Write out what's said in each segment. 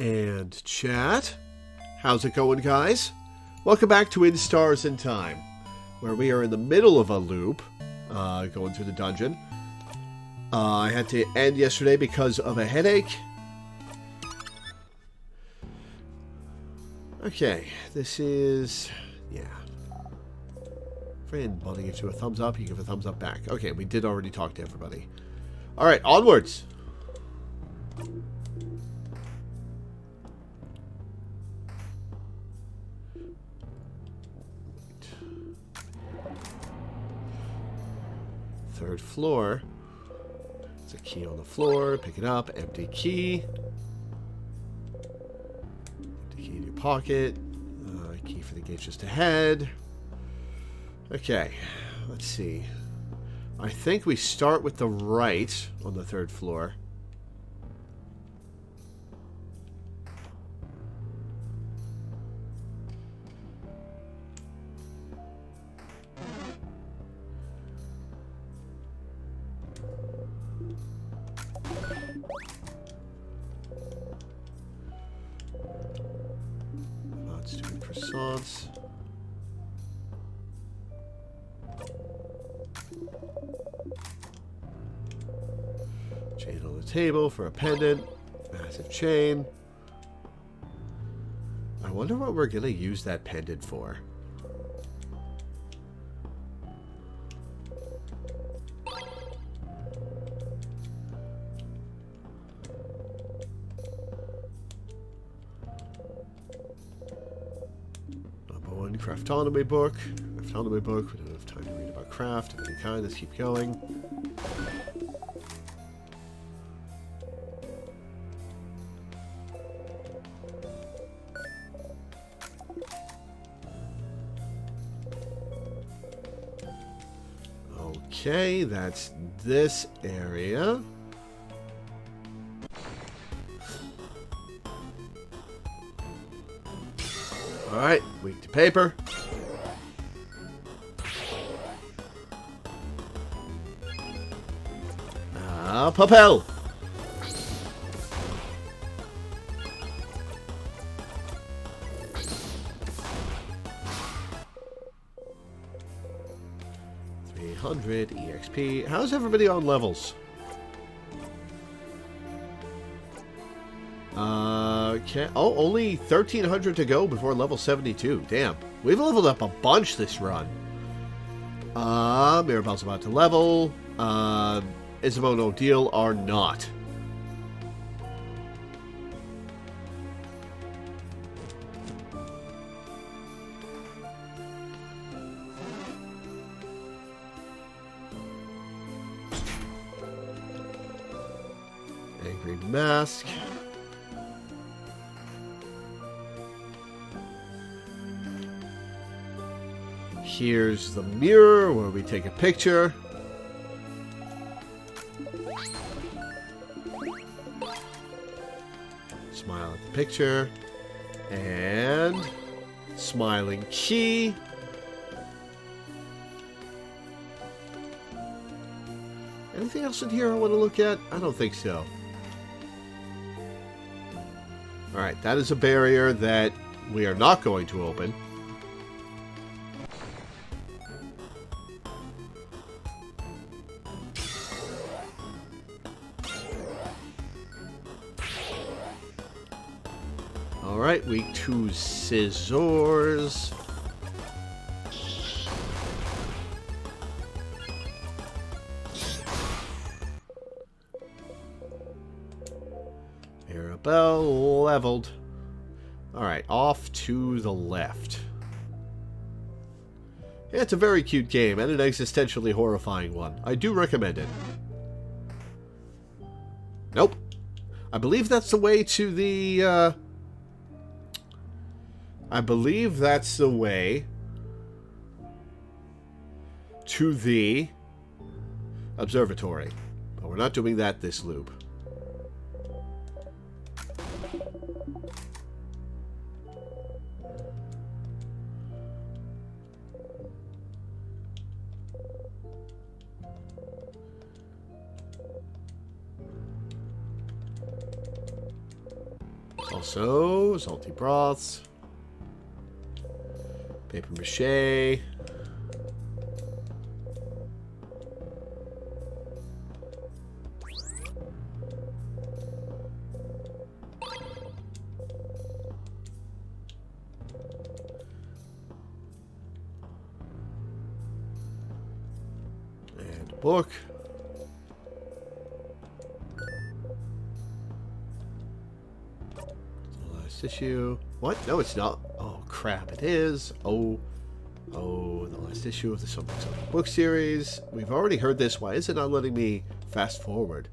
And chat, how's it going, guys? Welcome back to In Stars in Time, where we are in the middle of a loop, going through the dungeon. I had to end yesterday because of a headache. Okay, this is... yeah. Friend, Bonnie gives you a thumbs up, you give a thumbs up back. Okay, we did already talk to everybody. Alright, onwards! Third floor. There's a key on the floor. Pick it up. Empty key. Empty key in your pocket. Key for the gate just ahead. Okay. Let's see. I think we start with the right on the third floor. Croissants. Chain on the table for a pendant. Massive chain. I wonder what we're going to use that pendant for. Craftonomy book. Craftonomy book. We don't have time to read about craft of any kind. Let's keep going. Okay, that's this area. Alright, weak to paper. Papel! $300 EXP. How's everybody on levels? Okay. Oh, only 1,300 to go before level 72. Damn. We've leveled up a bunch this run. Mirabelle's about to level. Isabeau and Odile are not. Angry Mask. Here's the mirror where we take a picture. Smile at the picture. And smiling key. Anything else in here I want to look at? I don't think so. Alright, that is a barrier that we are not going to open. Alright, week 2 scissors. Mirabelle leveled. Alright, off to the left. Yeah, it's a very cute game and an existentially horrifying one. I do recommend it. Nope. I believe that's the way to the, I believe that's the way to the observatory. But we're not doing that this loop. Also, salty broths. Paper mache. And book. Last issue. What? No, it's not. Oh, crap. It is. Oh, the last issue of the Something book series. We've already heard this. Why is it not letting me fast forward?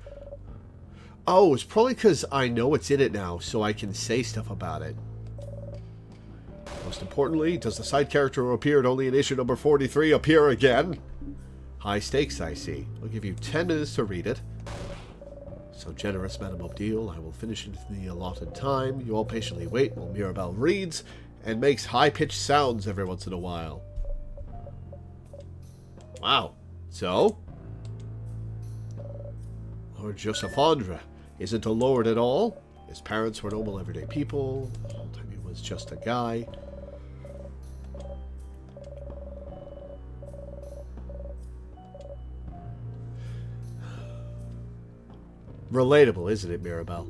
Oh, it's probably because I know what's in it now, so I can say stuff about it. Most importantly, does the side character who appeared only in issue number 43 appear again? High stakes, I see. I'll give you 10 minutes to read it. So generous, Madame Obdile. I will finish it in the allotted time. You all patiently wait while Mirabelle reads and makes high-pitched sounds every once in a while. Wow. So? Lord Joseph Andre isn't a lord at all. His parents were normal everyday people. The whole time he was just a guy. Relatable, isn't it, Mirabelle?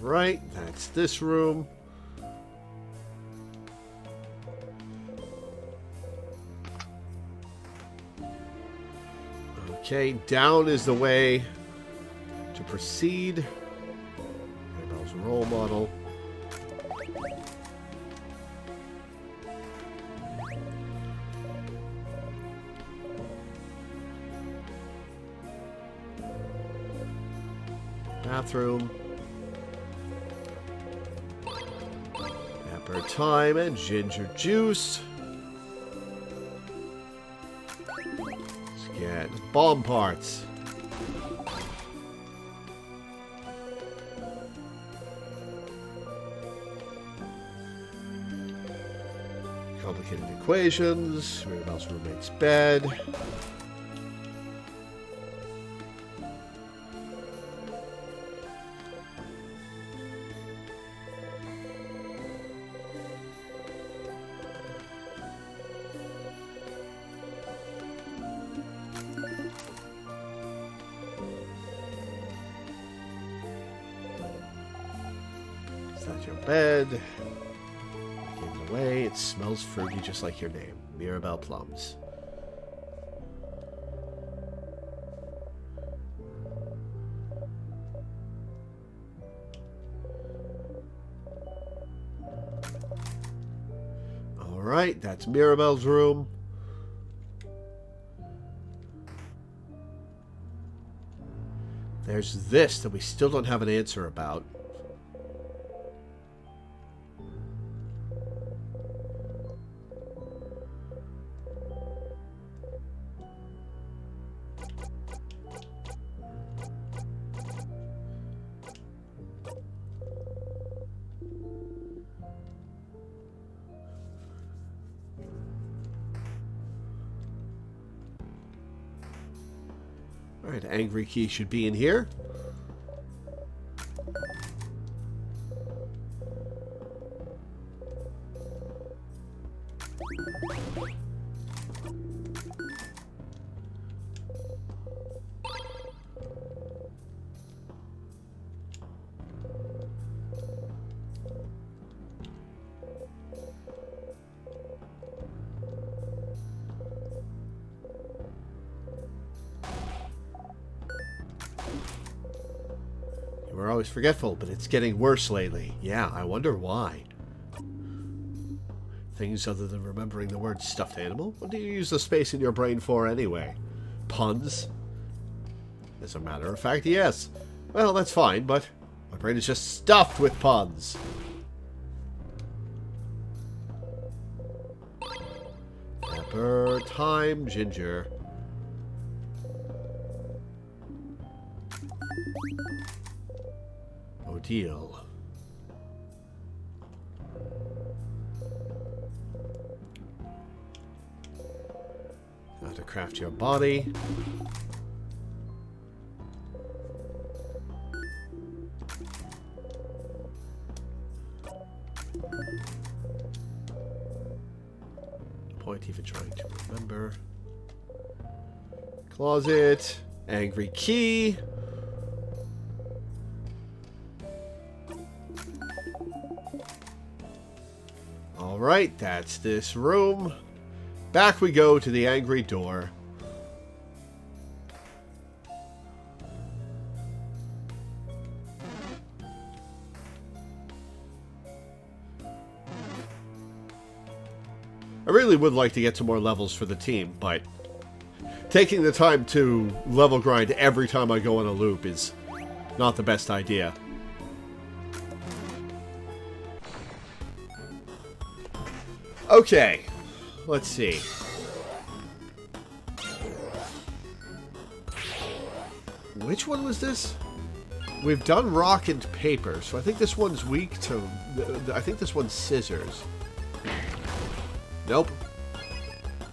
Right, that's this room. Okay, down is the way to proceed. Mirabelle's role model. Bathroom. Pepper thyme and ginger juice. Let's get bomb parts. Complicated equations. Mirabelle's roommate's bed. That's your bed. In the way, it smells fruity just like your name. Mirabelle Plums. Alright, that's Mirabelle's room. There's this that we still don't have an answer about. Alright, angry key should be in here. We're always forgetful, but it's getting worse lately. Yeah, I wonder why. Things other than remembering the word stuffed animal? What do you use the space in your brain for anyway? Puns? As a matter of fact, yes. Well, that's fine, but my brain is just stuffed with puns. Pepper, thyme, ginger. Ordeal. Got to craft your body. Point even trying to remember. Closet. Angry key. Alright, that's this room. Back we go to the angry door. I really would like to get some more levels for the team, but taking the time to level grind every time I go on a loop is not the best idea. Okay, let's see. Which one was this? We've done rock and paper, so I think this one's weak to... I think this one's scissors. Nope.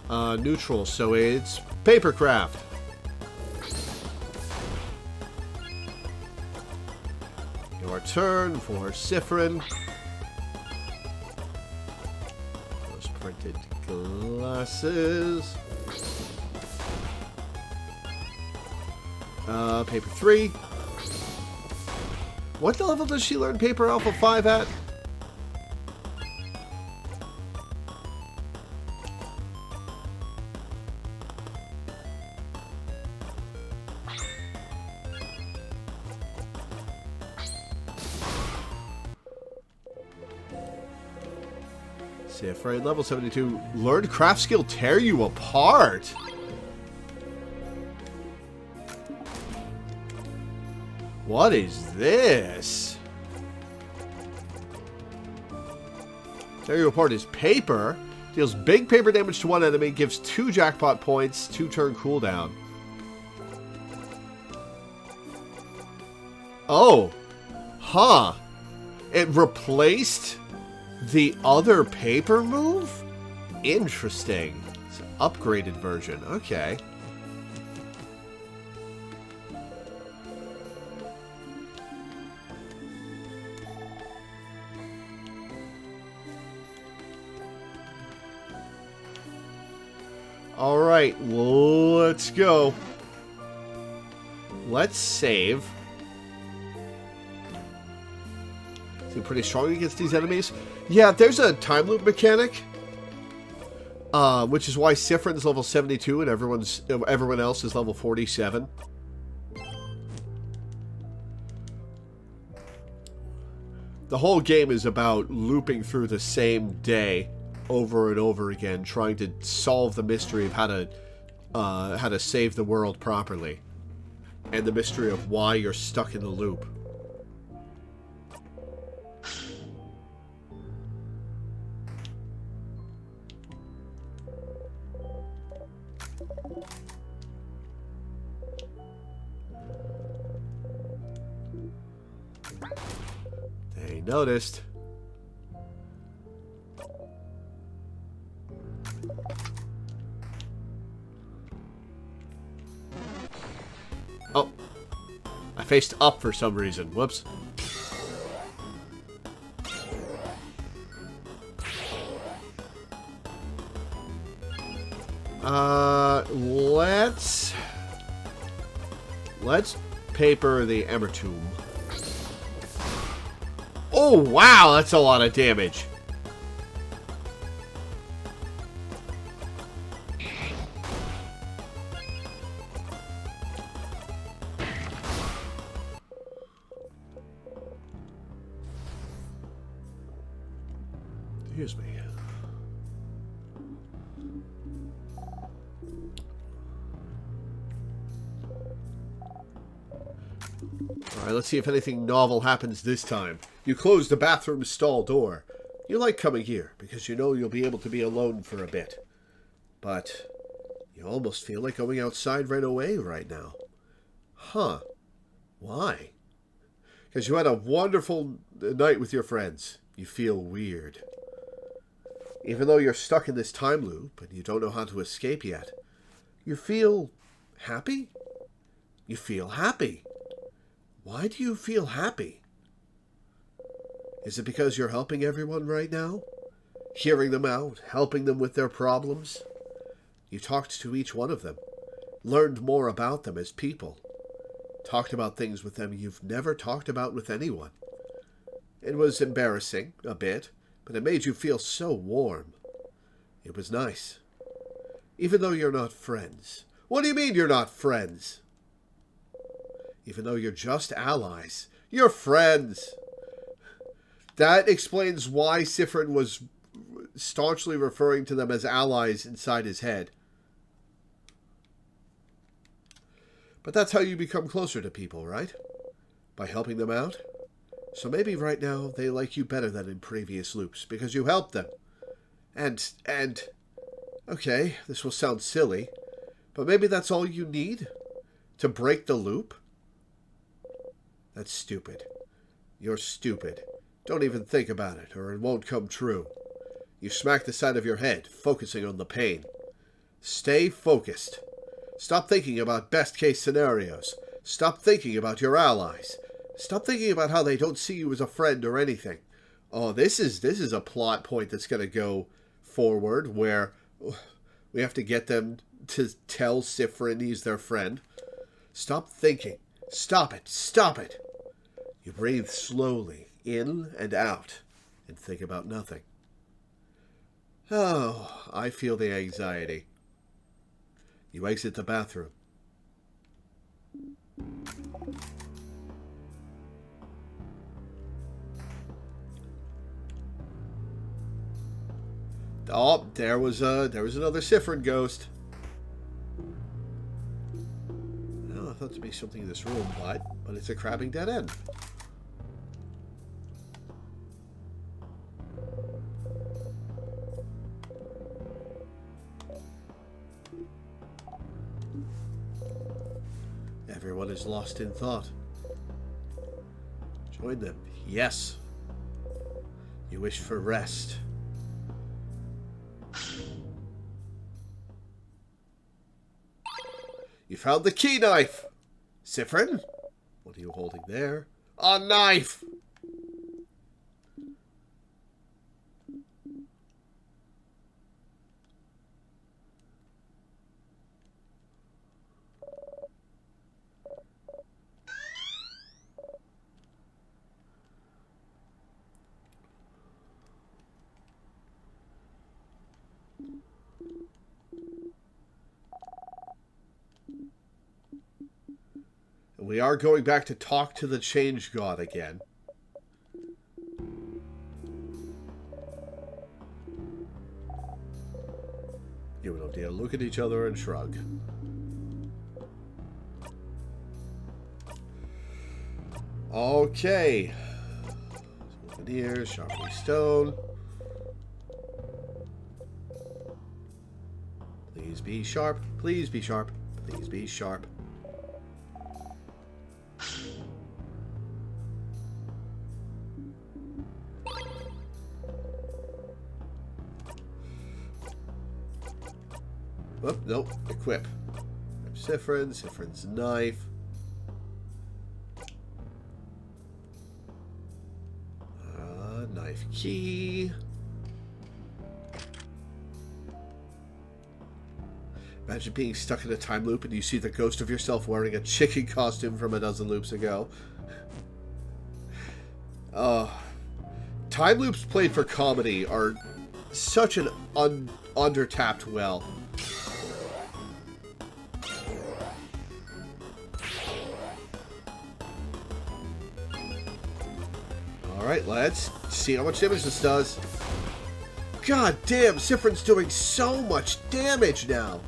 Neutral, so it's papercraft. Your turn for Sifrin. Those printed glasses. Paper 3. What level does she learn Paper Alpha 5 at? Sifrin, level 72. Learned craft skill tear you apart. What is this? Tear you apart is paper. Deals big paper damage to one enemy. Gives 2 jackpot points. 2 turn cooldown. Oh. Huh. It replaced the other paper move? Interesting. It's an upgraded version. Okay. Alright, let's go. Let's save. Seem pretty strong against these enemies. Yeah, there's a time loop mechanic. Which is why Sifrin's level 72 and everyone else is level 47. The whole game is about looping through the same day over and over again, trying to solve the mystery of how to save the world properly, and the mystery of why you're stuck in the loop. They noticed. Oh, I faced up for some reason. Whoops. Let's paper the Emertomb. Oh, wow, that's a lot of damage. Excuse me. Alright, let's see if anything novel happens this time. You close the bathroom stall door. You like coming here because you know you'll be able to be alone for a bit. But you almost feel like going outside right away right now. Huh. Why? Because you had a wonderful night with your friends. You feel weird. Even though you're stuck in this time loop and you don't know how to escape yet, you feel happy? You feel happy. Why do you feel happy? Is it because you're helping everyone right now? Hearing them out, helping them with their problems? You talked to each one of them, learned more about them as people, talked about things with them you've never talked about with anyone. It was embarrassing, a bit, but it made you feel so warm. It was nice. Even though you're not friends. What do you mean you're not friends? Even though you're just allies. You're friends. That explains why Sifrin was staunchly referring to them as allies inside his head. But that's how you become closer to people, right? By helping them out? So maybe right now they like you better than in previous loops because you helped them. And okay, this will sound silly, but maybe that's all you need to break the loop? That's stupid. You're stupid. Don't even think about it, or it won't come true. You smack the side of your head, focusing on the pain. Stay focused. Stop thinking about best-case scenarios. Stop thinking about your allies. Stop thinking about how they don't see you as a friend or anything. Oh, this is a plot point that's going to go forward, where we have to get them to tell Sifrin he's their friend. Stop thinking. Stop it. Stop it. You breathe slowly, in and out, and think about nothing. Oh, I feel the anxiety. You exit the bathroom. Oh, there was another Sifrin ghost. Oh, I thought to be something in this room, but it's a crabbing dead end. Everyone is lost in thought. Join them. Yes. You wish for rest. You found the key knife! Sifrin? What are you holding there? A knife! We are going back to talk to the Change God again. You and O'Deal look at each other and shrug. Okay. Veneers, sharpening stone. Please be sharp. Please be sharp. Please be sharp. Oh, nope. Equip. Sifrin's knife. Knife key. Imagine being stuck in a time loop and you see the ghost of yourself wearing a chicken costume from a dozen loops ago. Time loops played for comedy are such an undertapped well. Alright, let's see how much damage this does. God damn, Sifrin's doing so much damage now.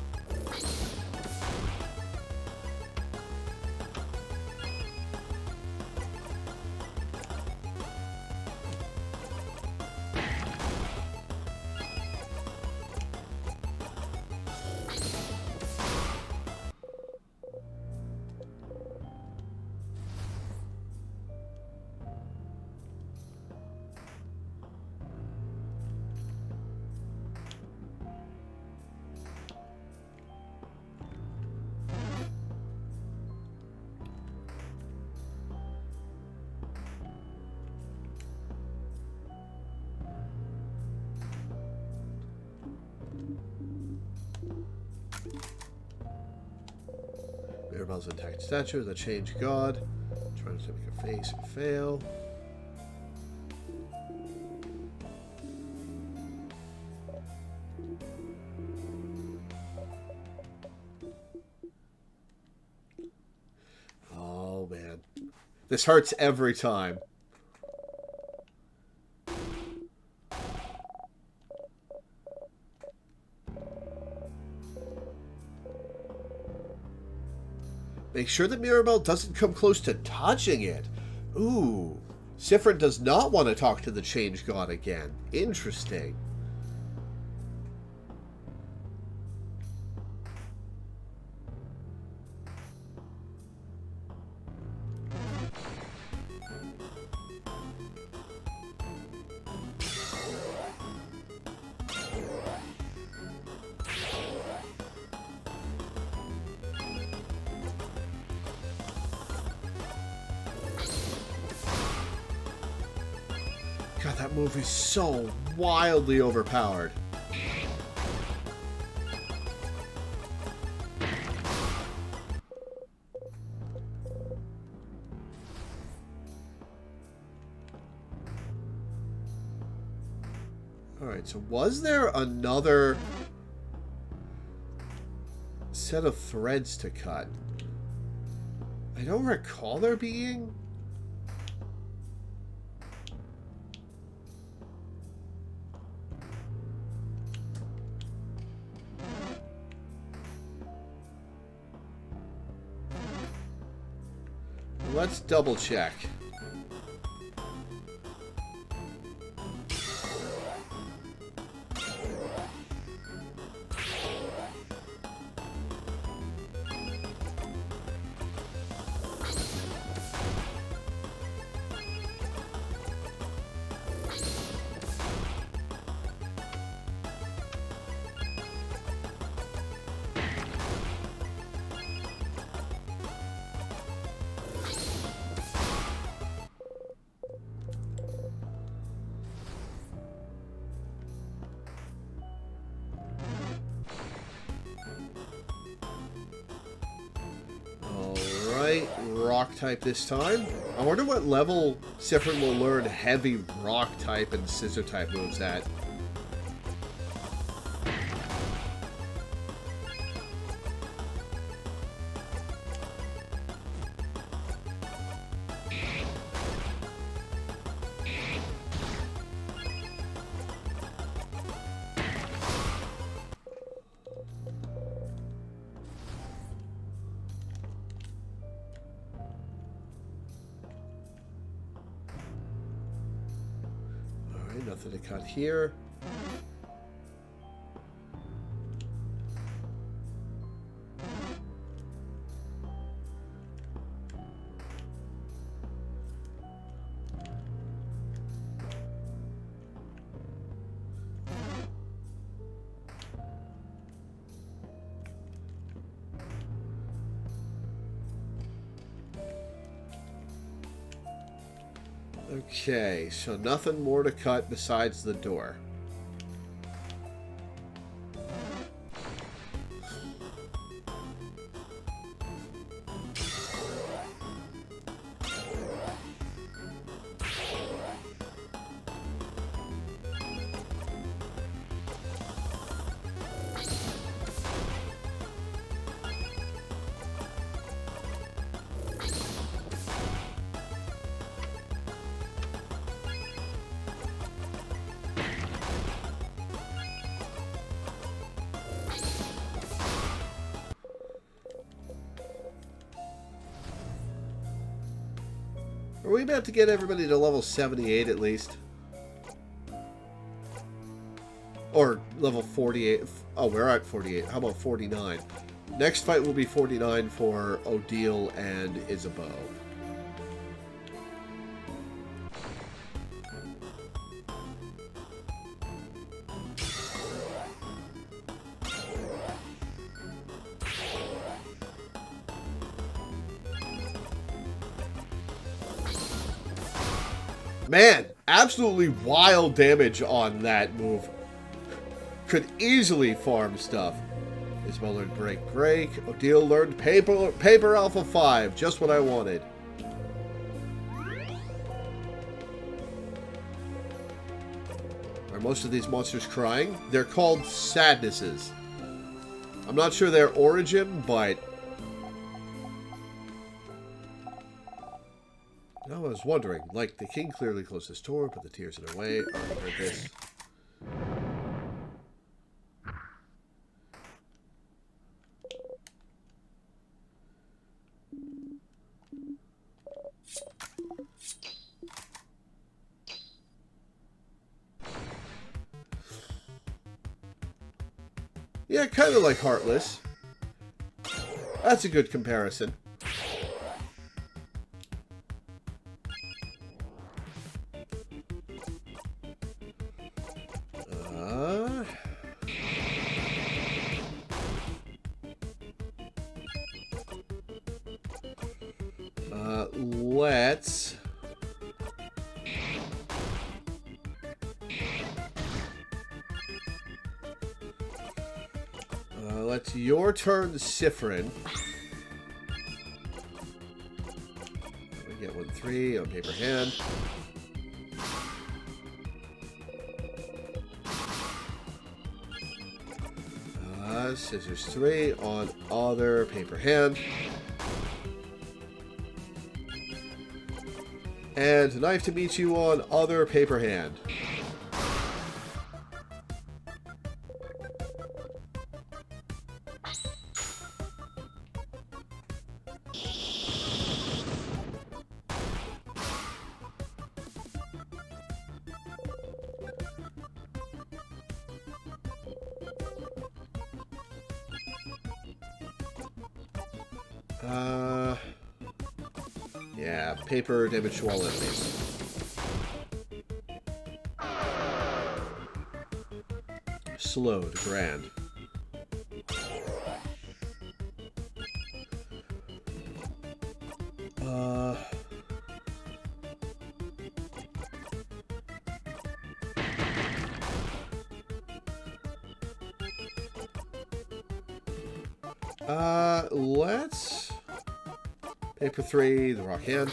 Mirabelle's intact statue, the change god. Trying to make a face and fail. Oh man. This hurts every time. Make sure that Mirabelle doesn't come close to touching it. Ooh. Siffrin does not want to talk to the change god again. Interesting. God, that move is so wildly overpowered. Alright, so was there another set of threads to cut? I don't recall there being. Let's double check. Rock type this time. I wonder what level Siffrin will learn heavy rock type and scissor type moves at. Nothing to cut here. Okay, so nothing more to cut besides the door. Are we about to get everybody to level 78 at least? Or level 48. Oh, we're at 48. How about 49? Next fight will be 49 for Odile and Isabeau. Man, absolutely wild damage on that move. Could easily farm stuff. Isabel learned break, break. Odile learned paper alpha 5. Just what I wanted. Are most of these monsters crying? They're called sadnesses. I'm not sure their origin, but... No, I was wondering. Like, the king clearly closed his door, put the tears in her way. Oh, I heard this. Yeah, kind of like Heartless. That's a good comparison. Let's... Let's your turn, Sifrin. We get 1-3 on paper hand. Scissors 3 on other paper hand. And knife to meet you on other paper hand. Yeah, paper damage to all enemies. Slowed, grand. Let's... Paper 3, the rock hand.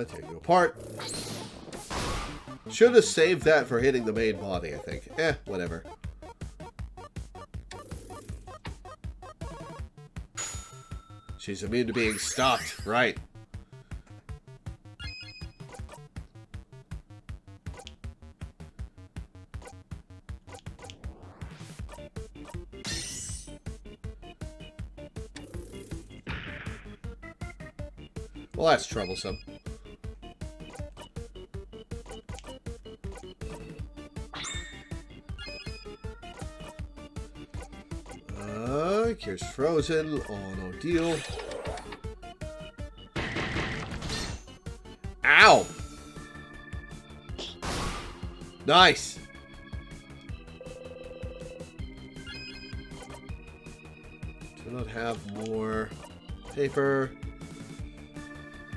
Take you apart. Should have saved that for hitting the main body, I think. Whatever. She's immune to being stopped, right. Well, that's troublesome. Cure's frozen on Odile. Ow! Nice! Do not have more paper.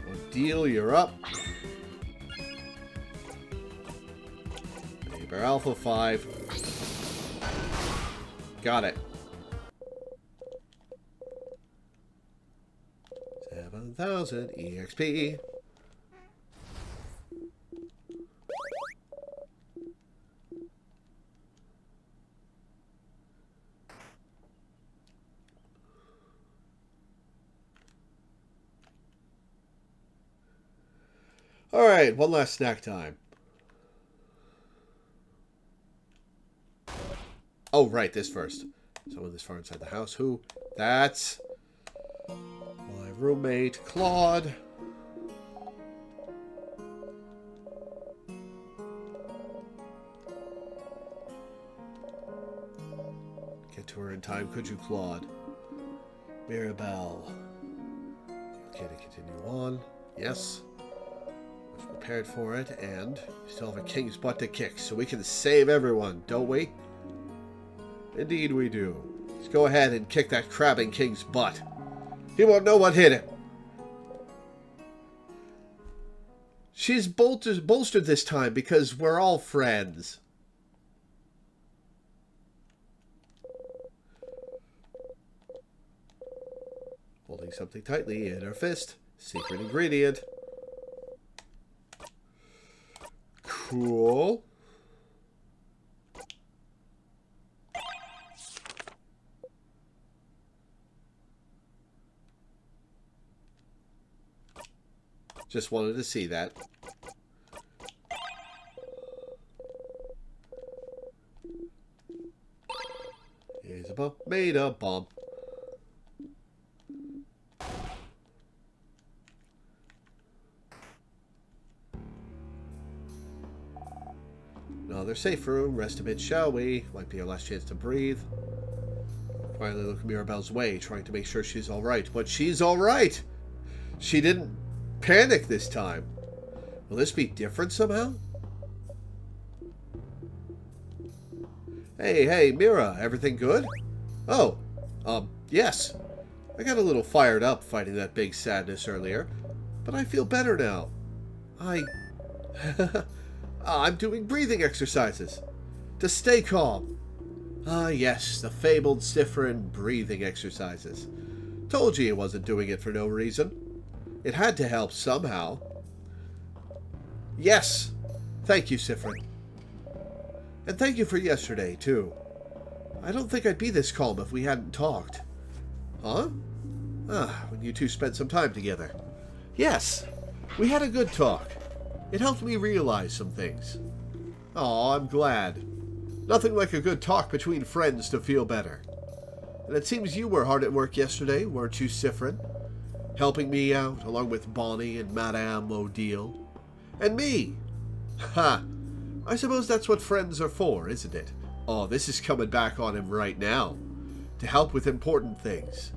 Odile, you're up. Paper Alpha 5. Got it. 7,000 EXP. Alright, one last snack time. Oh, right, this first. Someone this far inside the house. Who? That's my roommate, Claude. Get to her in time, could you, Claude? Mirabelle. Okay, to continue on. Yes. Was prepared for it, and we still have a king's butt to kick, so we can save everyone, don't we? Indeed we do. Let's go ahead and kick that crabbing king's butt. He won't know what hit him. She's bolstered this time because we're all friends. Holding something tightly in her fist. Secret ingredient. Cool. Just wanted to see that. Here's a bomb. Made a bomb. Another safe room. Rest a bit, shall we? Might be our last chance to breathe. Quietly look Mirabelle's way, trying to make sure she's alright. But she's alright! She didn't panic this time. Will this be different somehow? Hey, Mira, everything good? Oh, yes. I got a little fired up fighting that big sadness earlier, but I feel better now. I'm doing breathing exercises to stay calm. Ah, yes, the fabled Cypherin breathing exercises. Told you he wasn't doing it for no reason. It had to help somehow. Yes, thank you, Cypherin. And thank you for yesterday, too. I don't think I'd be this calm if we hadn't talked. Huh? When you two spent some time together. Yes, we had a good talk. It helped me realize some things. Aw, I'm glad. Nothing like a good talk between friends to feel better. And it seems you were hard at work yesterday, weren't you, Cypherin? Helping me out, along with Bonnie and Madame Odile. And me! Ha! I suppose that's what friends are for, isn't it? Oh, this is coming back on him right now. To help with important things.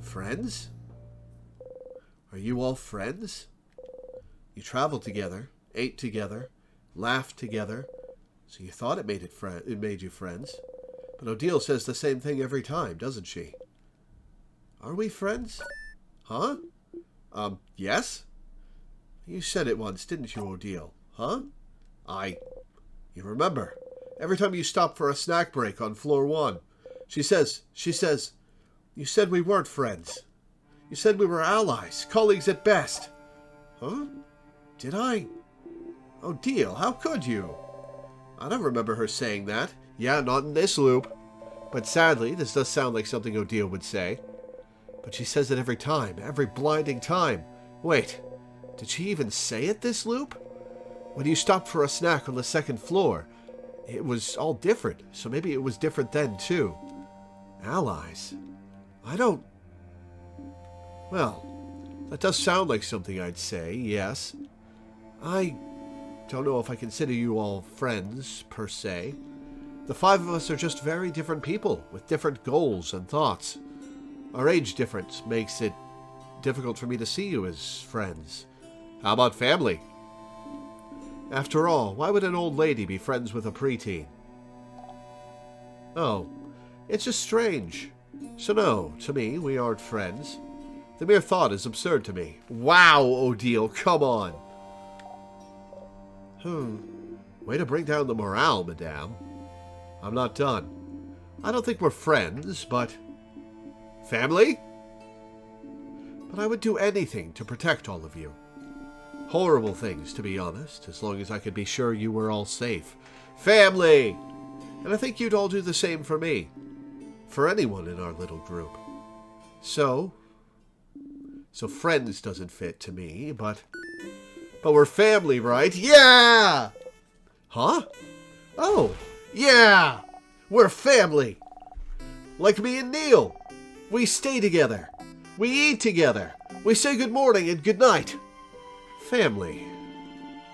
Friends? Are you all friends? You traveled together, ate together, laughed together, so you thought it made you friends. But Odile says the same thing every time, doesn't she? Are we friends? Huh? Yes? You said it once, didn't you, Odile? Huh? You remember. Every time you stop for a snack break on floor 1. She says, you said we weren't friends. You said we were allies, colleagues at best. Huh? Did I? Odile, how could you? I don't remember her saying that. Yeah, not in this loop. But sadly, this does sound like something Odile would say. But she says it every time, every blinding time. Wait, did she even say it this loop? When you stopped for a snack on the 2nd floor, it was all different, so maybe it was different then too. Allies? Well, that does sound like something I'd say, yes. I don't know if I consider you all friends, per se. The 5 of us are just very different people, with different goals and thoughts. Our age difference makes it difficult for me to see you as friends. How about family? After all, why would an old lady be friends with a preteen? Oh, it's just strange. So no, to me, we aren't friends. The mere thought is absurd to me. Wow, Odile, come on! Way to bring down the morale, madame. I'm not done. I don't think we're friends, but... Family? But I would do anything to protect all of you. Horrible things, to be honest, as long as I could be sure you were all safe. Family! And I think you'd all do the same for me. For anyone in our little group. So friends doesn't fit to me, but we're family, right? Yeah! Huh? Oh, yeah! We're family! Like me and Neil. We stay together. We eat together. We say good morning and good night. Family.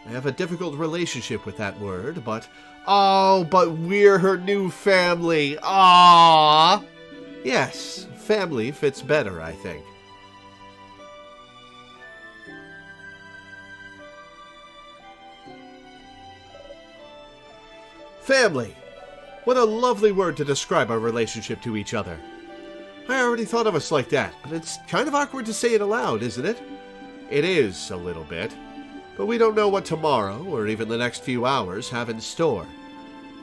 I have a difficult relationship with that word, but... Oh, but we're her new family. Ah! Yes, family fits better, I think. Family. What a lovely word to describe our relationship to each other. I already thought of us like that, but it's kind of awkward to say it aloud, isn't it? It is, a little bit. But we don't know what tomorrow, or even the next few hours, have in store.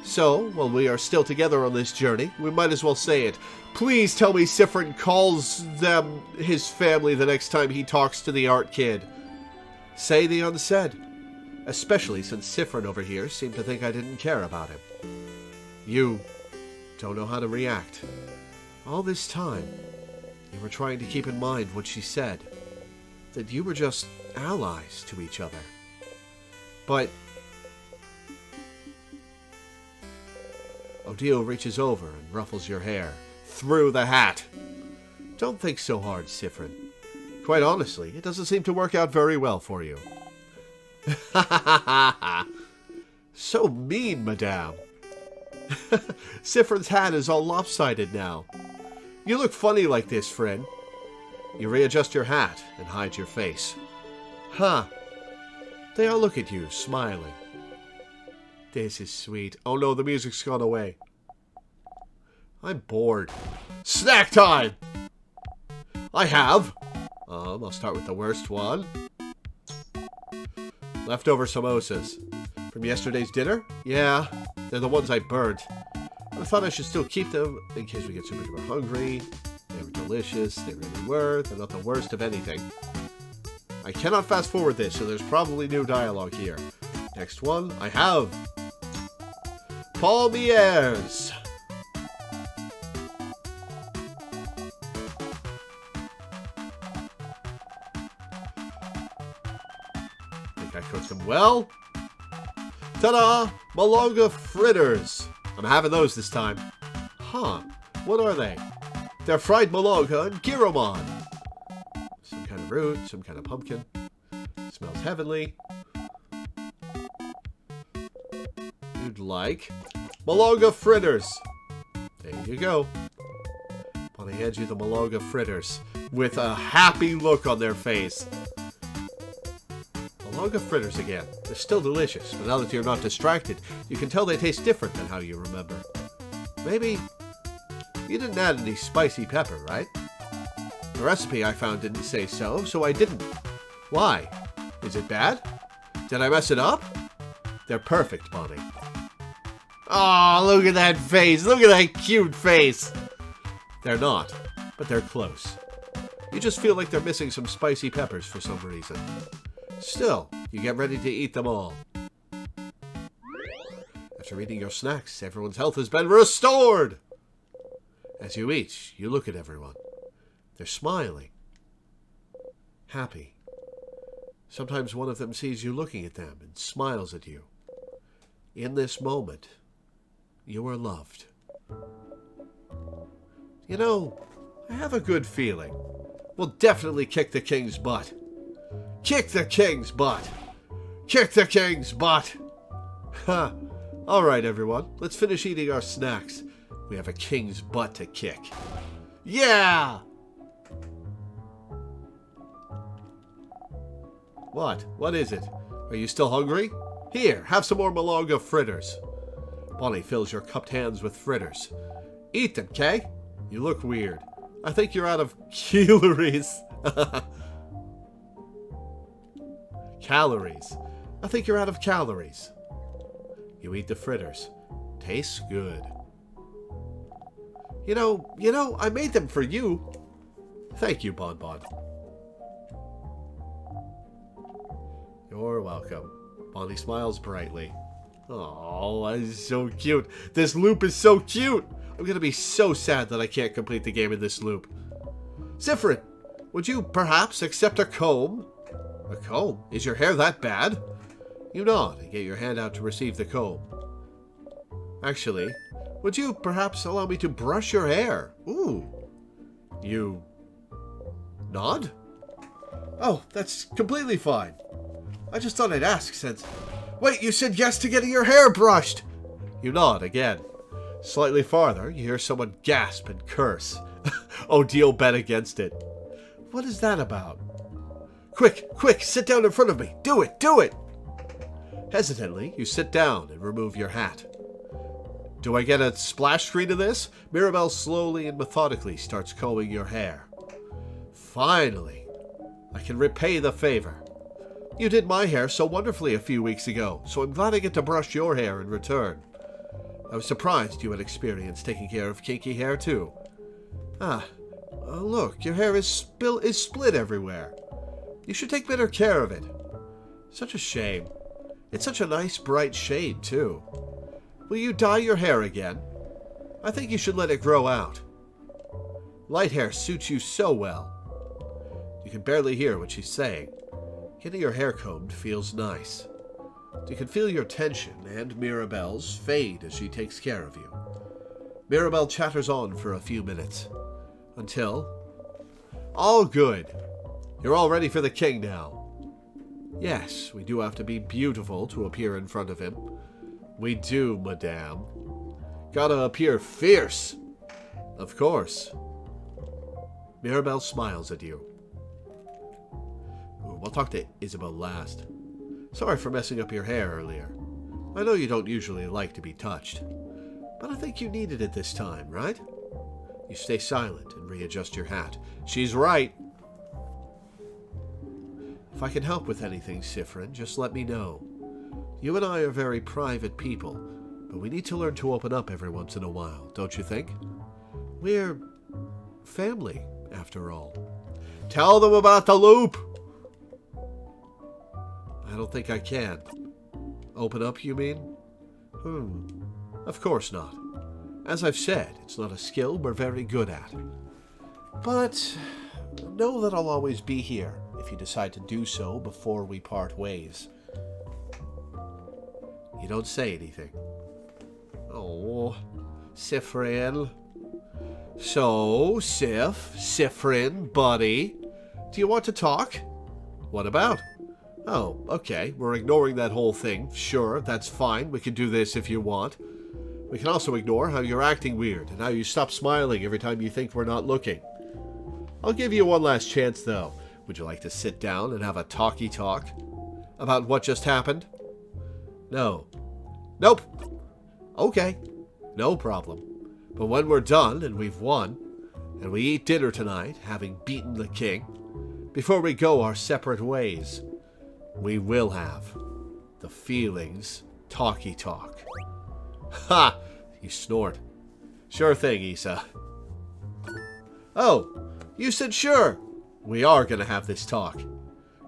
So, while we are still together on this journey, we might as well say it. Please tell me Siffrin calls them his family the next time he talks to the art kid. Say the unsaid. Especially since Siffrin over here seemed to think I didn't care about him. You don't know how to react. All this time, you were trying to keep in mind what she said. That you were just allies to each other. But Odile reaches over and ruffles your hair. Through the hat. Don't think so hard, Siffrin. Quite honestly, it doesn't seem to work out very well for you. Ha ha ha ha ha. So mean, madame. Siffrin's hat is all lopsided now. You look funny like this, friend. You readjust your hat and hide your face. Huh. They all look at you, smiling. This is sweet. Oh no, the music's gone away. I'm bored. Snack time! I have. I'll start with the worst one. Leftover samosas. From yesterday's dinner? Yeah, they're the ones I burnt. I thought I should still keep them in case we get super duper hungry. They were delicious. They really were. They're not the worst of anything. I cannot fast forward this, so there's probably new dialogue here. Next one, I have. Palmiers. Think I cooked them well. Ta-da! Malonga fritters. I'm having those this time. Huh. What are they? They're fried malonga and giromon. Some kind of root, some kind of pumpkin. Smells heavenly. You'd like malonga fritters. There you go. Bonnie hands you the malonga fritters with a happy look on their face. Malonga fritters again. They're still delicious, but now that you're not distracted, you can tell they taste different than how you remember. Maybe you didn't add any spicy pepper, right? The recipe I found didn't say so, so I didn't. Why? Is it bad? Did I mess it up? They're perfect, Bonnie. Oh, look at that face. Look at that cute face. They're not, but they're close. You just feel like they're missing some spicy peppers for some reason. Still, you get ready to eat them all. After eating your snacks, everyone's health has been restored. As you eat, you look at everyone. They're smiling. Happy. Sometimes one of them sees you looking at them and smiles at you. In this moment, you are loved. You know, I have a good feeling. We'll definitely kick the king's butt. Kick the king's butt. Kick the king's butt. Ha. Alright, everyone. Let's finish eating our snacks. We have a king's butt to kick. Yeah! What? What is it? Are you still hungry? Here, have some more malonga fritters. Bonnie fills your cupped hands with fritters. Eat them, Kay? You look weird. I think you're out of calories. Calories. I think you're out of calories. You eat the fritters. Tastes good. You know, I made them for you. Thank you, Bon Bon. You're welcome. Bonnie smiles brightly. Oh, that is so cute. This loop is so cute. I'm going to be so sad that I can't complete the game in this loop. Siffrin, would you perhaps accept a comb? A comb? Is your hair that bad? You nod and get your hand out to receive the comb. Actually, would you perhaps allow me to brush your hair? Ooh. You nod? Oh, that's completely fine. I just thought I'd ask since... Wait, you said yes to getting your hair brushed! You nod again. Slightly farther, you hear someone gasp and curse. Odile bet against it. What is that about? Quick, quick, sit down in front of me. Do it, do it! Hesitantly, you sit down and remove your hat. Do I get a splash screen of this? Mirabelle slowly and methodically starts combing your hair. Finally, I can repay the favor. You did my hair so wonderfully a few weeks ago, so I'm glad I get to brush your hair in return. I was surprised you had experience taking care of kinky hair, too. Look, your hair is split everywhere. You should take better care of it. Such a shame. It's such a nice bright shade, too. Will you dye your hair again? I think you should let it grow out. Light hair suits you so well. You can barely hear what she's saying. Getting your hair combed feels nice. You can feel your tension and Mirabelle's fade as she takes care of you. Mirabelle chatters on for a few minutes. Until... All good. You're all ready for the king now. Yes, we do have to be beautiful to appear in front of him. We do, madame. Gotta appear fierce. Of course. Mirabelle smiles at you. We'll talk to Isabelle last. Sorry for messing up your hair earlier. I know you don't usually like to be touched. But I think you needed it this time, right? You stay silent and readjust your hat. She's right. If I can help with anything, Siffrin, just let me know. You and I are very private people, but we need to learn to open up every once in a while, don't you think? We're family, after all. Tell them about the loop! I don't think I can. Open up, you mean? Of course not. As I've said, it's not a skill we're very good at. But know that I'll always be here if you decide to do so before we part ways. You don't say anything. Oh, Siffrin. So, Siffrin, buddy, do you want to talk? What about? Oh, okay, we're ignoring that whole thing. Sure, that's fine. We can do this if you want. We can also ignore how you're acting weird and how you stop smiling every time you think we're not looking. I'll give you one last chance, though. Would you like to sit down and have a talk about what just happened? No. Nope. Okay. No problem. But when we're done and we've won, and we eat dinner tonight, having beaten the king, before we go our separate ways, we will have the feelings talk. Ha! You snort. Sure thing, Issa. Oh, you said sure. We are gonna have this talk.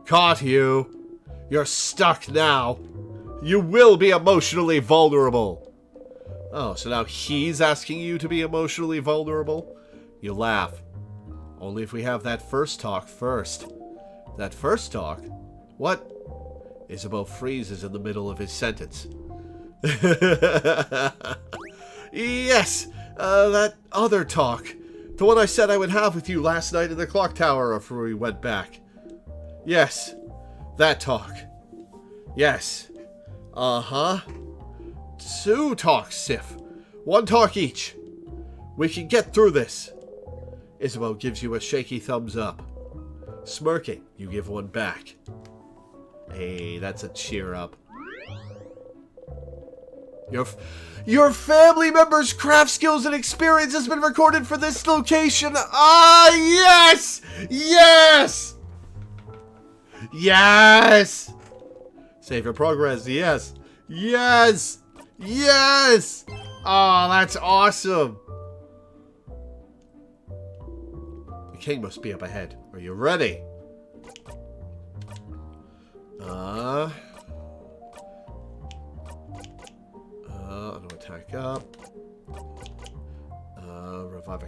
Caught you. You're stuck now. You will be emotionally vulnerable. Oh, so now he's asking you to be emotionally vulnerable? You laugh. Only if we have that first talk first. That first talk? What? Isabelle freezes in the middle of his sentence. Yes, that other talk. The one I said I would have with you last night in the clock tower after we went back. Yes, that talk. Yes. Uh-huh. 2 talks, Sif. 1 talk each. We can get through this. Isabelle gives you a shaky thumbs up. Smirking, you give one back. Hey, that's a cheer up. Your family member's craft skills and experience has been recorded for this location. Ah, yes! Yes! Yes! Save your progress, yes. Yes! Yes! Oh, that's awesome. The king must be up ahead. Are you ready? Attack up. Revive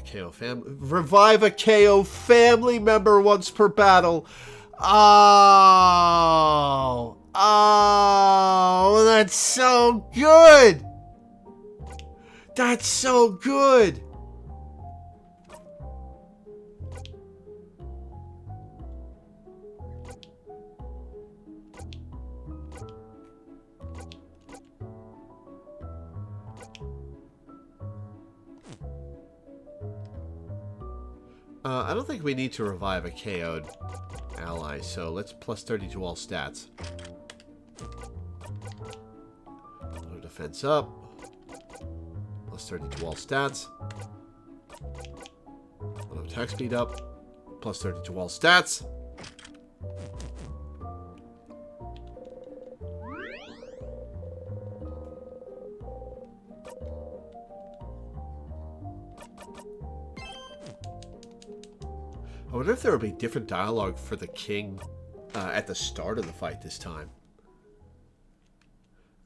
a KO family member once per battle. Oh, that's so good. That's so good. I don't think we need to revive a KO'd ally, so let's plus 30 to all stats. Auto defense up. Plus 30 to all stats. Auto attack speed up. Plus 30 to all stats. I wonder if there will be different dialogue for the king at the start of the fight this time.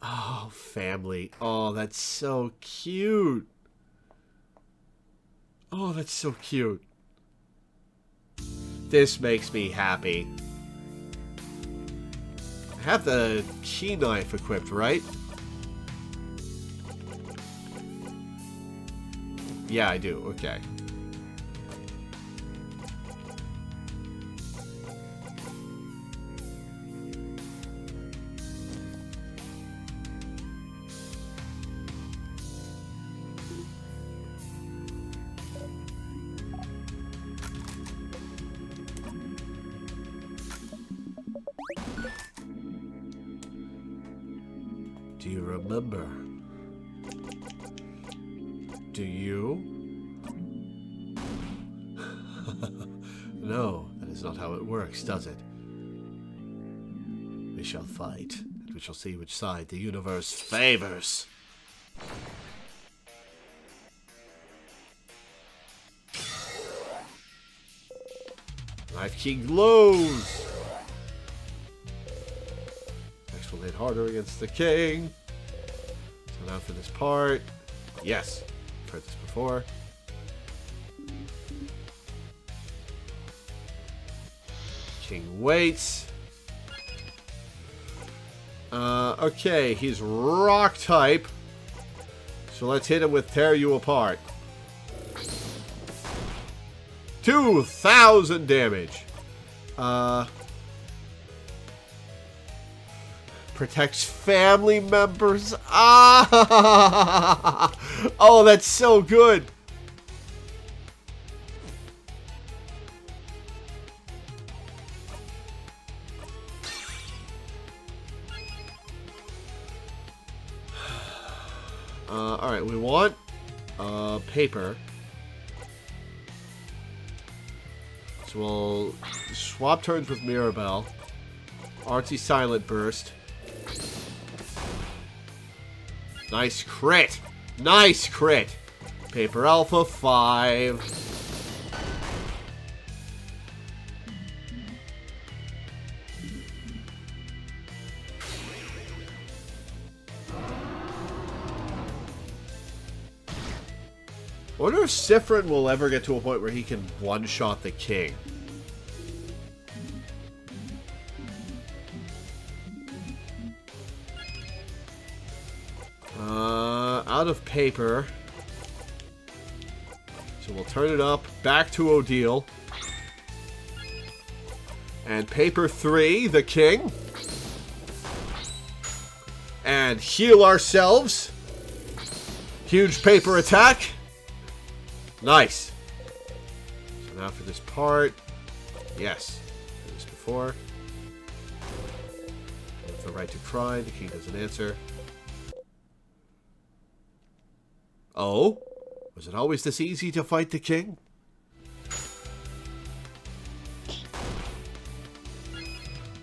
Oh, family. Oh, that's so cute. Oh, that's so cute. This makes me happy. I have the key knife equipped, right? Yeah, I do. Okay. Do you remember? Do you? No, that is not how it works, does it? We shall fight, and we shall see which side the universe favors. Knife King glows! Next we'll hit harder against the king. So now for this part. Yes, I've heard this before. King waits. Okay, he's rock type. So let's hit him with tear you apart. 2,000 damage. Protects family members. Ah! Oh, that's so good. Alright, we want paper. So we'll swap turns with Mirabelle. Artsy Silent Burst. Nice crit! Nice crit! Paper Alpha 5. I wonder if Sifrin will ever get to a point where he can one-shot the king. Out of paper. So we'll turn it up. Back to Odile. And paper 3, the king. And heal ourselves. Huge paper attack. Nice. So now for this part. Yes. Did this before. With the right to cry. The king doesn't answer. Oh? Was it always this easy to fight the king?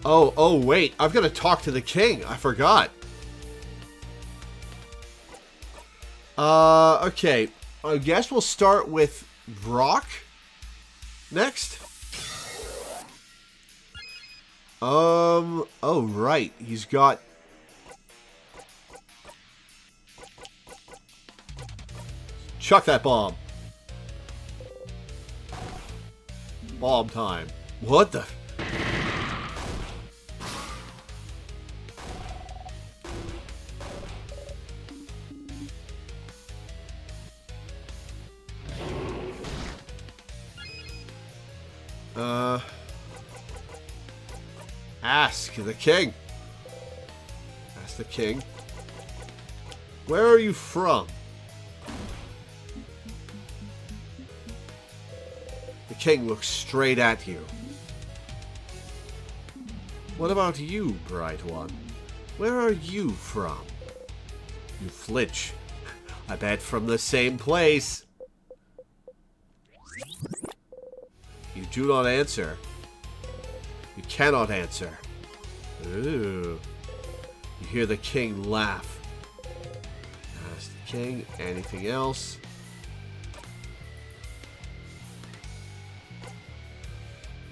Oh, wait. I've got to talk to the king. I forgot. Okay. I guess we'll start with Brock next. Oh, right. He's got... Chuck that bomb. Bomb time. What the... Ask the king. Ask the king. Where are you from? The king looks straight at you. What about you, bright one? Where are you from? You flinch. I bet from the same place. You do not answer. You cannot answer. Ooh. You hear the king laugh. Ask the king. Anything else?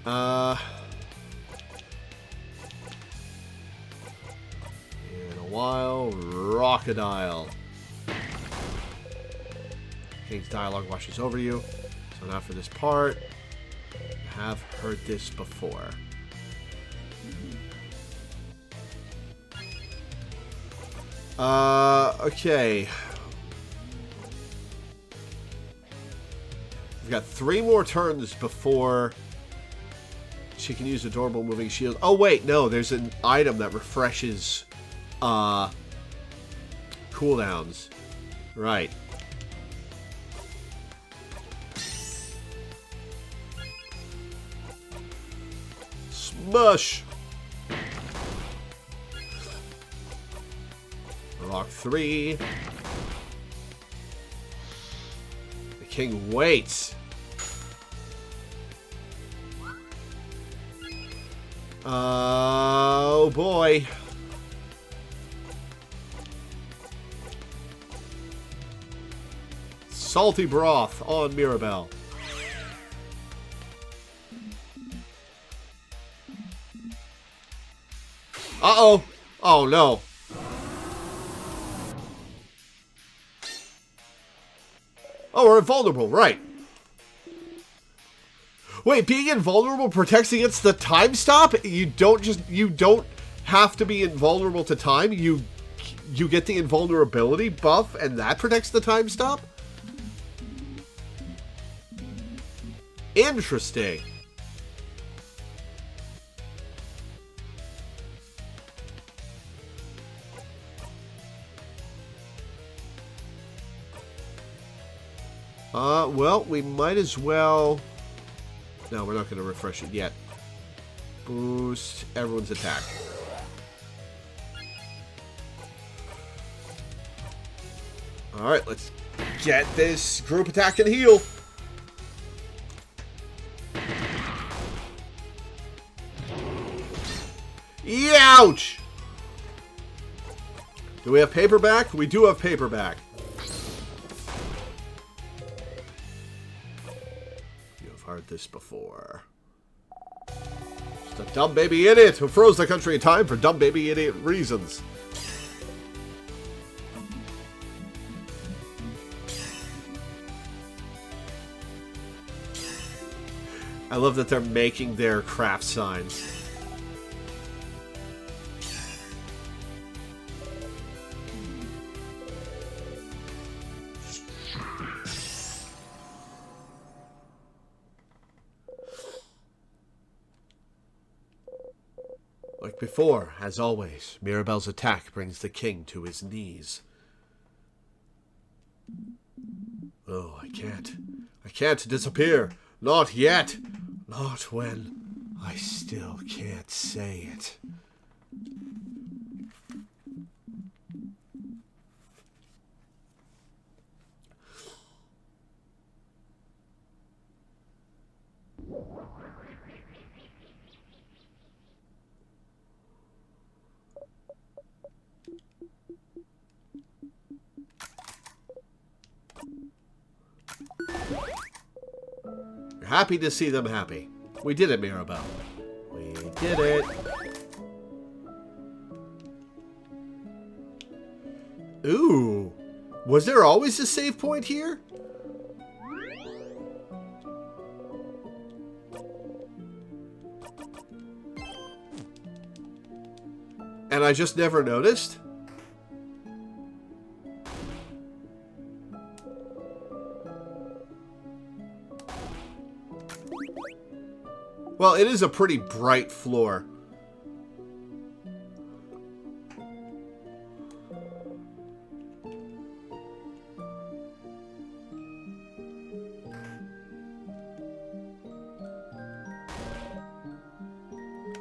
In a while, Crocodile. King's dialogue washes over you. So now for this part, I have heard this before. Okay. We've got 3 more turns before she can use Adorable Moving Shield. Oh, wait, no, there's an item that refreshes cooldowns. Right. Smush! Rock 3. The king waits. Oh boy. Salty broth on Mirabelle. Uh-oh. Oh no. Oh, we're invulnerable, right. Wait, being invulnerable protects against the time stop? You don't have to be invulnerable to time. You get the invulnerability buff and that protects the time stop? Interesting. Well, we might as well... No, we're not going to refresh it yet. Boost everyone's attack. Alright, let's get this group attack and heal. Ouch! Do we have paperback? We do have paperback. Heard this before. Just a dumb baby idiot who froze the country in time for dumb baby idiot reasons. I love that they're making their craft signs. Like before, as always, Mirabelle's attack brings the king to his knees. Oh, I can't. I can't disappear. Not yet. Not when I still can't say it. You're happy to see them happy. We did it, Mirabelle. We did it. Ooh. Was there always a save point here? And I just never noticed? Well, it is a pretty bright floor.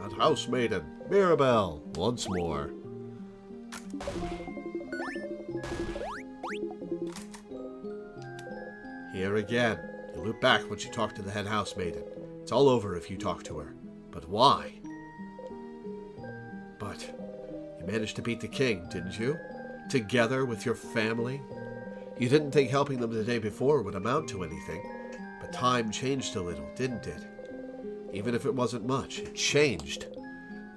And housemaiden, Mirabelle, once more. Here again. You look back once you talk to the head housemaiden. It's all over if you talk to her. But why? But you managed to beat the king, didn't you? Together with your family? You didn't think helping them the day before would amount to anything. But time changed a little, didn't it? Even if it wasn't much, it changed.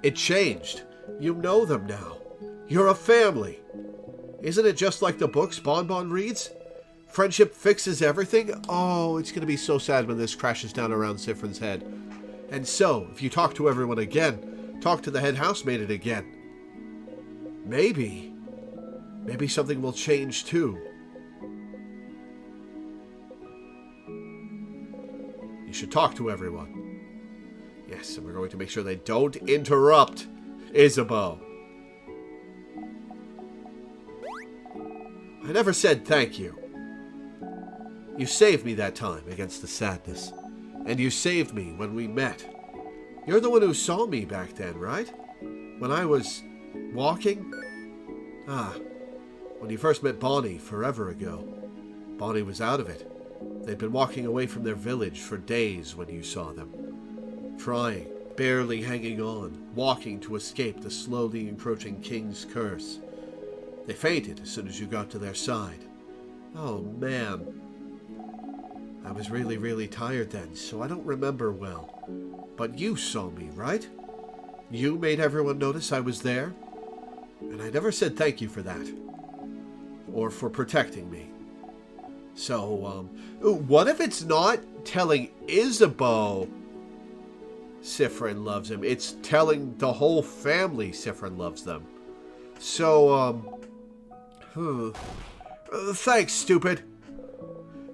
It changed. You know them now. You're a family. Isn't it just like the books Bonbon reads? Friendship fixes everything? Oh, it's going to be so sad when this crashes down around Siffrin's head. And so, if you talk to everyone again, talk to the head housemaid again. Maybe something will change too. You should talk to everyone. Yes, and we're going to make sure they don't interrupt Isabeau. I never said thank you. You saved me that time against the sadness. And you saved me when we met. You're the one who saw me back then, right? When I was walking? When you first met Bonnie forever ago. Bonnie was out of it. They'd been walking away from their village for days when you saw them. Trying, barely hanging on, walking to escape the slowly encroaching king's curse. They fainted as soon as you got to their side. Oh, man. I was really, really tired then, so I don't remember well. But you saw me, right? You made everyone notice I was there? And I never said thank you for that. Or for protecting me. So, what if it's not telling Isabeau Siffrin loves him? It's telling the whole family Siffrin loves them. So, thanks, stupid.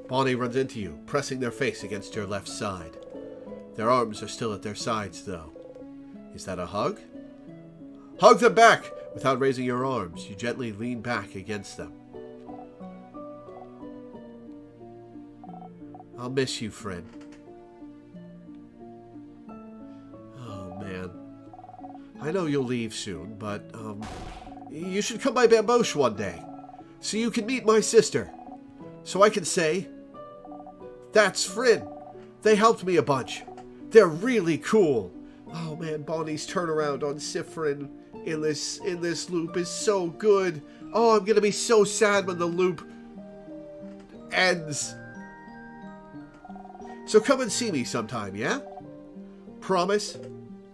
Bonnie runs into you, pressing their face against your left side. Their arms are still at their sides, though. Is that a hug? Hug them back! Without raising your arms, you gently lean back against them. I'll miss you, friend. Oh, man. I know you'll leave soon, but, you should come by Bamboche one day, so you can meet my sister. So I can say, that's Frin. They helped me a bunch. They're really cool. Oh man, Bonnie's turnaround on Siffrin in this loop is so good. Oh, I'm gonna be so sad when the loop ends. So come and see me sometime, yeah? Promise?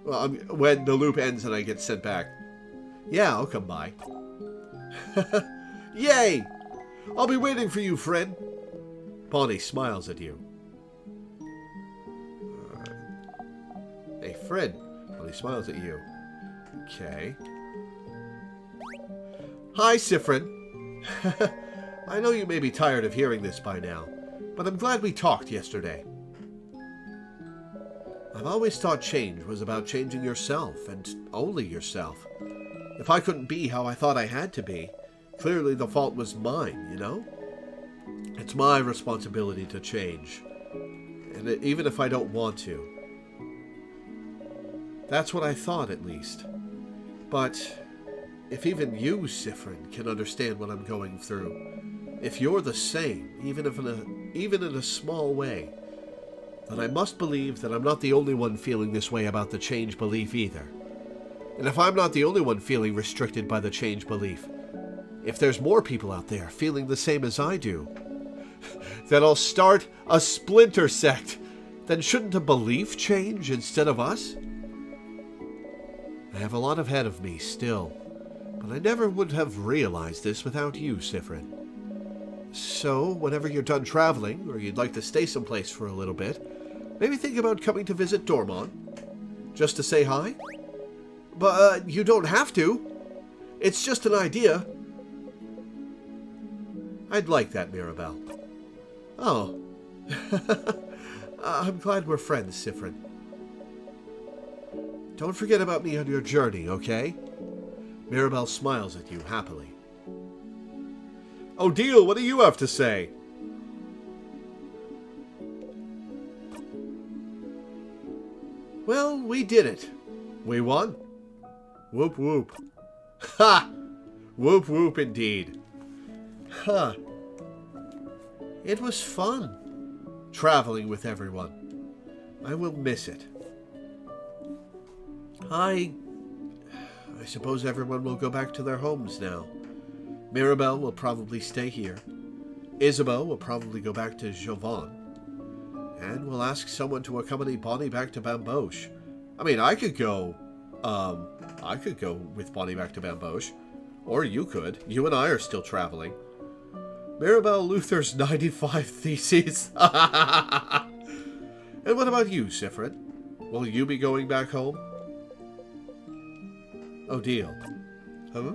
Well, when the loop ends and I get sent back. Yeah, I'll come by. Yay! I'll be waiting for you, friend. Bonnie smiles at you. Hey, Fred. Bonnie smiles at you. Okay. Hi, Siffrin. I know you may be tired of hearing this by now, but I'm glad we talked yesterday. I've always thought change was about changing yourself, and only yourself. If I couldn't be how I thought I had to be, clearly the fault was mine, you know? It's my responsibility to change. And even if I don't want to. That's what I thought, at least. But if even you, Siffrin, can understand what I'm going through, if you're the same, even in a small way, then I must believe that I'm not the only one feeling this way about the change belief either. And if I'm not the only one feeling restricted by the change belief, if there's more people out there feeling the same as I do, then I'll start a splinter sect. Then shouldn't a belief change instead of us? I have a lot ahead of me still, but I never would have realized this without you, Siffrin. So, whenever you're done traveling, or you'd like to stay someplace for a little bit, maybe think about coming to visit Dormont, just to say hi? But you don't have to. It's just an idea. I'd like that, Mirabelle. Oh. I'm glad we're friends, Siffrin. Don't forget about me on your journey, okay? Mirabelle smiles at you happily. Odile, what do you have to say? Well, we did it. We won. Whoop whoop. Ha! Whoop whoop indeed. Huh. It was fun, traveling with everyone. I will miss it. I suppose everyone will go back to their homes now. Mirabelle will probably stay here. Isabeau will probably go back to Jovan. And we'll ask someone to accompany Bonnie back to Bamboche. I mean, I could go with Bonnie back to Bamboche. Or you could. You and I are still traveling. Mirabelle Luther's 95 Theses. And what about you, Sifrin? Will you be going back home? Oh, deal. Huh?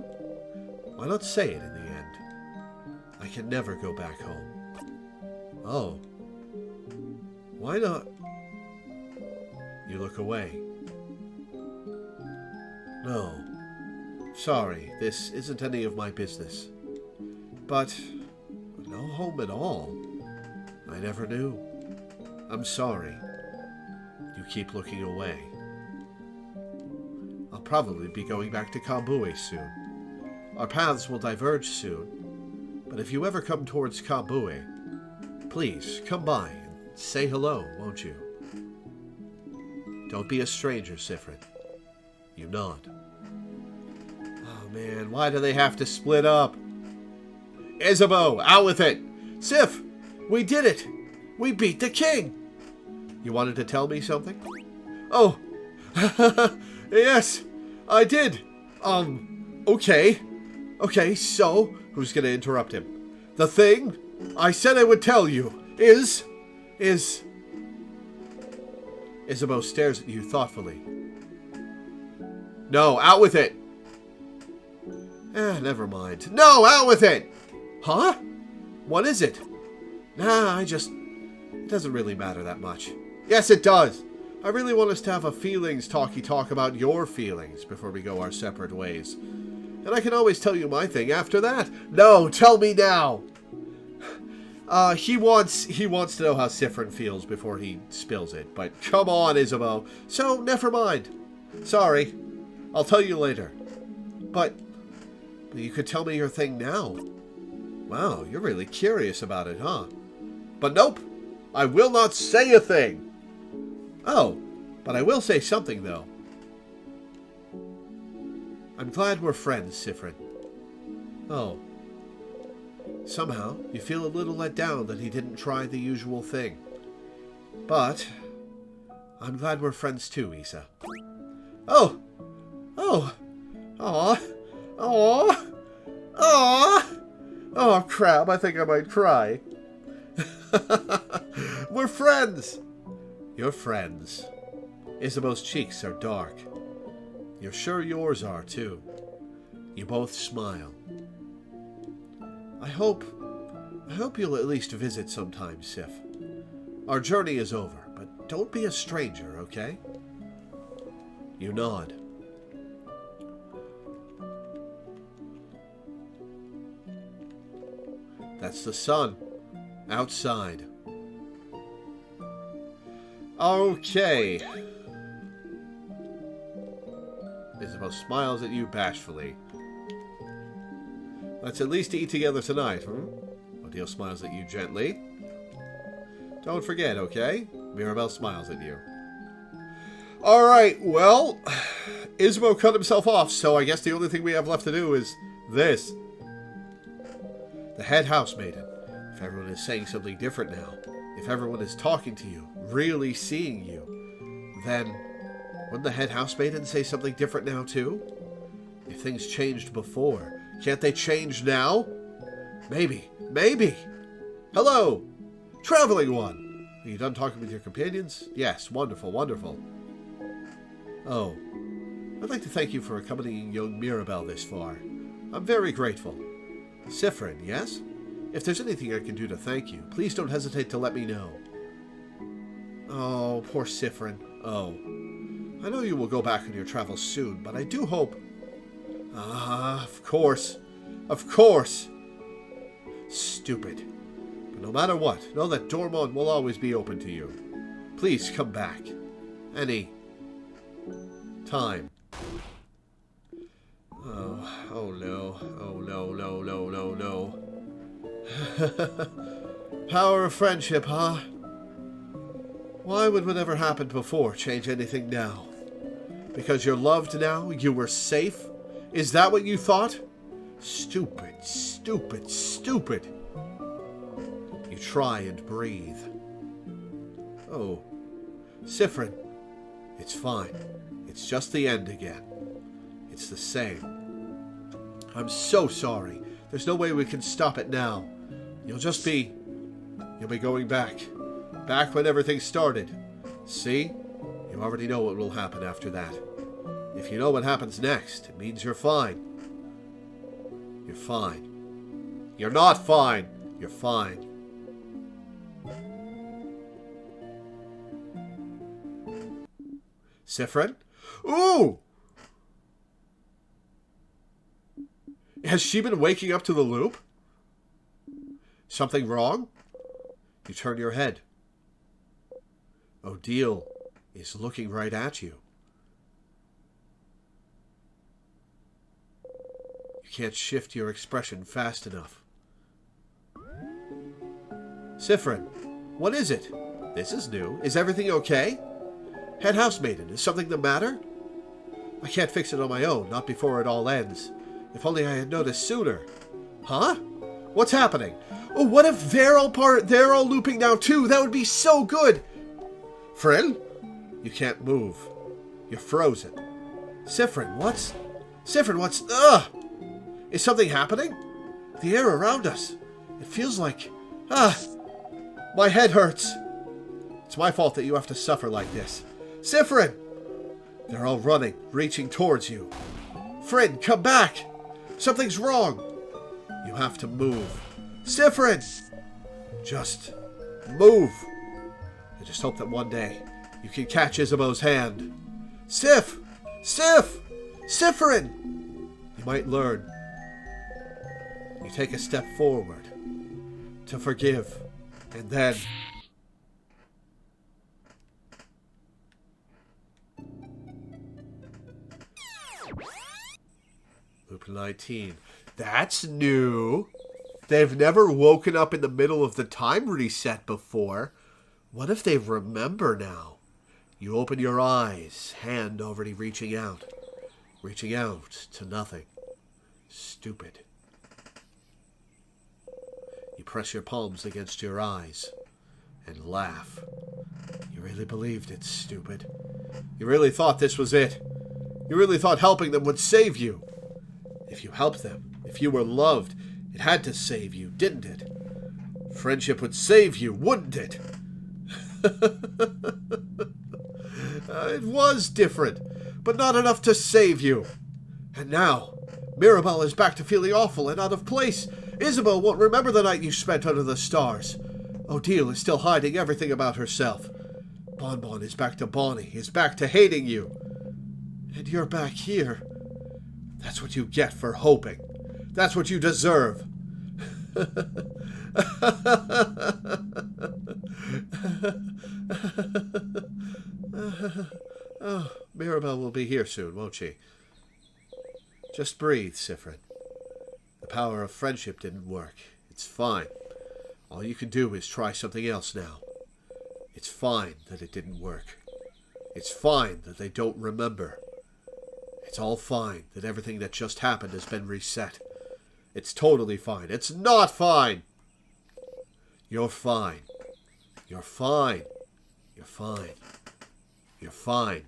Why not say it in the end? I can never go back home. Oh. Why not? You look away. No. Sorry, this isn't any of my business. But no home at all. I never knew. I'm sorry. You keep looking away. I'll probably be going back to Kabue soon. Our paths will diverge soon. But if you ever come towards Kabue, please come by and say hello, won't you? Don't be a stranger, Sifrin. You nod. Oh man, why do they have to split up? Isabeau, out with it! Sif, we did it! We beat the king! You wanted to tell me something? Oh, yes, I did. Okay. Okay, so, who's gonna interrupt him? The thing I said I would tell you is... Isabeau stares at you thoughtfully. No, out with it! Never mind. No, out with it! Huh? What is it? Nah, it doesn't really matter that much. Yes, it does! I really want us to have a feelings talk about your feelings before we go our separate ways. And I can always tell you my thing after that. No, tell me now! He wants to know how Sifrin feels before he spills it. But come on, Isabeau. So, never mind. Sorry. I'll tell you later. But you could tell me your thing now. Wow, you're really curious about it, huh? But nope. I will not say a thing. Oh, but I will say something, though. I'm glad we're friends, Sifrin. Oh. Somehow, you feel a little let down that he didn't try the usual thing. But I'm glad we're friends too, Isa. Oh! Oh! Aw! Aw! Aw! Oh, crap, I think I might cry. We're friends! You're friends. Isabeau's cheeks are dark. You're sure yours are, too. You both smile. I hope you'll at least visit sometime, Sif. Our journey is over, but don't be a stranger, okay? You nod. That's the sun. Outside. Okay. Isabeau smiles at you bashfully. Let's at least eat together tonight, Odile smiles at you gently. Don't forget, okay? Mirabelle smiles at you. Alright, well, Isabeau cut himself off, so I guess the only thing we have left to do is this. The head housemaiden. If everyone is saying something different now, if everyone is talking to you, really seeing you, then wouldn't the head housemaiden say something different now too? If things changed before, can't they change now? Maybe. Maybe. Hello! Traveling one! Are you done talking with your companions? Yes, wonderful, wonderful. Oh, I'd like to thank you for accompanying young Mirabelle this far. I'm very grateful. Sifrin, yes? If there's anything I can do to thank you, please don't hesitate to let me know. Oh, poor Sifrin. Oh. I know you will go back on your travels soon, but I do hope... of course. Of course. Stupid. But no matter what, know that Dormont will always be open to you. Please come back. Any... time. Oh no. Oh no, no, no, no, no. Power of friendship, huh? Why would whatever happened before change anything now? Because you're loved now? You were safe? Is that what you thought? Stupid, stupid, stupid. You try and breathe. Oh. Sifrin. It's fine. It's just the end again. It's the same. I'm so sorry. There's no way we can stop it now. You'll be going back. Back when everything started. See? You already know what will happen after that. If you know what happens next, it means you're fine. You're fine. You're not fine. You're fine. Sifrin? Ooh! Has she been waking up to the loop? Something wrong? You turn your head. Odile is looking right at you. You can't shift your expression fast enough. Sifrin, what is it? This is new. Is everything okay? Head housemaiden, is something the matter? I can't fix it on my own, not before it all ends. If only I had noticed sooner. Huh? What's happening? Oh, what if they're all looping now too? That would be so good! Friend? You can't move. You're frozen. Sifrin, what's... Ugh! Is something happening? The air around us. It feels like... My head hurts. It's my fault that you have to suffer like this. Sifrin! They're all running, reaching towards you. Friend, come back! Something's wrong. You have to move. Sifrin! Just move. I just hope that one day you can catch Isabeau's hand. Sif! Sifrin! You might learn. You take a step forward to forgive, and then... Loop 19. That's new. They've never woken up in the middle of the time reset before. What if they remember now? You open your eyes, hand already reaching out. Reaching out to nothing. Stupid. You press your palms against your eyes and laugh. You really believed it, stupid. You really thought this was it. You really thought helping them would save you. If you helped them, if you were loved, it had to save you, didn't it? Friendship would save you, wouldn't it? It was different, but not enough to save you. And now, Mirabelle is back to feeling awful and out of place. Isabeau won't remember the night you spent under the stars. Odile is still hiding everything about herself. Bonbon is back to Bonnie, is back to hating you. And you're back here. That's what you get for hoping. That's what you deserve. Oh, Mirabelle will be here soon, won't she? Just breathe, Sifrin. The power of friendship didn't work. It's fine. All you can do is try something else now. It's fine that it didn't work. It's fine that they don't remember. It's all fine that everything that just happened has been reset. It's totally fine. It's not fine! You're fine. You're fine. You're fine. You're fine.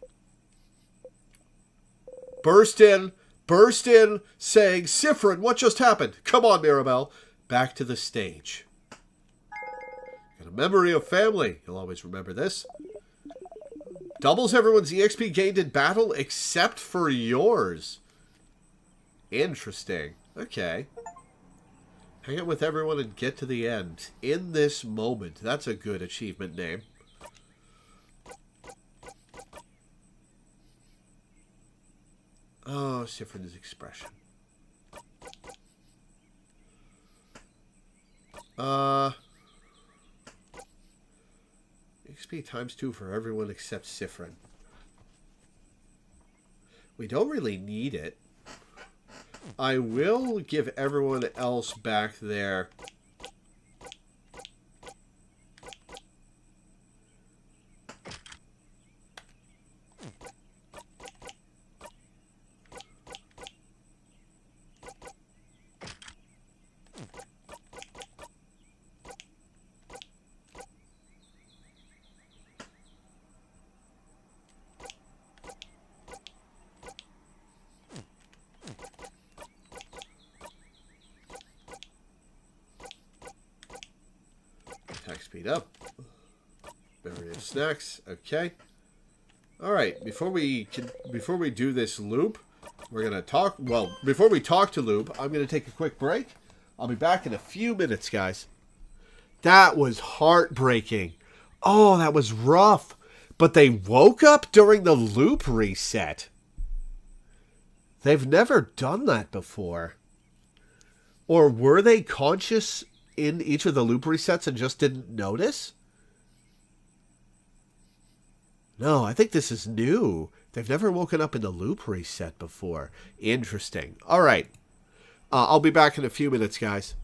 Burst in, saying, Sifrin, what just happened? Come on, Mirabelle. Back to the stage. Got a memory of family. You'll always remember this. Doubles everyone's EXP gained in battle except for yours. Interesting. Okay. Hang out with everyone and get to the end. In this moment. That's a good achievement name. Oh, Sifrin's expression. XP times 2 for everyone except Sifrin. We don't really need it. I will give everyone else back there. Attack speed up. Various snacks. Okay. All right. Before we do this loop, we're gonna talk. Well, before we talk to Loop, I'm gonna take a quick break. I'll be back in a few minutes, guys. That was heartbreaking. Oh, that was rough. But they woke up during the loop reset. They've never done that before. Or were they conscious in each of the loop resets and just didn't notice? No, I think this is new. They've never woken up in the loop reset before. Interesting. All right. I'll be back in a few minutes, guys.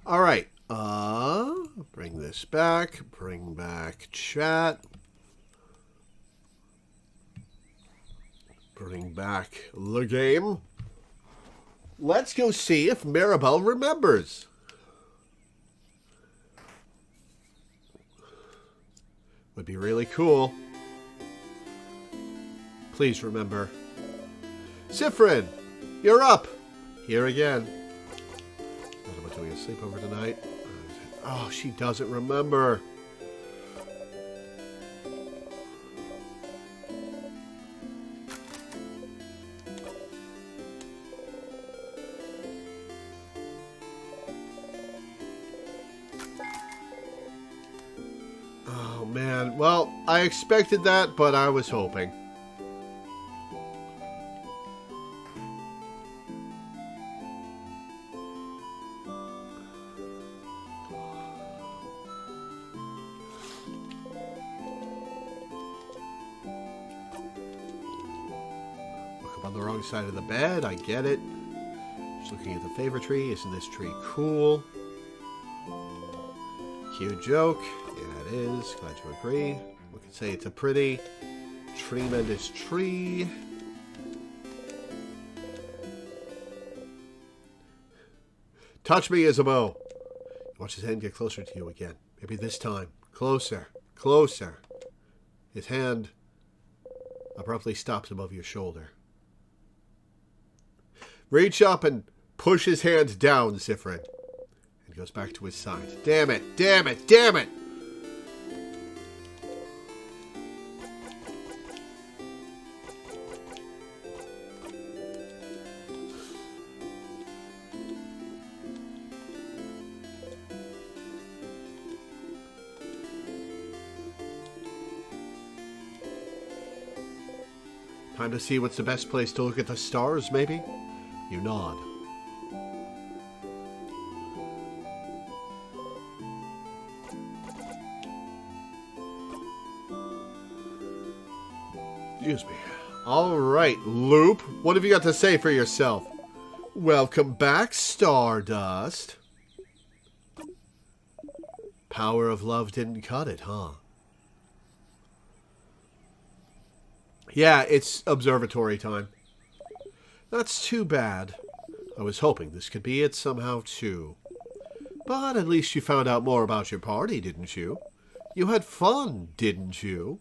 All right. Bring this back. Bring back chat. Bring back the game. Let's go see if Maribel remembers. Would be really cool. Please remember. Sifrin, you're up. Here again. What about doing a sleepover tonight? Oh, she doesn't remember. Oh, man. Well, I expected that, but I was hoping. On the wrong side of the bed, I get it. Just looking at the favorite tree. Isn't this tree cool? Cute joke. Yeah, it is. Glad you agree. We could say it's a pretty, tremendous tree. Touch me, Isabeau. Watch his hand get closer to you again. Maybe this time. Closer. Closer. His hand abruptly stops above your shoulder. Reach up and push his hand down, Sifrin. And goes back to his side. Damn it! Damn it! Damn it! Time to see what's the best place to look at the stars, maybe? You nod. Excuse me. All right, Loop. What have you got to say for yourself? Welcome back, Stardust. Power of love didn't cut it, huh? Yeah, it's observatory time. That's too bad. I was hoping this could be it somehow, too. But at least you found out more about your party, didn't you? You had fun, didn't you?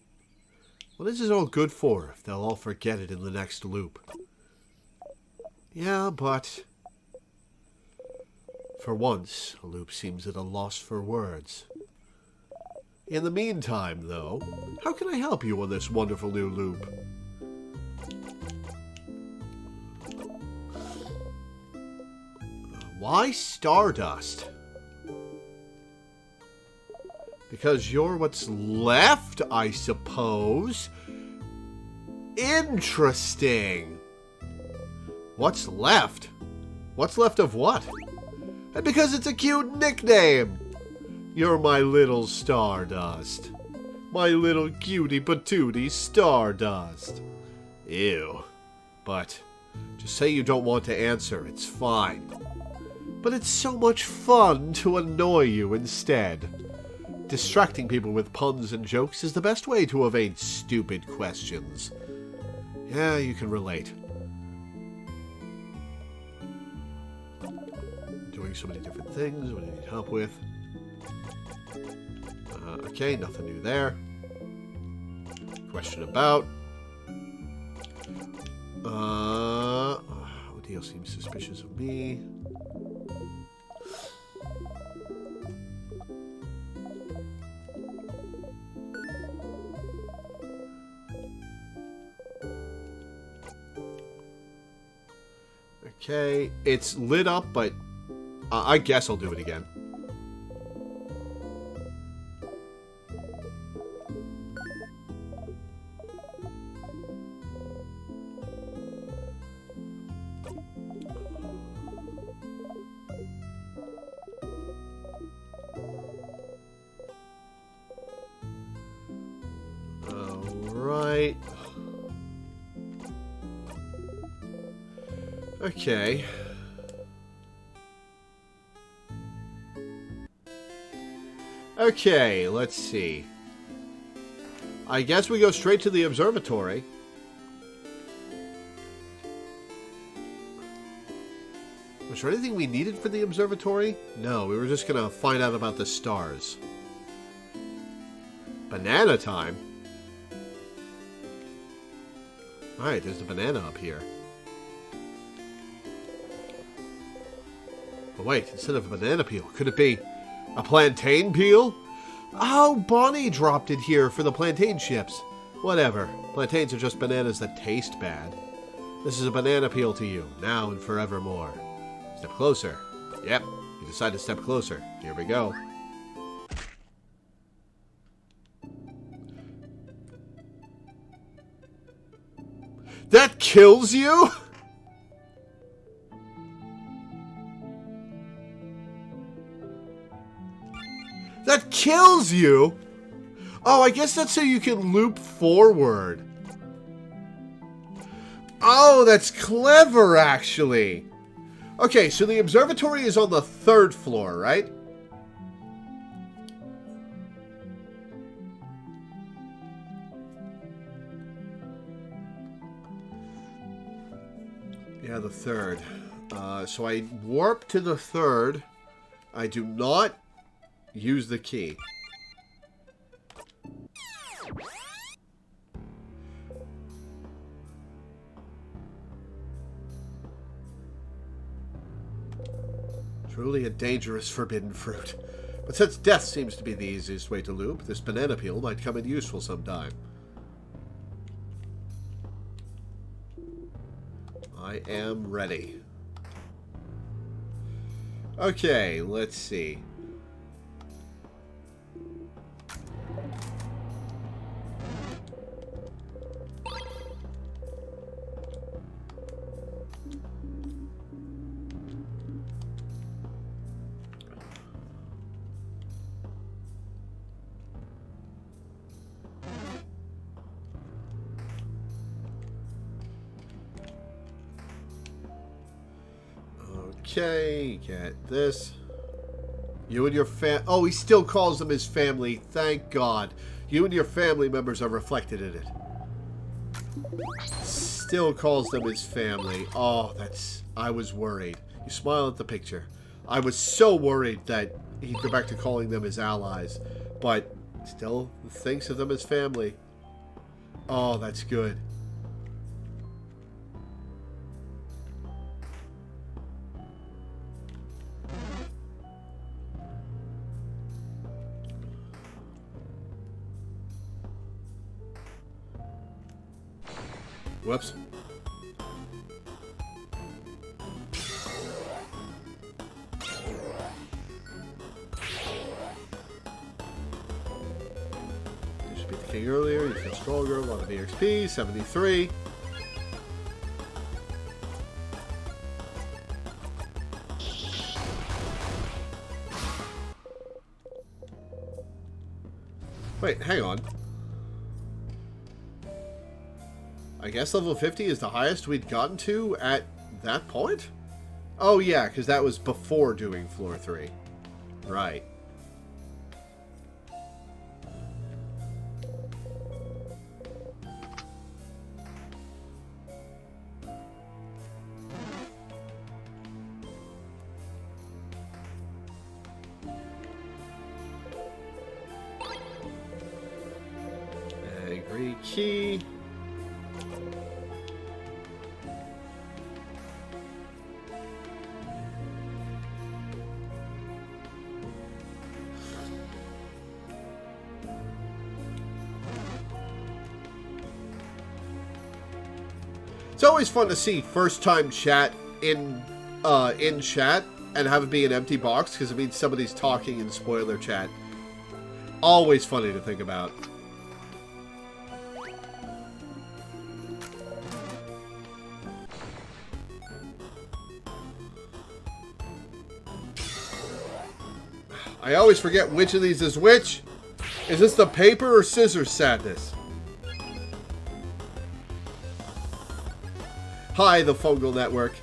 What is it all good for if they'll all forget it in the next loop? Yeah, but... For once, a loop seems at a loss for words. In the meantime, though, how can I help you on this wonderful new loop? Why Stardust? Because you're what's left, I suppose. Interesting. What's left? What's left of what? And because it's a cute nickname. You're my little Stardust. My little cutie patootie Stardust. Ew. But just say you don't want to answer, it's fine. But it's so much fun to annoy you instead. Distracting people with puns and jokes is the best way to evade stupid questions. Yeah, you can relate. Doing so many different things. What do you need help with? Okay, nothing new there. Question about. Odile seems suspicious of me. Okay, it's lit up, but I guess I'll do it again. Alright. Okay. Okay, let's see. I guess we go straight to the observatory. Was there anything we needed for the observatory? No, we were just going to find out about the stars. Banana time? Alright, there's the banana up here. Oh wait, instead of a banana peel, could it be a plantain peel? Oh, Bonnie dropped it here for the plantain chips. Whatever. Plantains are just bananas that taste bad. This is a banana peel to you, now and forevermore. Step closer. Yep, you decide to step closer. Here we go. That kills you? That kills you? Oh, I guess that's so you can loop forward. Oh, that's clever, actually. Okay, so the observatory is on the 3rd floor, right? Yeah, the 3rd. So I warp to the 3rd. I do not use the key. Truly a dangerous forbidden fruit. But since death seems to be the easiest way to loop, this banana peel might come in useful sometime. I am ready. Okay, let's see. Okay, get this. You and your oh, he still calls them his family. Thank God. You and your family members are reflected in it. Still calls them his family. Oh, that's... I was worried. You smile at the picture. I was so worried that he'd go back to calling them his allies. But still thinks of them as family. Oh, that's good. Whoops. You should beat the king earlier. You feel stronger. A lot of EXP. 73. Wait, hang on. I guess level 50 is the highest we'd gotten to at that point? Oh yeah, because that was before doing floor 3. Right. Angry key. It's always fun to see first-time chat in chat and have it be an empty box because it means somebody's talking in spoiler chat. Always funny to think about. I always forget which of these is which. Is this the paper or scissors sadness? Hi, the Fungal Network.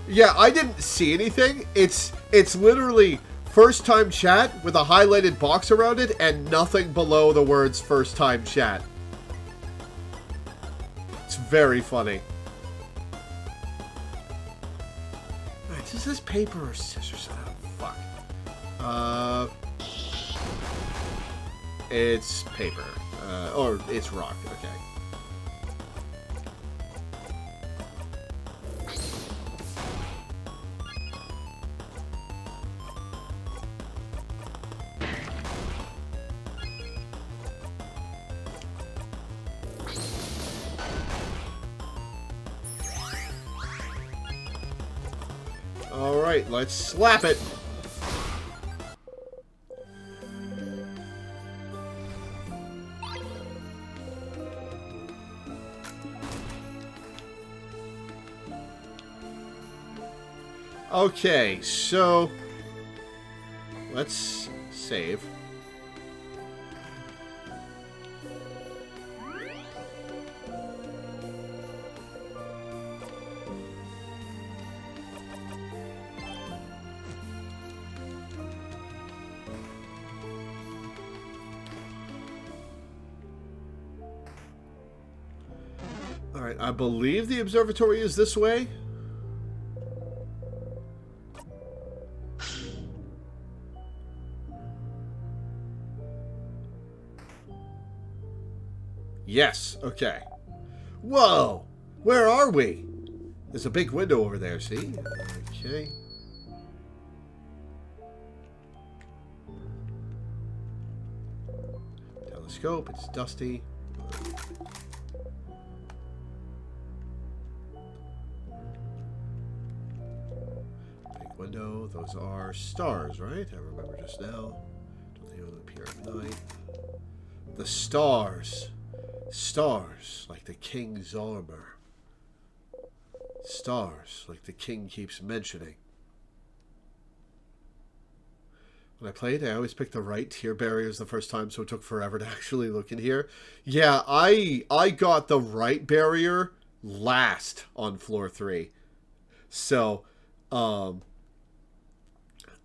Yeah, I didn't see anything. It's literally first time chat with a highlighted box around it and nothing below the words first time chat. It's very funny. Alright, is this paper or scissors? Oh, fuck. It's paper. Or it's rock, okay. Alright, let's slap it. Okay, so let's save. Alright, I believe the observatory is this way. Yes, okay. Whoa! Where are we? There's a big window over there, see? Okay. Telescope, it's dusty. Big window, those are stars, right? I remember just now. Don't they appear at night? The stars. Stars, like the king's armor. Stars, like the king keeps mentioning. When I played, I always picked the right tier barriers the first time, so it took forever to actually look in here. Yeah, I got the right barrier last on floor 3. So, I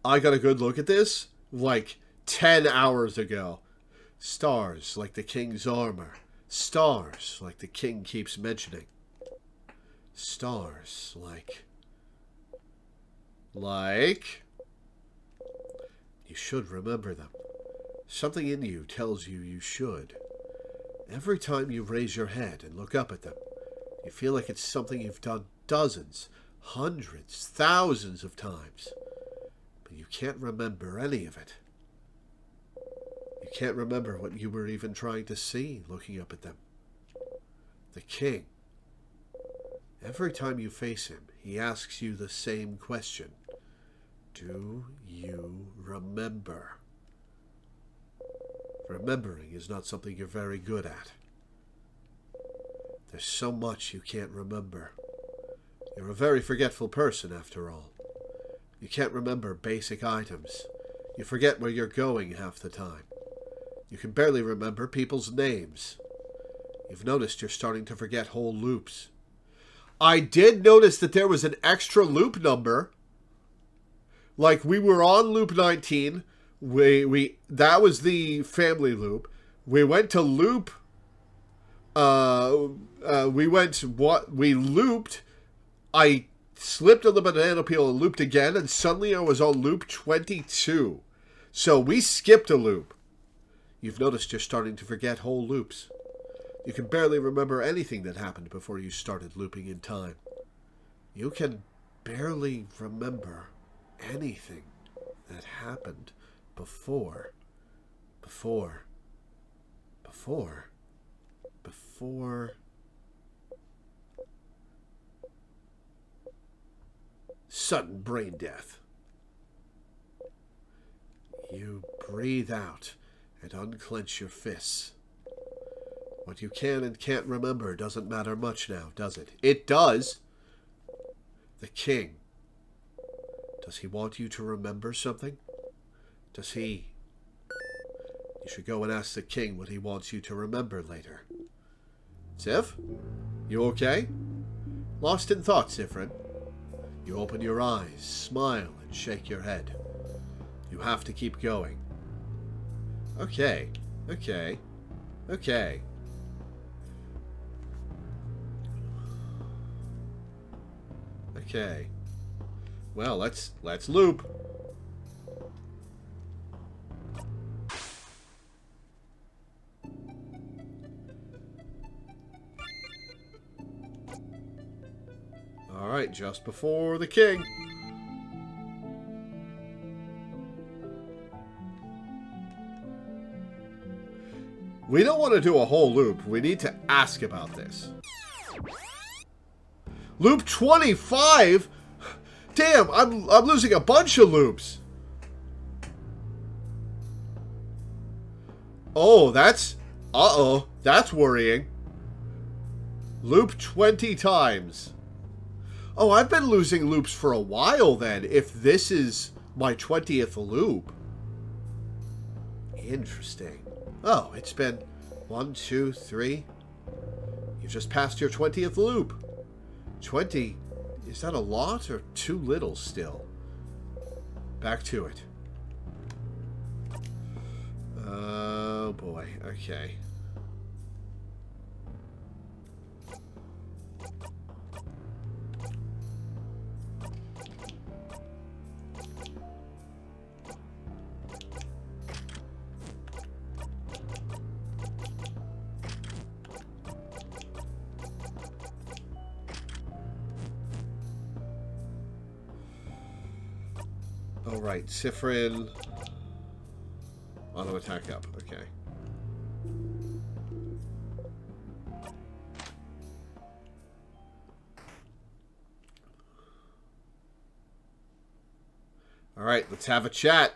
got a good look at this, like, 10 hours ago. Stars, like the king's armor. Stars, like the king keeps mentioning. Stars, like... You should remember them. Something in you tells you you should. Every time you raise your head and look up at them, you feel like it's something you've done dozens, hundreds, thousands of times. But you can't remember any of it. You can't remember what you were even trying to see looking up at them. The king. Every time you face him, he asks you the same question. Do you remember? Remembering is not something you're very good at. There's so much you can't remember. You're a very forgetful person, after all. You can't remember basic items. You forget where you're going half the time. You can barely remember people's names. You've noticed you're starting to forget whole loops. I did notice that there was an extra loop number. Like, we were on loop 19. That was the family loop. We went to loop... we looped. I slipped on the banana peel and looped again, and suddenly I was on loop 22. So we skipped a loop. You've noticed you're starting to forget whole loops. You can barely remember anything that happened before you started looping in time. You can barely remember anything that happened before. Sudden brain death. You breathe out and unclench your fists. What you can and can't remember doesn't matter much now, does it? It does. The king. Does he want you to remember something? Does he... You should go and ask the king what he wants you to remember later. Sif? You okay? Lost in thought, Sifrin. You open your eyes, smile, and shake your head. You have to keep going. Okay. Okay. Okay. Okay. Well, let's loop. All right, just before the king. We don't want to do a whole loop. We need to ask about this. Loop 25? Damn, I'm losing a bunch of loops. Oh, that's... Uh-oh. That's worrying. Loop 20 times. Oh, I've been losing loops for a while then, if this is my 20th loop. Interesting. Oh, it's been 1, 2, 3. You've just passed your 20th loop. 20. Is that a lot or too little still? Back to it. Oh boy. Okay. Oh, right. Sifrin. Auto attack up. Okay. All right. Let's have a chat.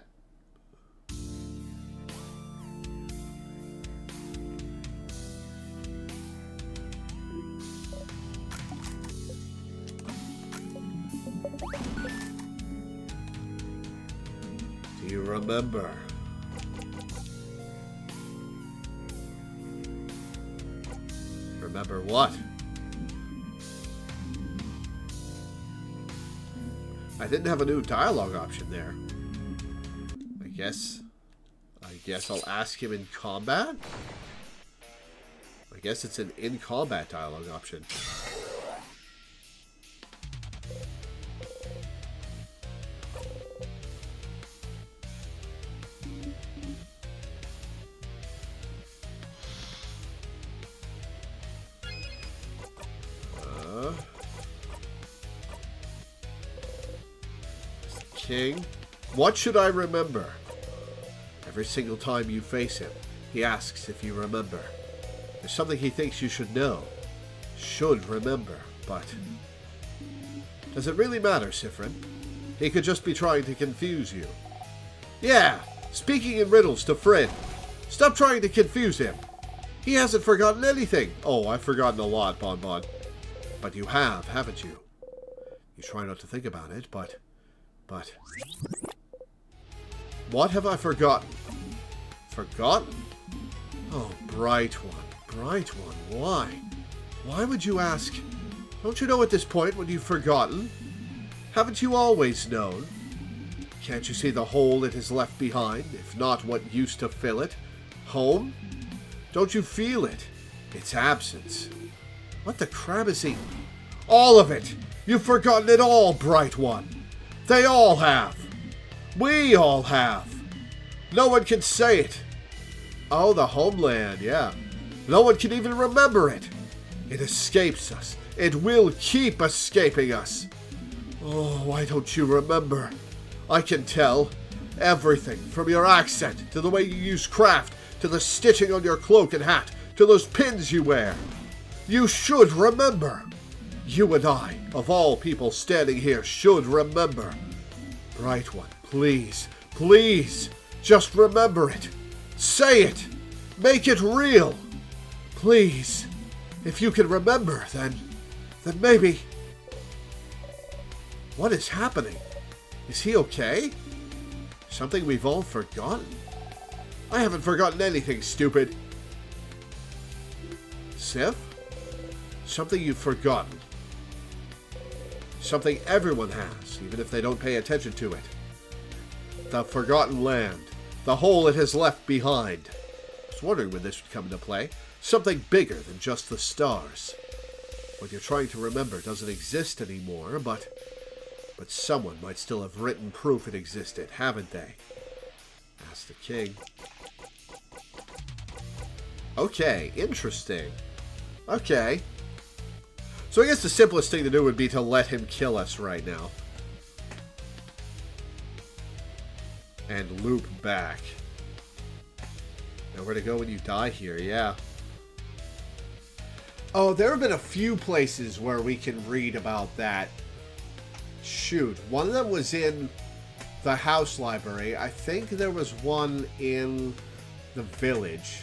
Do you remember? Remember what? I didn't have a new dialogue option there. I guess I'll ask him in combat? I guess it's an in-combat dialogue option. King, what should I remember? Every single time you face him, he asks if you remember. There's something he thinks you should know. Should remember, but... Does it really matter, Sifrin? He could just be trying to confuse you. Yeah, speaking in riddles to Frin. Stop trying to confuse him. He hasn't forgotten anything. Oh, I've forgotten a lot, Bonbon. But you have, haven't you? You try not to think about it, but... What have I forgotten? Forgotten? Oh, bright one, why? Why would you ask? Don't you know at this point what you've forgotten? Haven't you always known? Can't you see the hole it has left behind, if not what used to fill it? Home? Don't you feel it? Its absence. What the crab is he? All of it! You've forgotten it all, bright one! They all have. We all have. No one can say it. Oh, the homeland, yeah. No one can even remember it. It escapes us. It will keep escaping us. Oh, why don't you remember? I can tell. Everything, from your accent, to the way you use craft, to the stitching on your cloak and hat, to those pins you wear. You should remember. You and I, of all people standing here, should remember. Bright one, please, please, just remember it. Say it. Make it real. Please. If you can remember, then maybe... What is happening? Is he okay? Something we've all forgotten? I haven't forgotten anything, stupid. Sif? Something you've forgotten. Something everyone has, even if they don't pay attention to it. The Forgotten Land. The hole it has left behind. I was wondering when this would come into play. Something bigger than just the stars. What you're trying to remember doesn't exist anymore, but someone might still have written proof it existed, haven't they? Asked the king. Okay, interesting. Okay. So I guess the simplest thing to do would be to let him kill us right now. And loop back. Now where to go when you die here, yeah. Oh, there have been a few places where we can read about that. Shoot, one of them was in the house library. I think there was one in the village.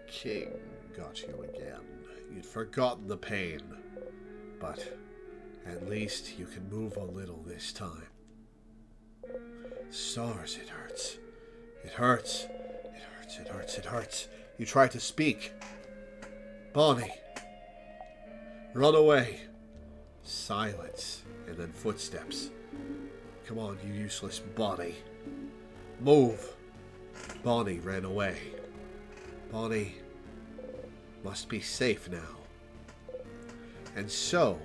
King got you again. You'd forgotten the pain. But at least you can move a little this time. Stars, it hurts. It hurts. It hurts, it hurts, it hurts. You try to speak. Bonnie. Run away. Silence. And then footsteps. Come on, you useless Bonnie. Move. Bonnie ran away. Bonnie must be safe now. And so,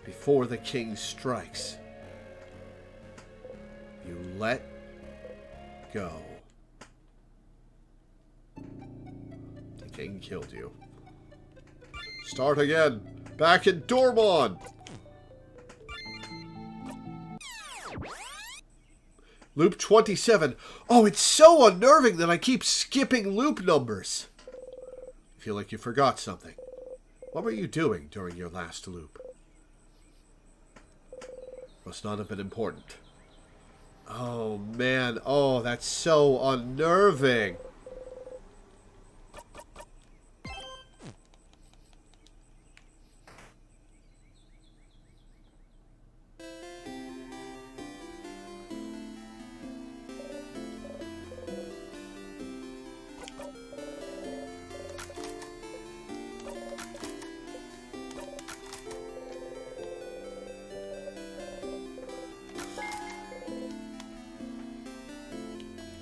before the king strikes, you let go. The king killed you. Start again. Back in Dormon. Loop 27. Oh, it's so unnerving that I keep skipping loop numbers. I feel like you forgot something. What were you doing during your last loop? Must not have been important. Oh, man. Oh, that's so unnerving.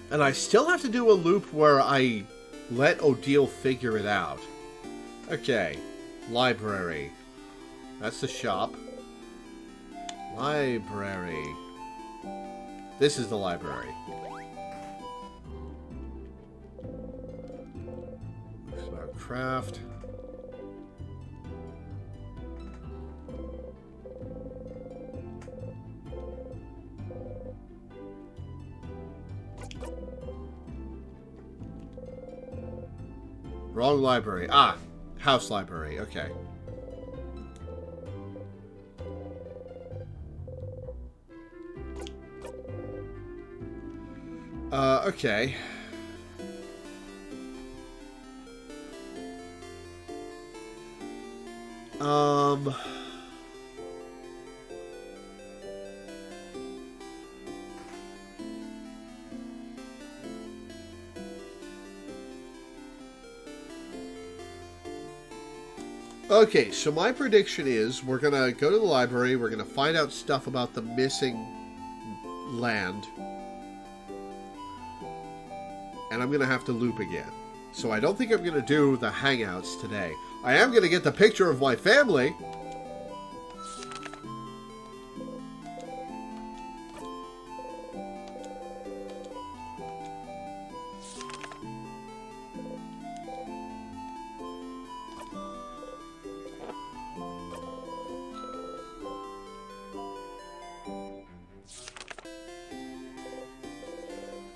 And I still have to do a loop where I let Odile figure it out. Okay. Library. That's the shop. Library. This is the library. It's about craft. Wrong library. Ah, house library. Okay. Okay. Okay, so my prediction is we're going to go to the library, we're going to find out stuff about the missing land, and I'm going to have to loop again. So I don't think I'm going to do the hangouts today. I am going to get the picture of my family.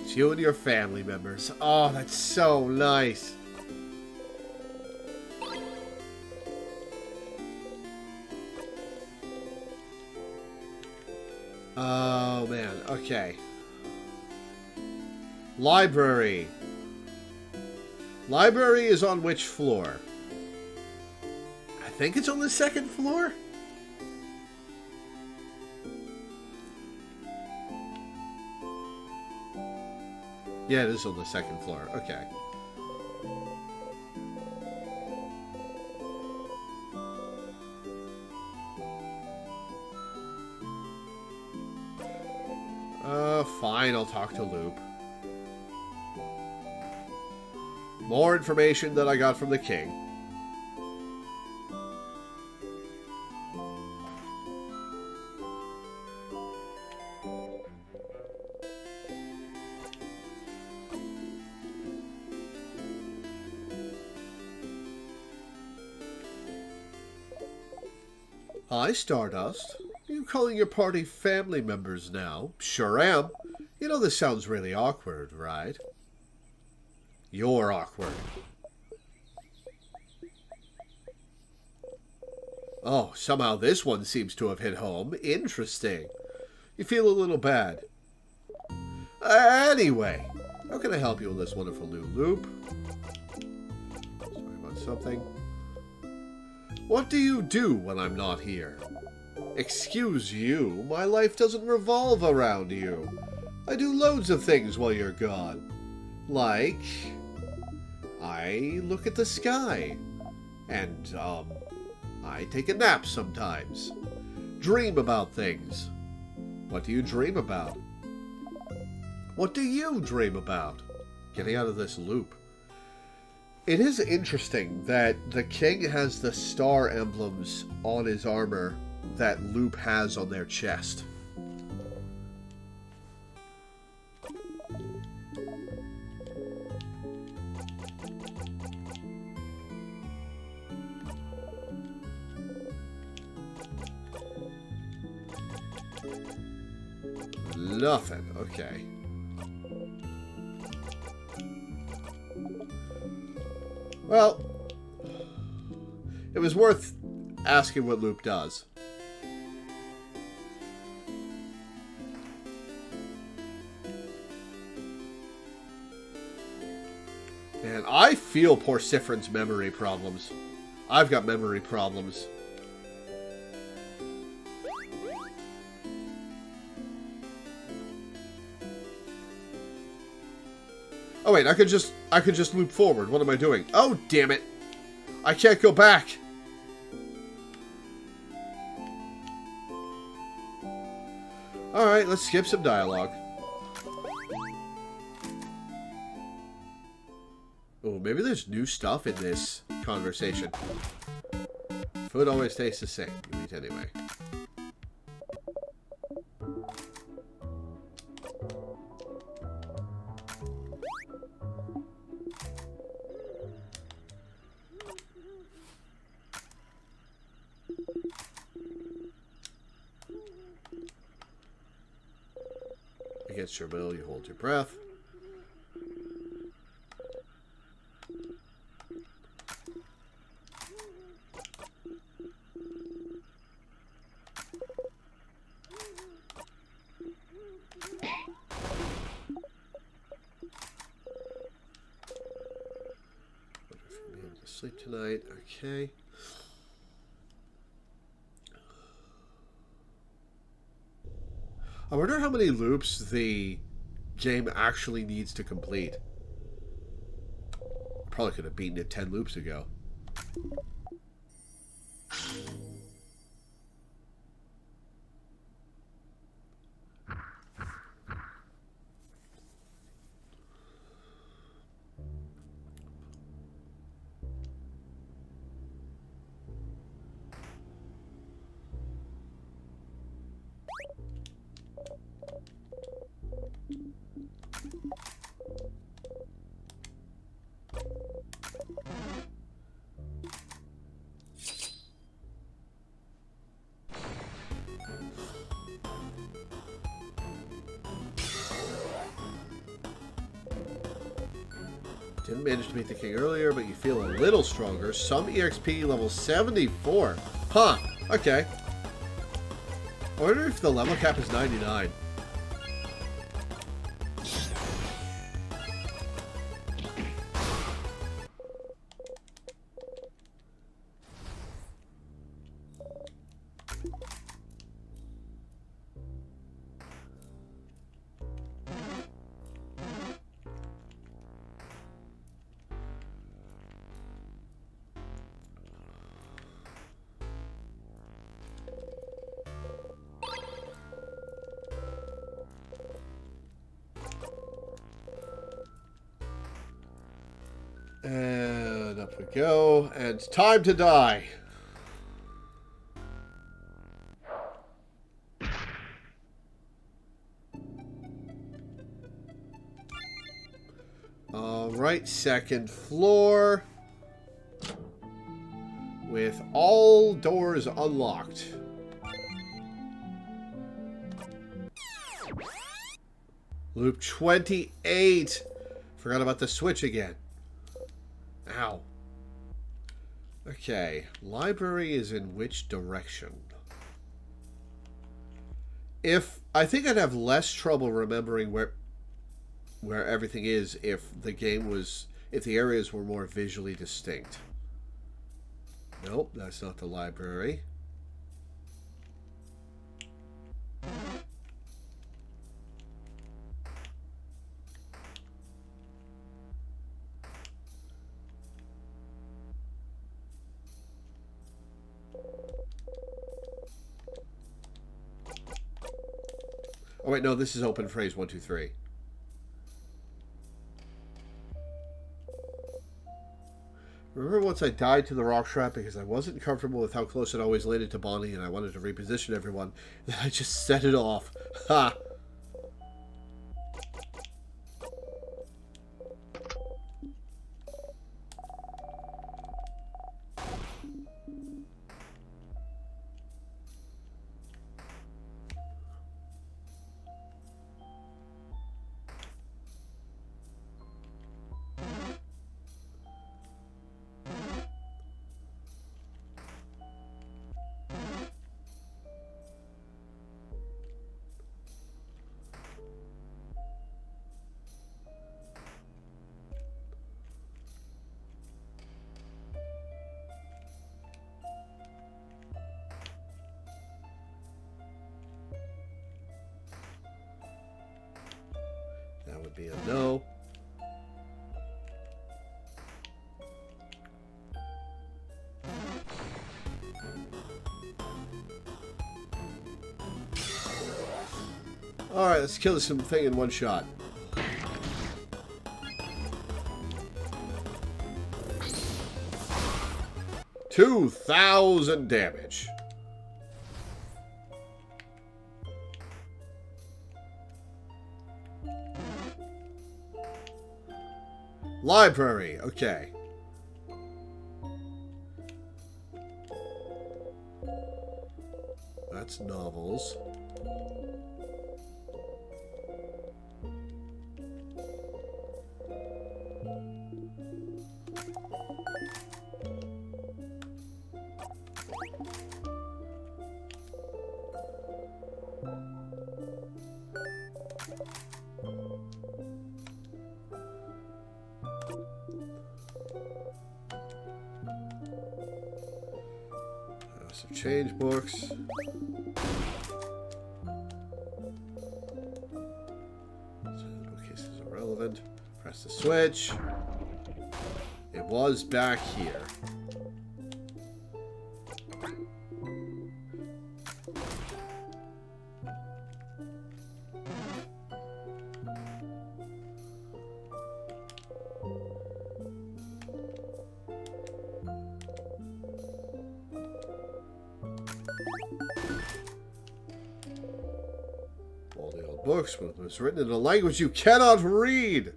It's you and your family members. Oh, that's so nice. Oh, man. Okay. Library. Library is on which floor? I think it's on the second floor? Yeah, it is on the second floor. Okay. Fine, I'll talk to Loop. More information that I got from the king. Hi, Stardust. Are you calling your party family members now? Sure am. You know this sounds really awkward, right? You're awkward. Oh, somehow this one seems to have hit home. Interesting. You feel a little bad. Anyway, how can I help you with this wonderful new loop? Let's talk about something. What do you do when I'm not here? Excuse you, my life doesn't revolve around you. I do loads of things while you're gone. Like, I look at the sky. And, I take a nap sometimes. Dream about things. What do you dream about? What do you dream about? Getting out of this loop. It is interesting that the king has the star emblems on his armor that Loop has on their chest. Nothing. Okay. Well, it was worth asking what Loop does. Man, I feel Porciferin's memory problems. I've got memory problems. Oh wait, I could just loop forward. What am I doing? Oh, damn it. I can't go back. Alright, let's skip some dialogue. Oh, maybe there's new stuff in this conversation. Food always tastes the same. You eat anyway. Against your will, you hold your breath. Sleep tonight. Okay. I wonder how many loops the game actually needs to complete. Probably could have beaten it 10 loops ago. Didn't manage to meet the king earlier, but you feel a little stronger. Some EXP level 74. Huh. Okay. I wonder if the level cap is 99. And up we go. And it's time to die. Alright, second floor. With all doors unlocked. Loop 28. Forgot about the switch again. Ow. Okay. Library is in which direction? I think I'd have less trouble remembering where everything is if the areas were more visually distinct. Nope, that's not the library. Oh wait, no, this is open phrase 1, 2, 3. Remember once I died to the rock trap because I wasn't comfortable with how close it always landed to Bonnie and I wanted to reposition everyone, and I just set it off. Ha! That would be a no. Alright, let's kill this thing in one shot. $2,000 damage. Library, okay. That's novels. Some change books. So the bookcase is irrelevant. Press the switch. It was back here. All the old books, but it was written in a language you cannot read.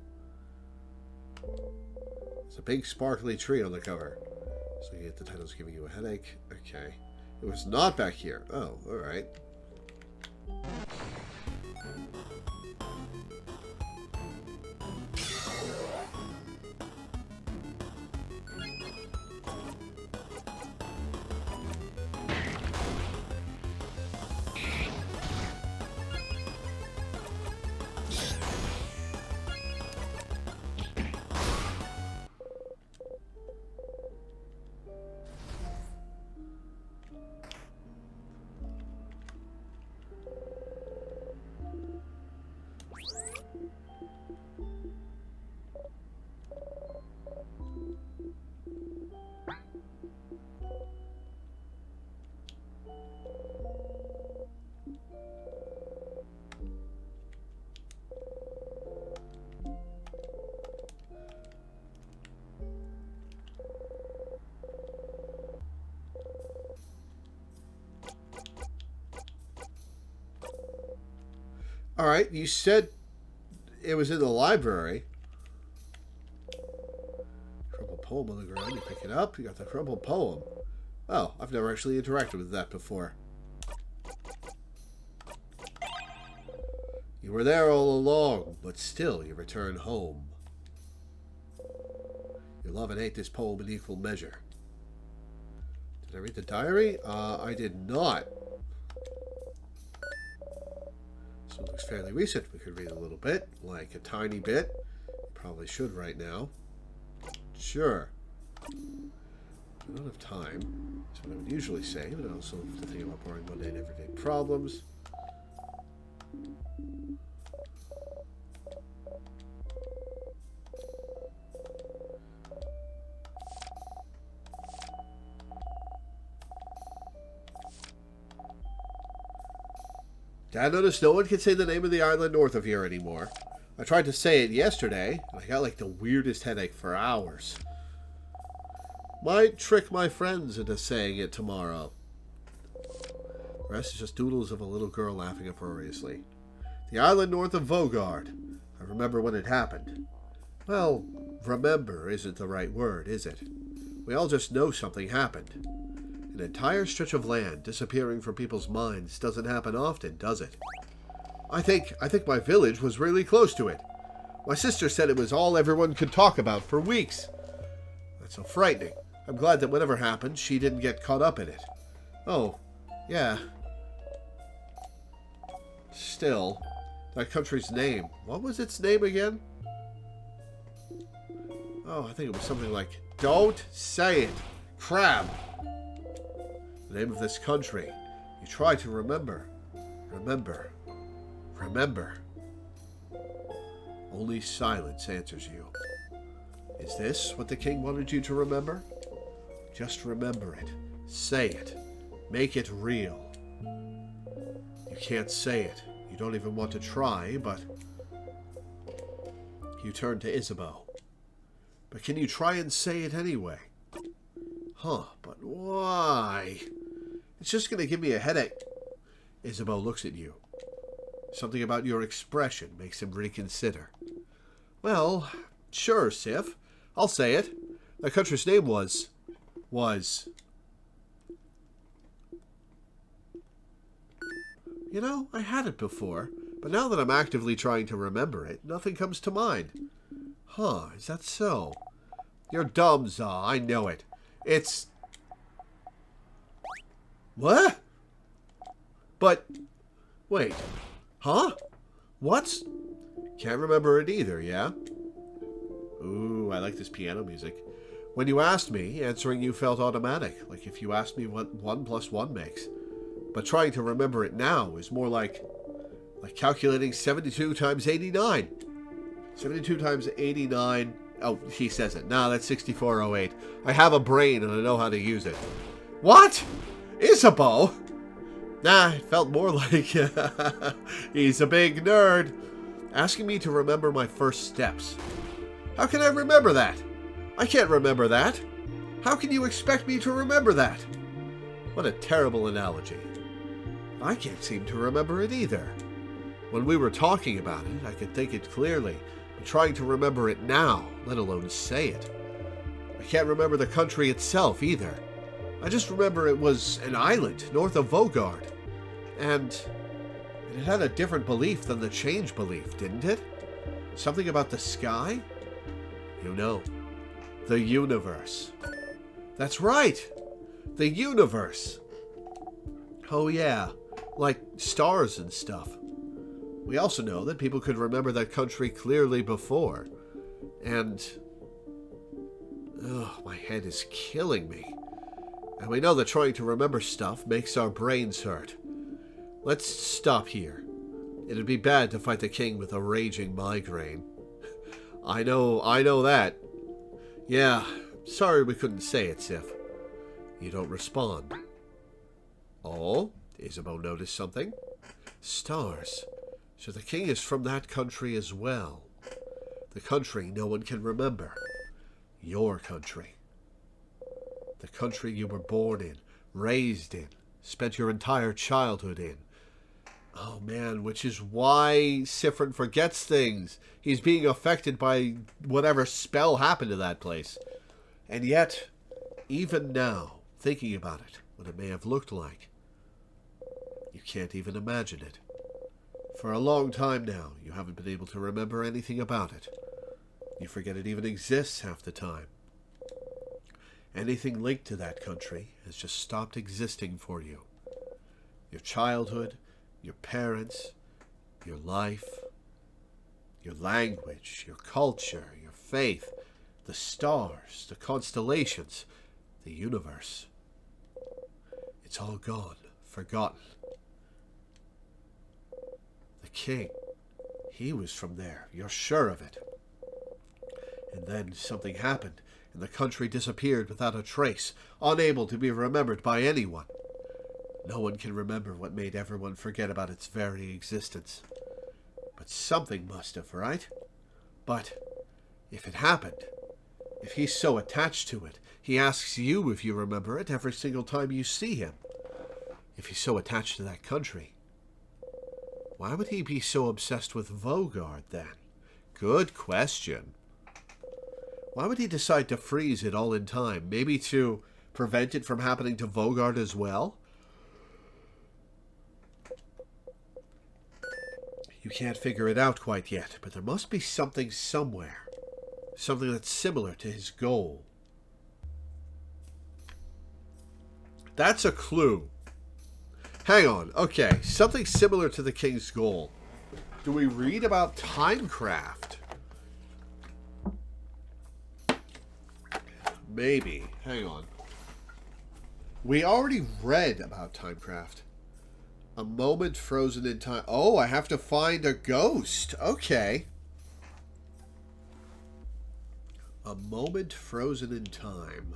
There's a big sparkly tree on the cover. So you get the title's giving you a headache. Okay. It was not back here. Oh, alright. Alright, you said it was in the library. Crumpled poem on the ground. You pick it up. You got the crumpled poem. Oh, I've never actually interacted with that before. You were there all along, but still you return home. You love and hate this poem in equal measure. Did I read the diary? I did not. So it looks fairly recent. We could read a little bit, like a tiny bit. Probably should right now. Sure. I don't have time. That's what I would usually say, but I also have to think about boring mundane everyday problems. Dad noticed no one can say the name of the island north of here anymore. I tried to say it yesterday, and I got like the weirdest headache for hours. Might trick my friends into saying it tomorrow. The rest is just doodles of a little girl laughing uproariously. The island north of Vogard. I remember when it happened. Well, remember isn't the right word, is it? We all just know something happened. An entire stretch of land disappearing from people's minds doesn't happen often, does it? I think my village was really close to it. My sister said it was all everyone could talk about for weeks. That's so frightening. I'm glad that whatever happened, she didn't get caught up in it. Oh, yeah. Still, that country's name. What was its name again? Oh, I think it was something like, don't say it. Crab. The name of this country. You try to remember. Remember. Remember. Only silence answers you. Is this what the king wanted you to remember? Just remember it. Say it. Make it real. You can't say it. You don't even want to try, but... You turn to Isabeau. But can you try and say it anyway? Huh, but why? It's just going to give me a headache. Isabeau looks at you. Something about your expression makes him reconsider. Well, sure, Sif. I'll say it. That country's name was... You know, I had it before, but now that I'm actively trying to remember it, nothing comes to mind. Huh, is that so? You're dumb, Zaw, I know it. It's... What? But... Wait. Huh? What? Can't remember it either, yeah? Ooh, I like this piano music. When you asked me, answering you felt automatic, like if you asked me what 1 + 1 makes. But trying to remember it now is more like calculating 72 times 89. 72 times 89... Oh, he says it. Nah, that's 6408. I have a brain and I know how to use it. What? Isabeau? Nah, it felt more like... He's a big nerd. Asking me to remember my first steps. How can I remember that? I can't remember that. How can you expect me to remember that? What a terrible analogy. I can't seem to remember it either. When we were talking about it, I could think it clearly, but trying to remember it now, let alone say it. I can't remember the country itself either. I just remember it was an island north of Vogard. And it had a different belief than the change belief, didn't it? Something about the sky? You know, the universe. That's right! The universe! Oh yeah, like stars and stuff. We also know that people could remember that country clearly before. And... Ugh, my head is killing me. And we know that trying to remember stuff makes our brains hurt. Let's stop here. It'd be bad to fight the king with a raging migraine. I know that. Yeah, sorry we couldn't say it, Sif. You don't respond. Oh? Isabeau noticed something. Stars. So the king is from that country as well. The country no one can remember. Your country. The country you were born in, raised in, spent your entire childhood in. Oh man, which is why Sifrin forgets things. He's being affected by whatever spell happened to that place. And yet, even now, thinking about it, what it may have looked like, you can't even imagine it. For a long time now, you haven't been able to remember anything about it. You forget it even exists half the time. Anything linked to that country has just stopped existing for you. Your childhood, your parents, your life, your language, your culture, your faith, the stars, the constellations, the universe. It's all gone, forgotten. The king, he was from there, you're sure of it. And then something happened, and the country disappeared without a trace, unable to be remembered by anyone. No one can remember what made everyone forget about its very existence. But something must have, right? But if it happened, if he's so attached to it, he asks you if you remember it every single time you see him. If he's so attached to that country, why would he be so obsessed with Vogard then? Good question. Why would he decide to freeze it all in time? Maybe to prevent it from happening to Vogard as well? You can't figure it out quite yet, but there must be something somewhere. Something that's similar to his goal. That's a clue. Hang on. Okay, something similar to the king's goal. Do we read about Timecraft? Maybe. Hang on. We already read about Timecraft. A moment frozen in time. Oh, I have to find a ghost. Okay. A moment frozen in time.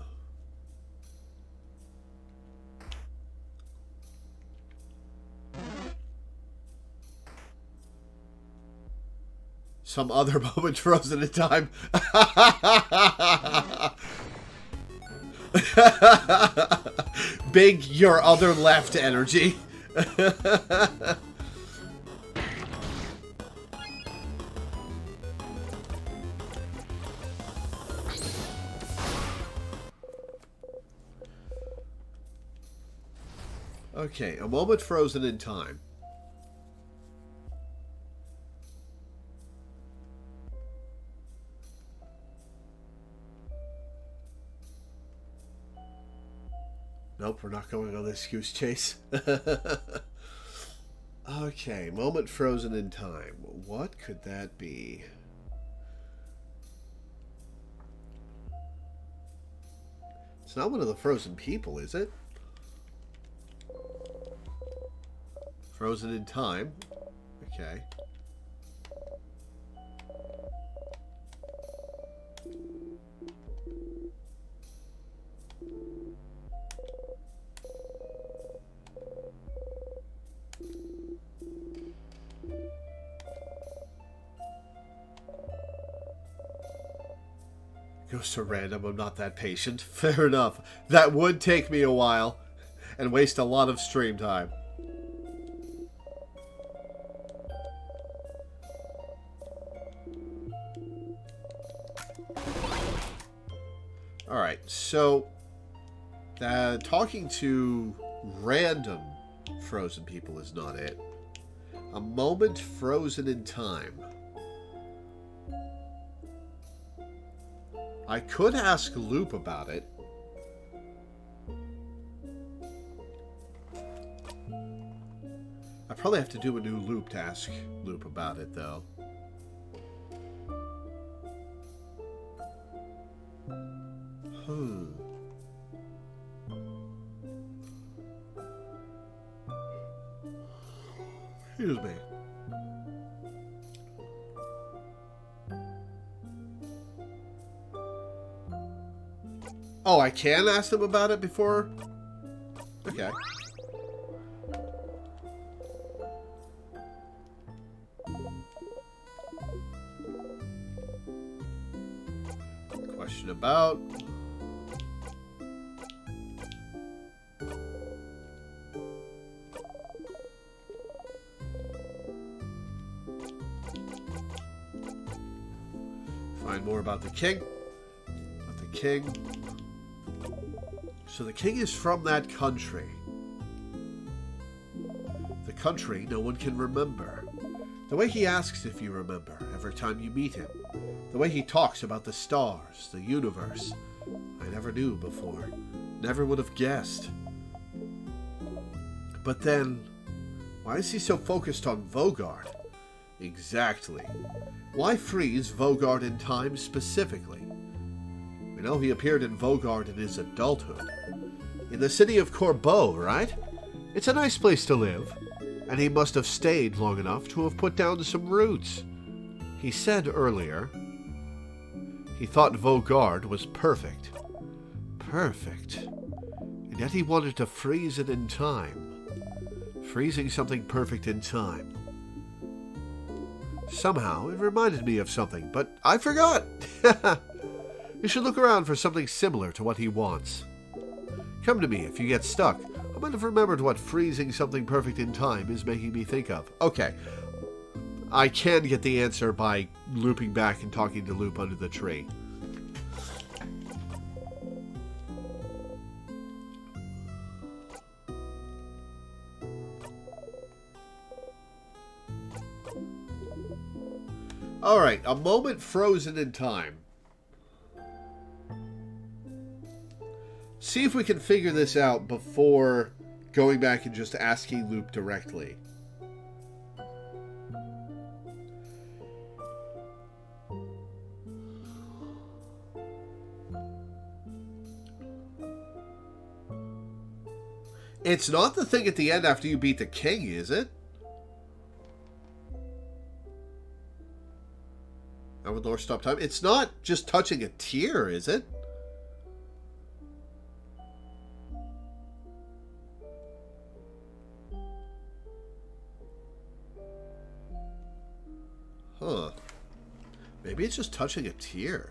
Some other moment frozen in time. Big your other left energy. Okay, a moment frozen in time. Nope, we're not going on this goose chase. Okay, moment frozen in time. What could that be? It's not one of the frozen people, is it? Frozen in time. Okay. Goes so random, I'm not that patient. Fair enough. That would take me a while and waste a lot of stream time. Alright, so talking to random frozen people is not it. A moment frozen in time. I could ask Loop about it. I probably have to do a new loop to ask Loop about it, though. Excuse me. Oh, I can ask them about it before? Okay. Question about... find more about the king. So the king is from that country. The country no one can remember. The way he asks if you remember every time you meet him. The way he talks about the stars, the universe. I never knew before. Never would have guessed. But then, why is he so focused on Vogard? Exactly. Why freeze Vogard in time specifically? We know he appeared in Vogard in his adulthood. In the city of Corbeau, right? It's a nice place to live. And he must have stayed long enough to have put down some roots. He said earlier he thought Vogard was perfect. Perfect. And yet he wanted to freeze it in time. Freezing something perfect in time. Somehow it reminded me of something, but I forgot. You should look around for something similar to what he wants. Come to me if you get stuck. I might have remembered what freezing something perfect in time is making me think of. Okay. I can get the answer by looping back and talking to Loop under the tree. Alright, a moment frozen in time. See if we can figure this out before going back and just asking Loop directly. It's not the thing at the end after you beat the king, is it? I would Lore stop time. It's not just touching a tear, is it? Huh. Maybe it's just touching a tear.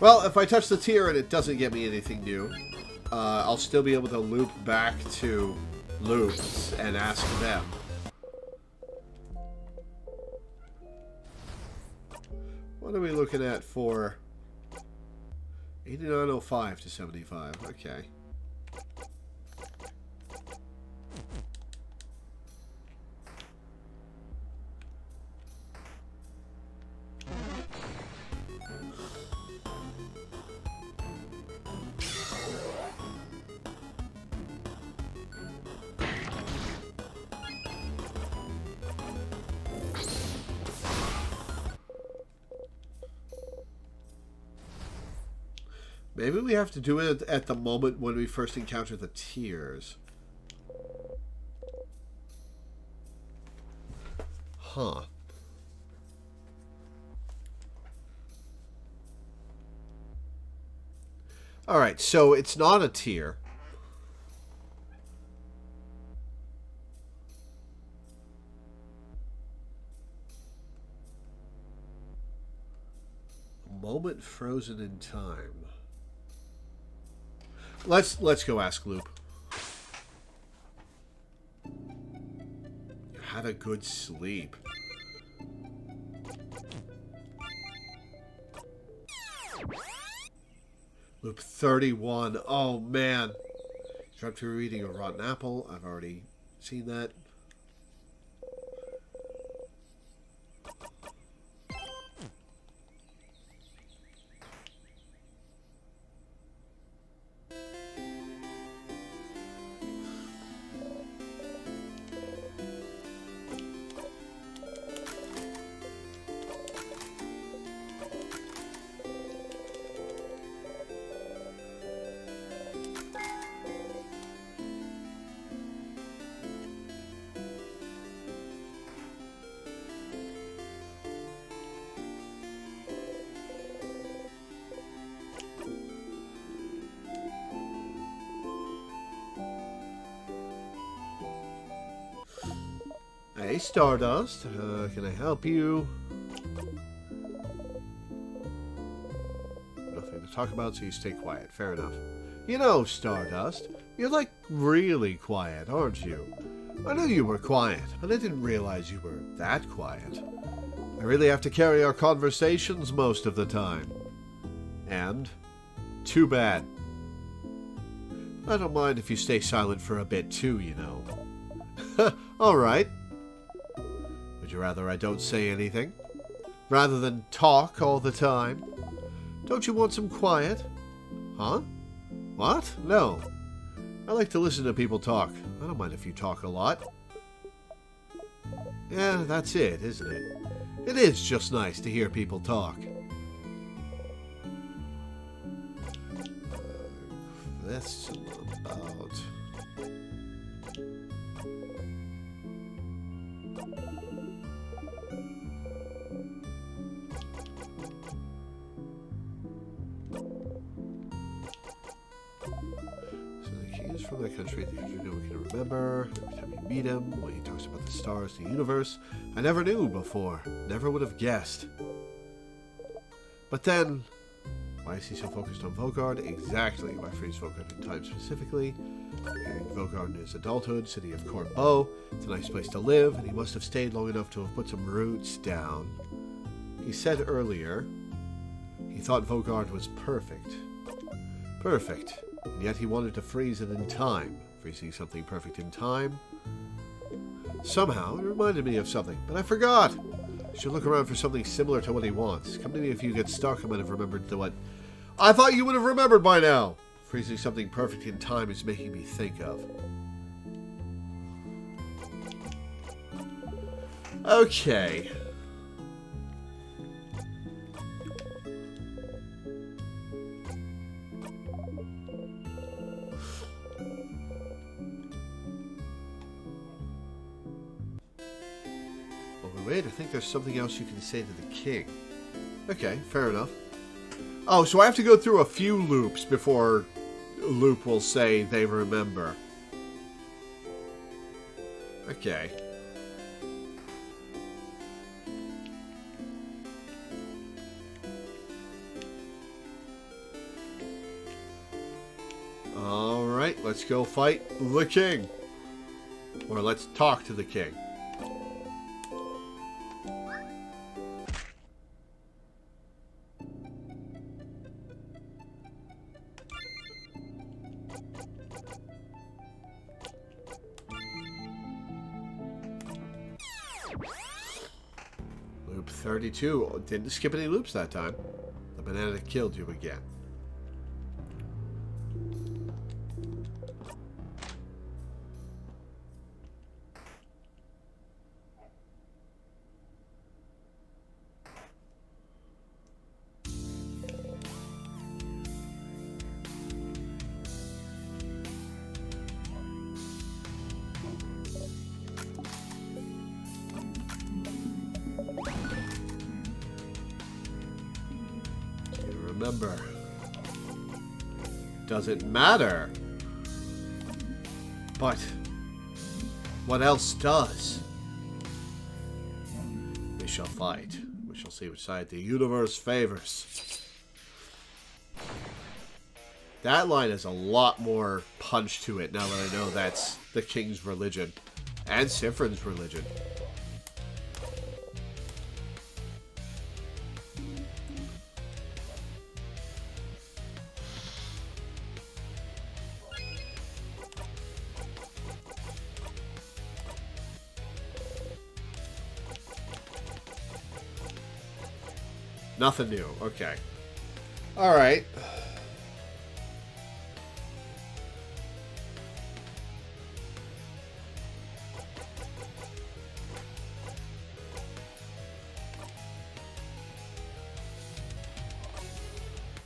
Well, if I touch the tier and it doesn't get me anything new, I'll still be able to loop back to Loops and ask them. What are we looking at for 8905 to 75? Okay. Maybe we have to do it at the moment when we first encounter the tears. Huh. Alright, so it's not a tear. A moment frozen in time. Let's go ask Loop. You had a good sleep. Loop 31. Oh man. Dropped to reading a rotten apple. I've already seen that. Okay, Stardust. Can I help you? Nothing to talk about, so you stay quiet. Fair enough. You know, Stardust, you're like really quiet, aren't you? I knew you were quiet, but I didn't realize you were that quiet. I really have to carry our conversations most of the time. And too bad. I don't mind if you stay silent for a bit too, you know. Alright. Would you rather I don't say anything? Rather than talk all the time? Don't you want some quiet? Huh? What? No. I like to listen to people talk. I don't mind if you talk a lot. Yeah, that's it, isn't it? It is just nice to hear people talk. That's about... So the king is from that country. The country no one can remember. Every time you meet him, when he talks about the stars, the universe, I never knew before. Never would have guessed. But then... Why is he so focused on Vogard? Exactly. Why freeze Vogard in time specifically? Carrying Vogard in his adulthood, city of Corbeau. It's a nice place to live, and he must have stayed long enough to have put some roots down. He said earlier he thought Vogard was perfect. Perfect. And yet he wanted to freeze it in time. Freezing something perfect in time. Somehow, it reminded me of something, but I forgot. I should look around for something similar to what he wants. Come to me if you get stuck. I might have remembered what... I thought you would have remembered by now! Freezing something perfect in time is making me think of. Okay. Wait, I think there's something else you can say to the king. Okay, fair enough. Oh, so I have to go through a few loops before Loop will say they remember. Okay. Alright, let's go fight the king. Or let's talk to the king. Loop 32. Didn't skip any loops that time. The banana killed you again. Remember, doesn't matter. But what else does? We shall fight. We shall see which side the universe favors. That line has a lot more punch to it now that I know that's the king's religion and Sifrin's religion. Nothing new. Okay. Alright.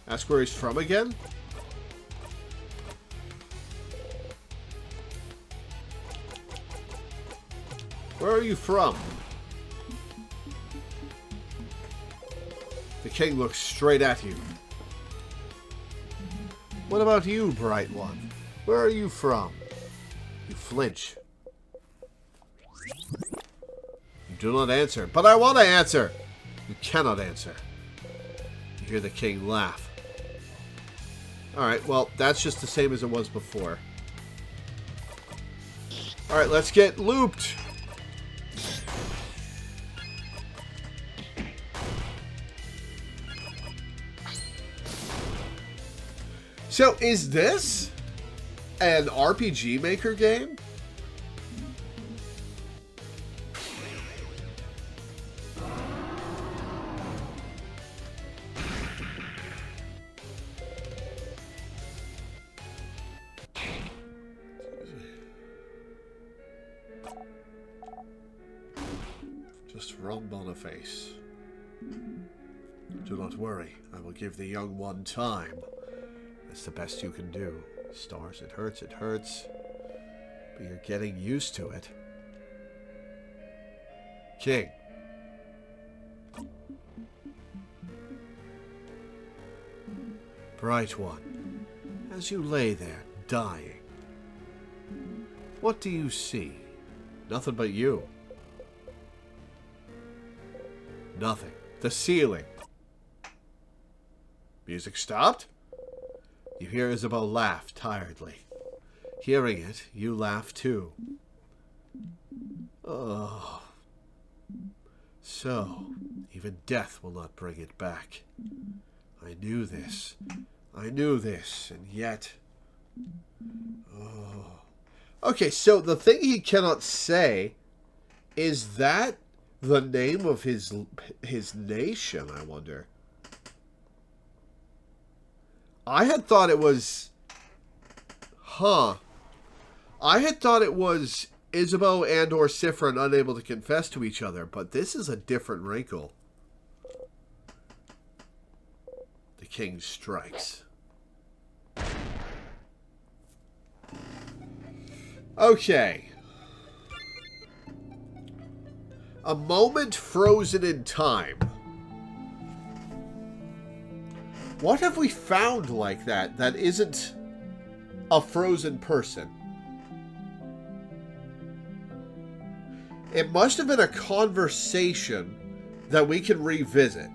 Ask where he's from again? Where are you from? The king looks straight at you. What about you, bright one? Where are you from? You flinch. Do not answer. But I want to answer. You cannot answer. You hear the king laugh. Alright, well, that's just the same as it was before. Alright, let's get looped. So, is this an RPG Maker game? Just rum Boniface. Do not worry, I will give the young one time. That's the best you can do. Stars, it hurts, but you're getting used to it. King. Bright one, as you lay there, dying, what do you see? Nothing but you. Nothing. The ceiling. Music stopped? You hear Isabel laugh tiredly. Hearing it, you laugh too. Oh. So, even death will not bring it back. I knew this. And yet... Oh. Okay, so the thing he cannot say is that the name of his nation, I wonder. I had thought it was... Huh. I had thought it was Isabeau and or Siffrin unable to confess to each other, but this is a different wrinkle. The king strikes. Okay. A moment frozen in time. What have we found like that that isn't a frozen person? It must have been a conversation that we can revisit.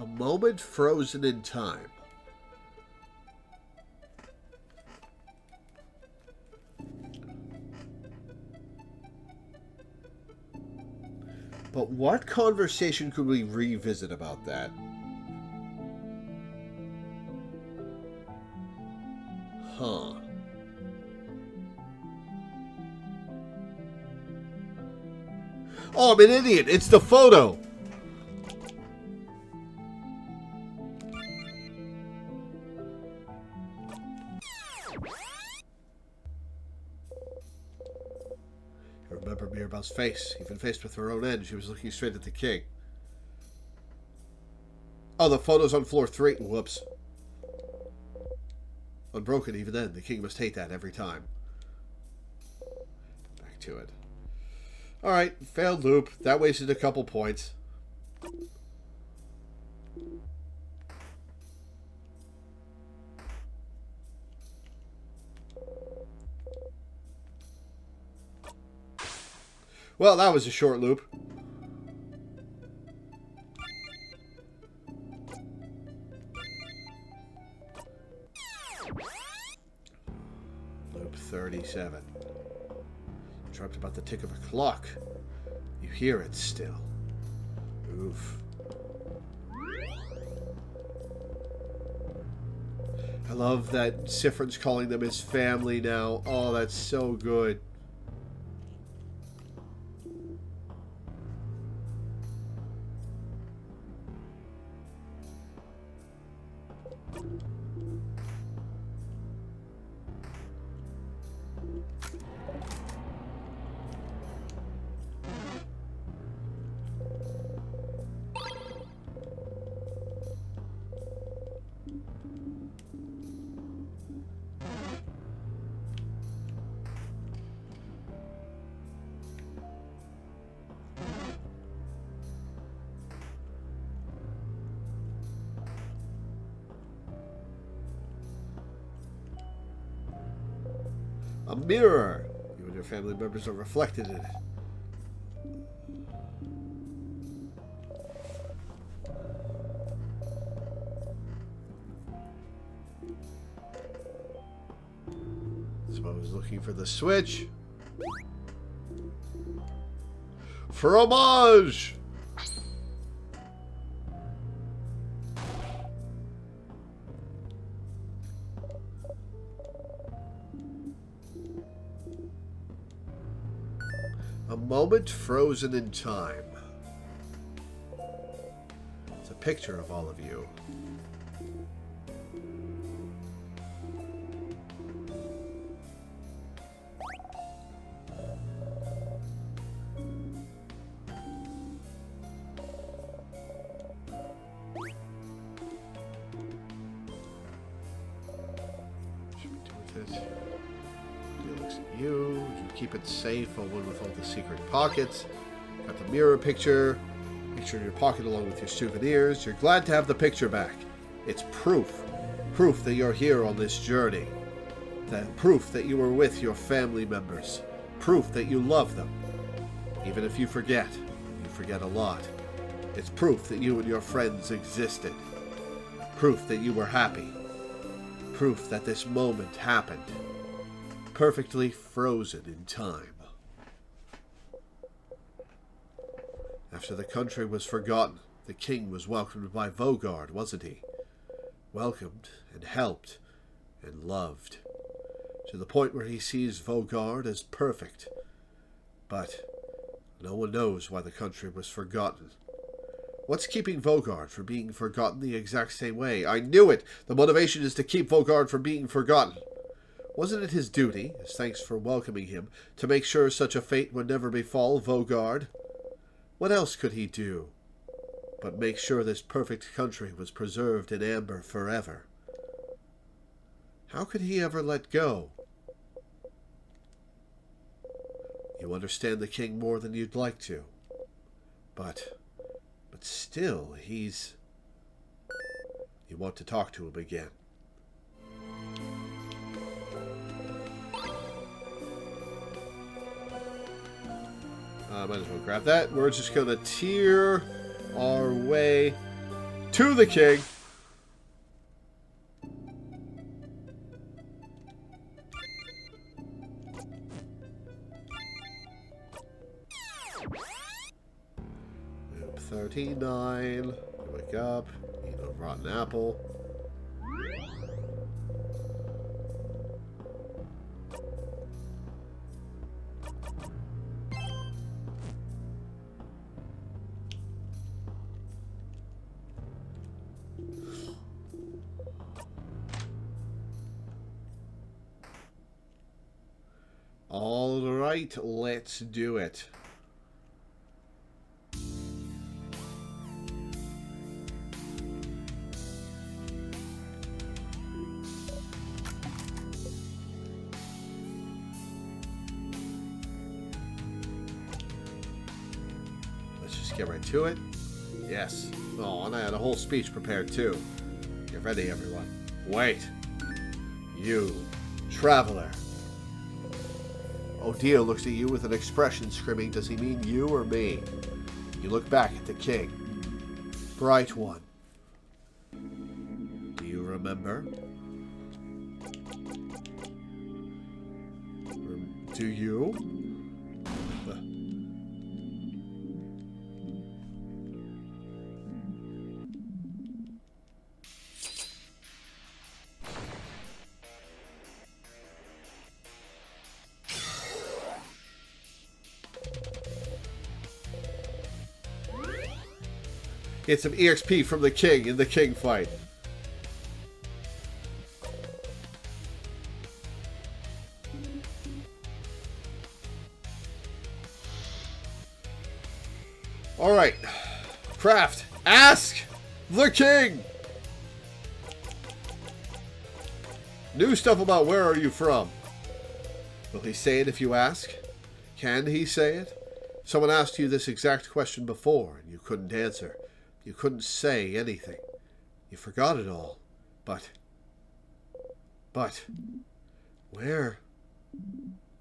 A moment frozen in time. But what conversation could we revisit about that? Huh. Oh, I'm an idiot. It's the photo. I remember Mirabelle's face. Even faced with her own end, she was looking straight at the king. Oh, the photo's on floor 3. Whoops. Unbroken even then. The king must hate that every time. Back to it. Alright, failed loop. That wasted a couple points. Well, that was a short loop. Loop 37. Dropped about the tick of a clock. You hear it still. Oof. I love that Siffrin's calling them his family now. Oh, that's so good. A mirror. You and your family members are reflected in it. So I was looking for the switch. Fromage! A moment frozen in time. It's a picture of all of you. You keep it safe, one with all the secret pockets. Got the mirror picture in your pocket along with your souvenirs. You're glad to have the picture back. It's proof that you're here on this journey. That proof that you were with your family members. Proof that you love them. Even if you forget a lot. It's proof that you and your friends existed. Proof that you were happy. Proof that this moment happened. Perfectly frozen in time. After the country was forgotten, the king was welcomed by Vogard, wasn't he? Welcomed and helped and loved. To the point where he sees Vogard as perfect. But no one knows why the country was forgotten. What's keeping Vogard from being forgotten the exact same way? I knew it! The motivation is to keep Vogard from being forgotten. Wasn't it his duty, as thanks for welcoming him, to make sure such a fate would never befall Vogard? What else could he do but make sure this perfect country was preserved in amber forever? How could he ever let go? You understand the king more than you'd like to. But still, he's... You want to talk to him again. Might as well grab that. We're just going to tear our way to the king. Loop 39. Wake up. Eat a rotten apple. All right, let's do it. Let's just get right to it. Yes. Oh, and I had a whole speech prepared too. Get ready, everyone. Wait. You, traveler. Odia looks at you with an expression screaming, does he mean you or me? You look back at the king. Bright one. Do you remember? Do you? Get some EXP from the king in the king fight. Alright. Craft. Ask the king! New stuff about where are you from? Will he say it if you ask? Can he say it? Someone asked you this exact question before and you couldn't answer. You couldn't say anything. You forgot it all. But, where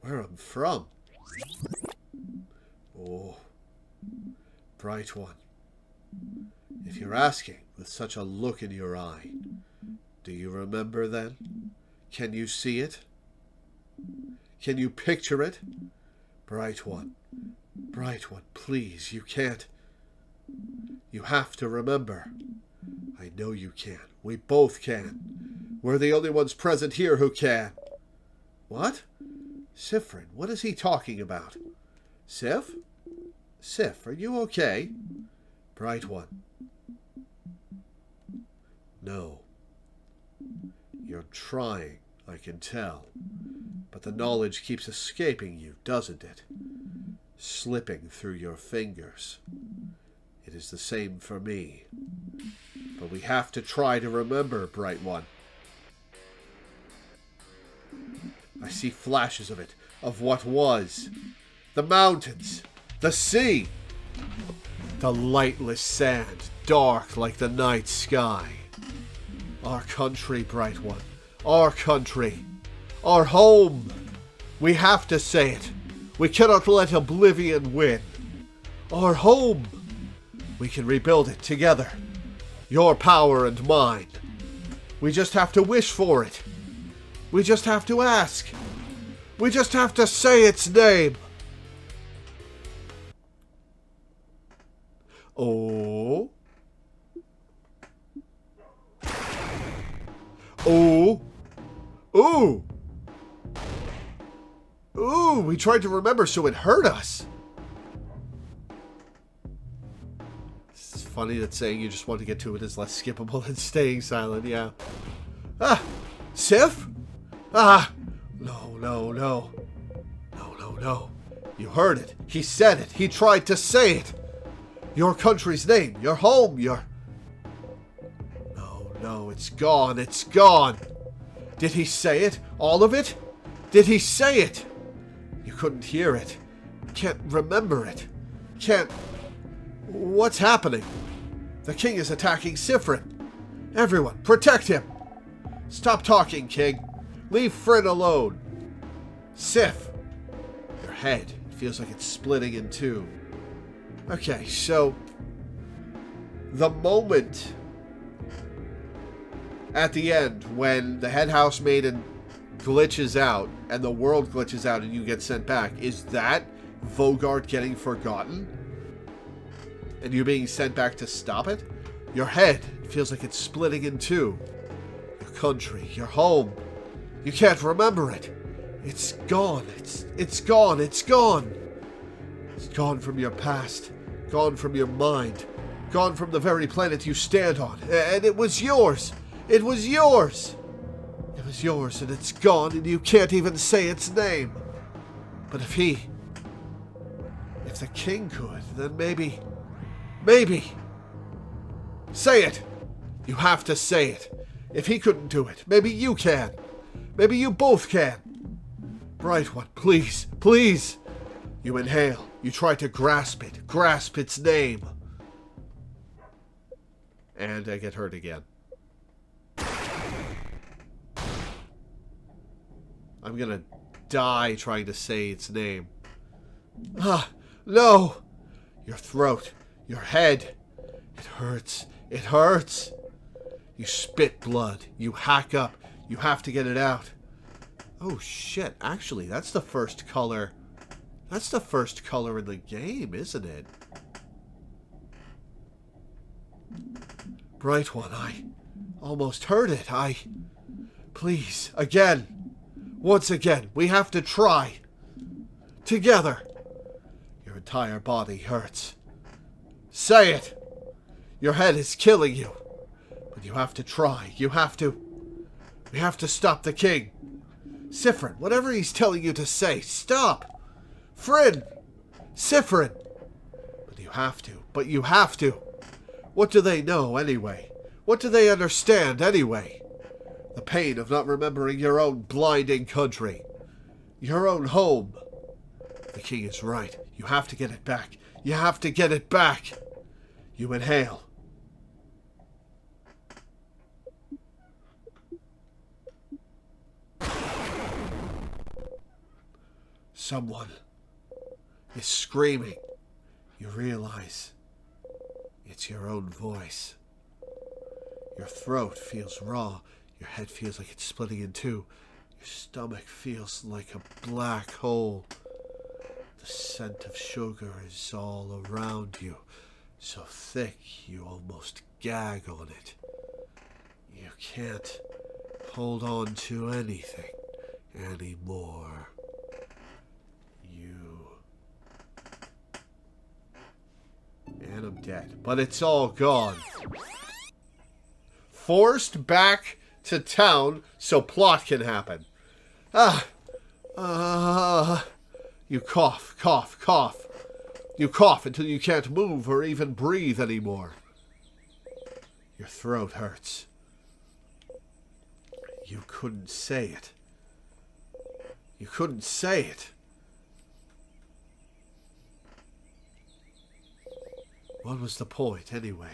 Where I'm from? Oh, bright one. If you're asking with such a look in your eye, do you remember then? Can you see it? Can you picture it? Bright one, please, you can't. You have to remember. I know you can. We both can. We're the only ones present here who can. What? Siffrin, what is he talking about? Sif? Sif, are you okay? Bright one. No. You're trying, I can tell. But the knowledge keeps escaping you, doesn't it? Slipping through your fingers. It is the same for me. But we have to try to remember, Bright One. I see flashes of it, of what was. The mountains, the sea, the lightless sand, dark like the night sky. Our country, Bright One, our country, our home. We have to say it. We cannot let oblivion win. Our home. We can rebuild it together. Your power and mine. We just have to wish for it. We just have to ask. We just have to say its name. Oh. Oh. Ooh. Ooh, we tried to remember so it hurt us. It's funny that saying you just want to get to it is less skippable than staying silent, yeah. Ah, Sif? Ah, no. No. You heard it. He said it. He tried to say it. Your country's name, your home, your... No, it's gone. It's gone. Did he say it? All of it? Did he say it? You couldn't hear it. Can't remember it. Can't... What's happening? The king is attacking Siffrin. Everyone, protect him. Stop talking, king. Leave Fryn alone. Sif. Your head. It feels like it's splitting in two. Okay, so... The moment... At the end, when the head housemaiden glitches out, and the world glitches out and you get sent back, is that Vogard getting forgotten? And you being sent back to stop it? Your head feels like it's splitting in two. Your country, your home. You can't remember it. It's gone. It's gone. It's gone. It's gone from your past. Gone from your mind. Gone from the very planet you stand on. And it was yours. It was yours. It was yours and it's gone and you can't even say its name. But if the king could, then maybe... Say it. You have to say it. If he couldn't do it, maybe you can. Maybe you both can. Bright One, please. You inhale. You try to grasp it. Grasp its name. And I get hurt again. I'm gonna die trying to say its name. Ah, no! Your throat, your head. It hurts. It hurts. You spit blood. You hack up. You have to get it out. Oh shit, actually, that's the first color. That's the first color in the game, isn't it? Bright One, I almost heard it. Please, again. Once again, we have to try. Together. Your entire body hurts. Say it. Your head is killing you. But you have to try. We have to stop the king. Siffrin, whatever he's telling you to say, stop. Fryn. Siffrin. But you have to. What do they know anyway? What do they understand anyway? The pain of not remembering your own blinding country. Your own home. The king is right. You have to get it back. You have to get it back. You inhale. Someone is screaming. You realize it's your own voice. Your throat feels raw. Your head feels like it's splitting in two. Your stomach feels like a black hole. The scent of sugar is all around you, so thick you almost gag on it. You can't hold on to anything anymore. And I'm dead. But it's all gone. Forced back to town so plot can happen. You cough, cough, cough. You cough until you can't move or even breathe anymore. Your throat hurts. You couldn't say it. You couldn't say it. What was the point, anyway?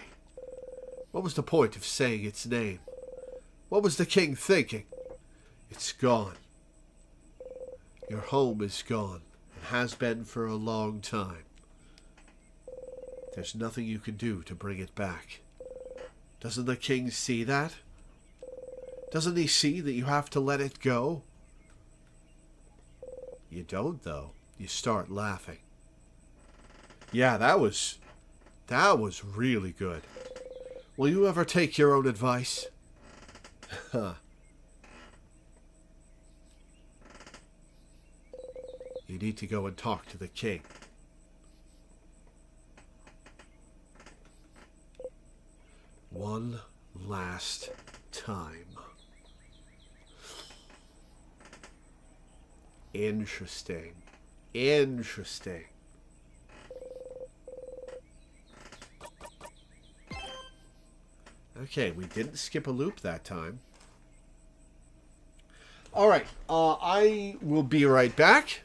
What was the point of saying its name? What was the king thinking? It's gone. Your home is gone, and has been for a long time. There's nothing you can do to bring it back. Doesn't the king see that? Doesn't he see that you have to let it go? You don't, though. You start laughing. Yeah, that was really good. Will you ever take your own advice? You need to go and talk to the king. One last time. Interesting. Interesting. Okay, we didn't skip a loop that time. Alright, I will be right back.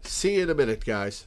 See you in a minute, guys.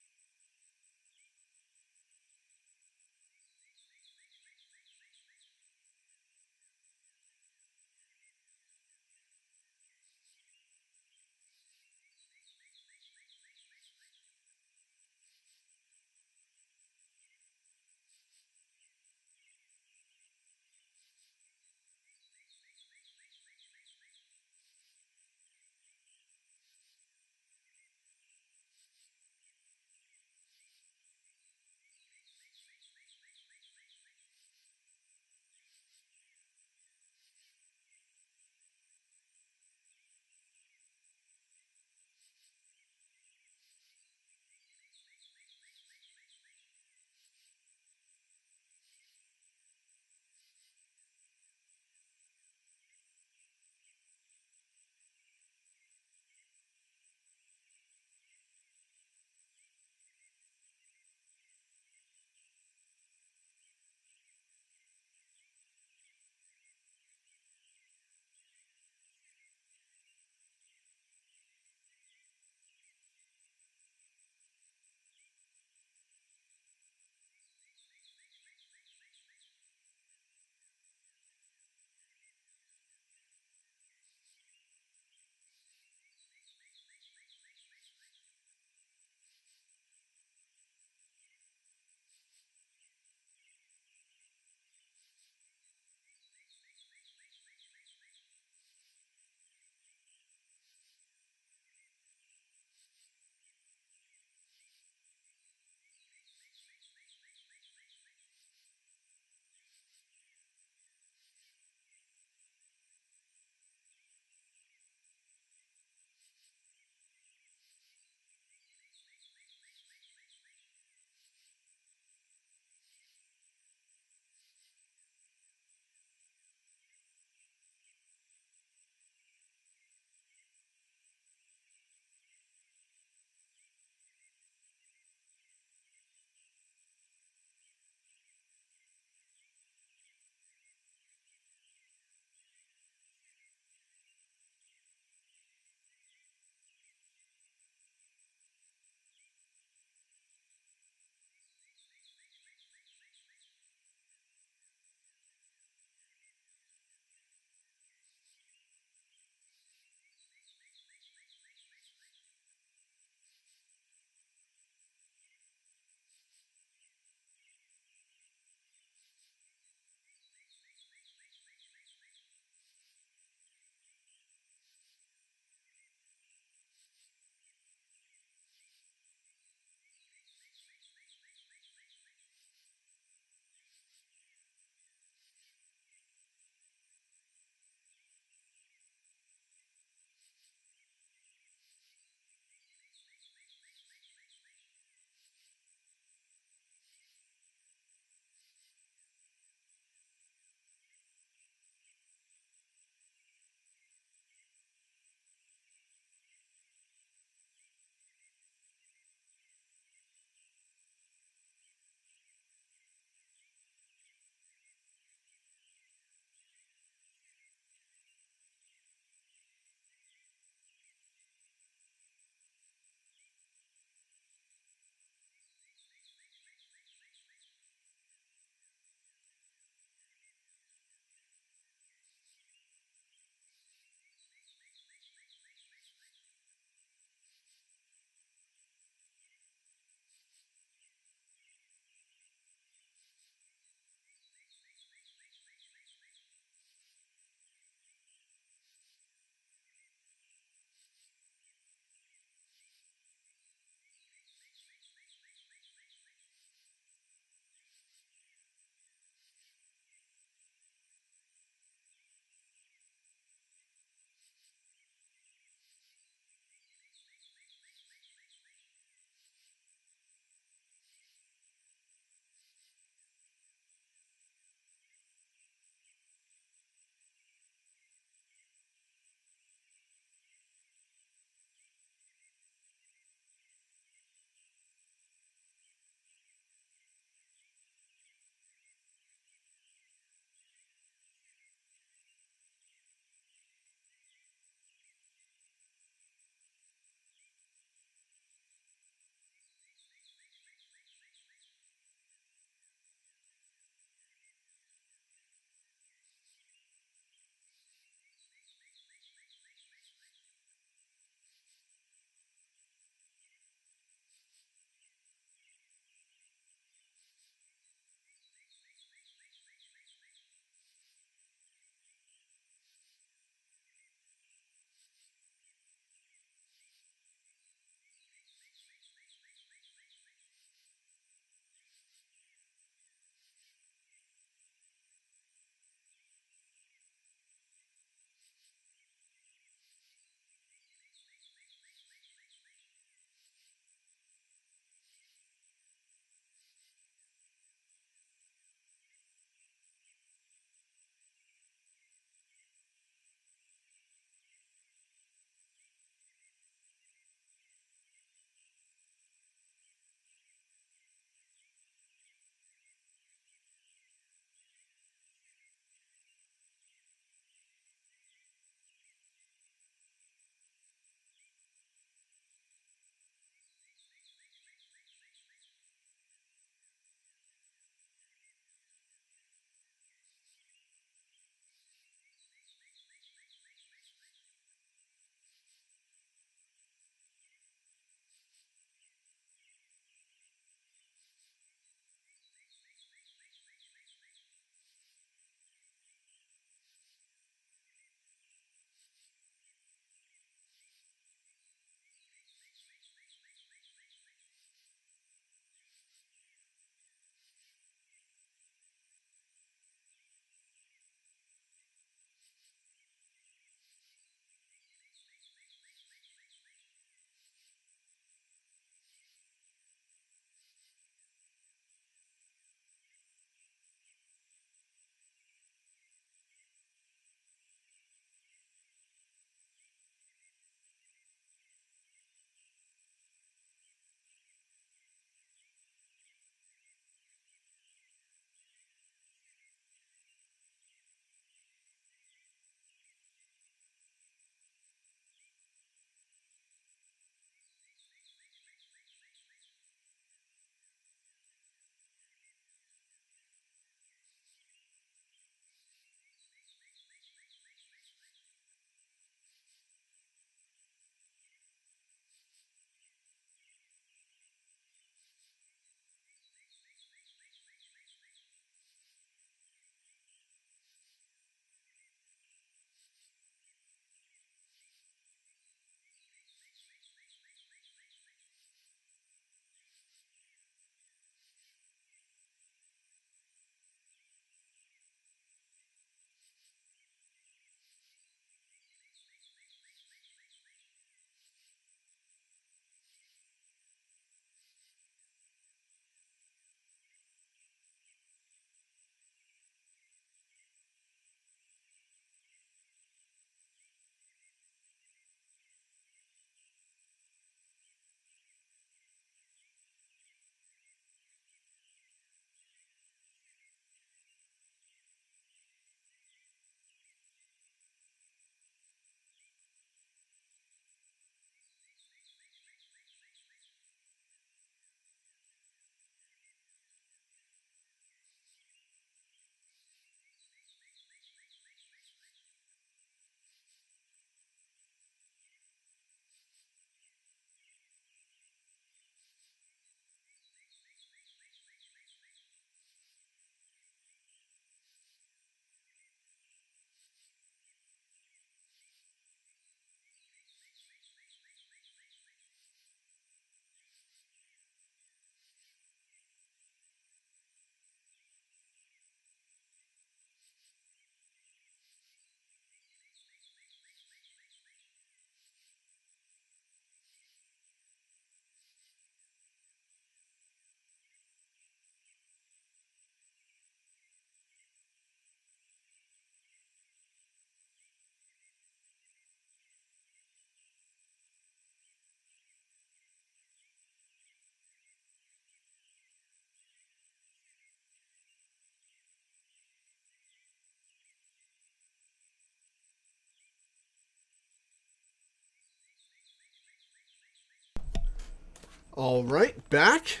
All right, back.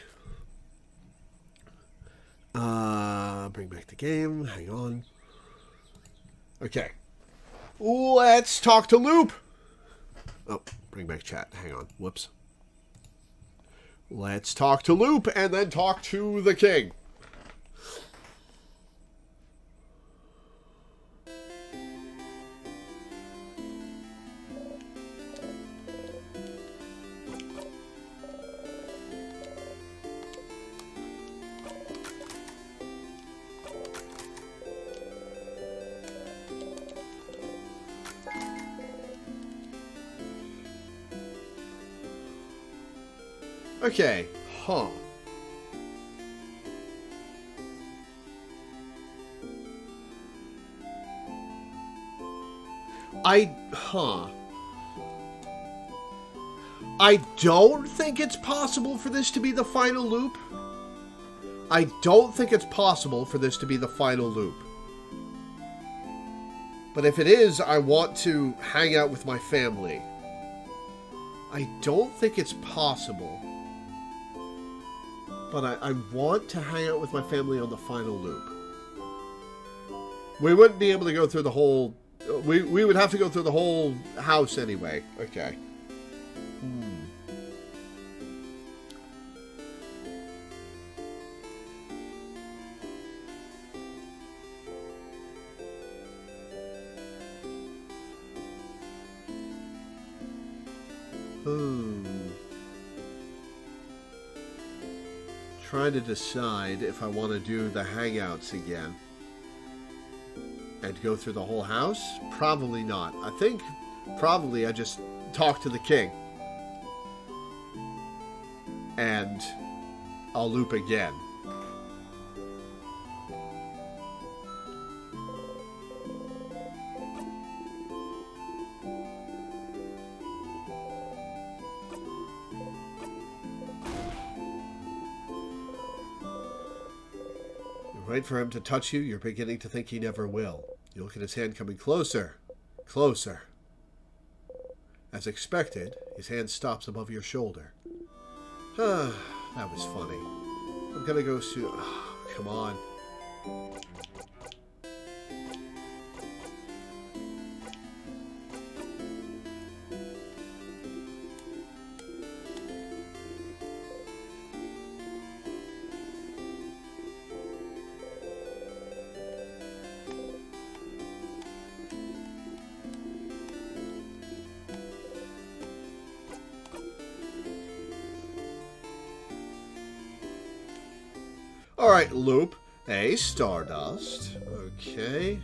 Bring back the game. Hang on. Okay. Let's talk to Loop. Oh, bring back chat. Hang on. Whoops. Let's talk to Loop and then talk to the king. Okay, huh. I don't think it's possible for this to be the final loop. I don't think it's possible for this to be the final loop. But if it is, I want to hang out with my family. I don't think it's possible. But I want to hang out with my family on the final loop. We wouldn't be able to go through the whole... We would have to go through the whole house anyway. Okay. Trying to decide if I want to do the hangouts again and go through the whole house. Probably not. I think probably I just talk to the king and I'll loop again. Wait for him to touch you, you're beginning to think he never will. You look at his hand coming closer, closer. As expected, his hand stops above your shoulder. Ah, that was funny. I'm gonna go soon. Oh, come on. Alright, loop. A Stardust. Okay.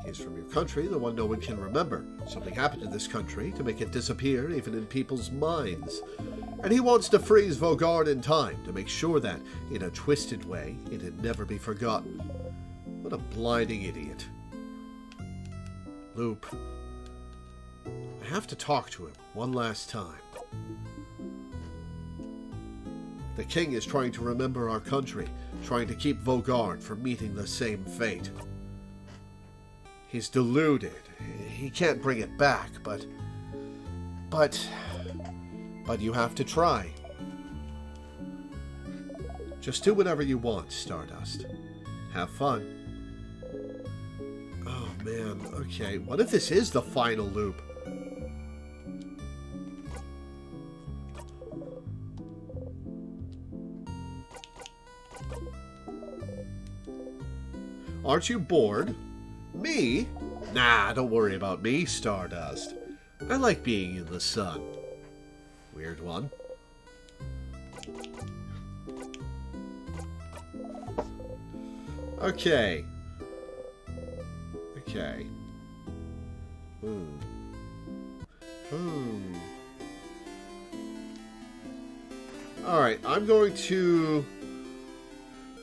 He's from your country, the one no one can remember. Something happened to this country to make it disappear even in people's minds. And he wants to freeze Vogard in time to make sure that, in a twisted way, it'd never be forgotten. What a blinding idiot. Loop. I have to talk to him one last time. The king is trying to remember our country, trying to keep Vogard from meeting the same fate. He's deluded. He can't bring it back, but you have to try. Just do whatever you want, Stardust. Have fun. Oh, man. Okay. What if this is the final loop? Aren't you bored? Me? Nah, don't worry about me, Stardust. I like being in the sun. Weird one. Okay. Okay. Alright, I'm going to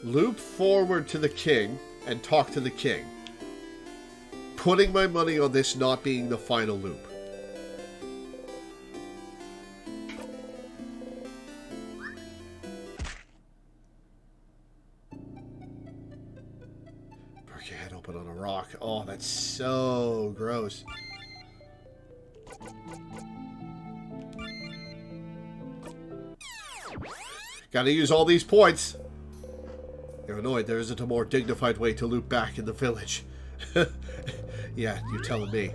loop forward to the king and talk to the king. Putting my money on this not being the final loop. Fork your head open on a rock. Oh, that's so gross. Gotta use all these points. You're annoyed there isn't a more dignified way to loop back in the village. Yeah, you're telling me.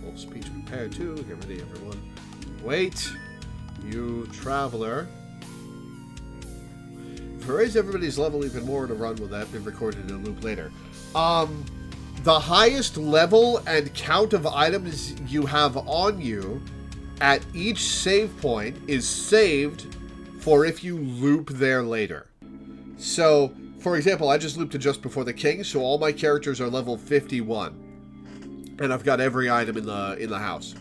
Full speech prepared too. Get ready, everyone. Wait, you traveler. If I raise everybody's level even more to run, will that be recorded in a loop later? The highest level and count of items you have on you at each save point is saved for if you loop there later. So, for example, I just looped to just before the king, so all my characters are level 51. And I've got every item in the house.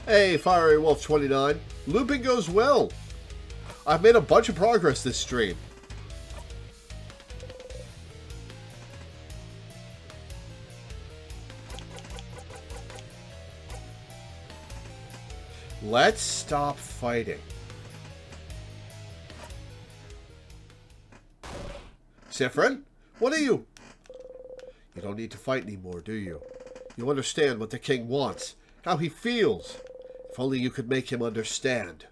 Hey, Fiery Wolf 29. Looping goes well. I've made a bunch of progress this stream. Let's stop fighting. Sifrin, what are you? You don't need to fight anymore, do you? You understand what the king wants, how he feels. If only you could make him understand.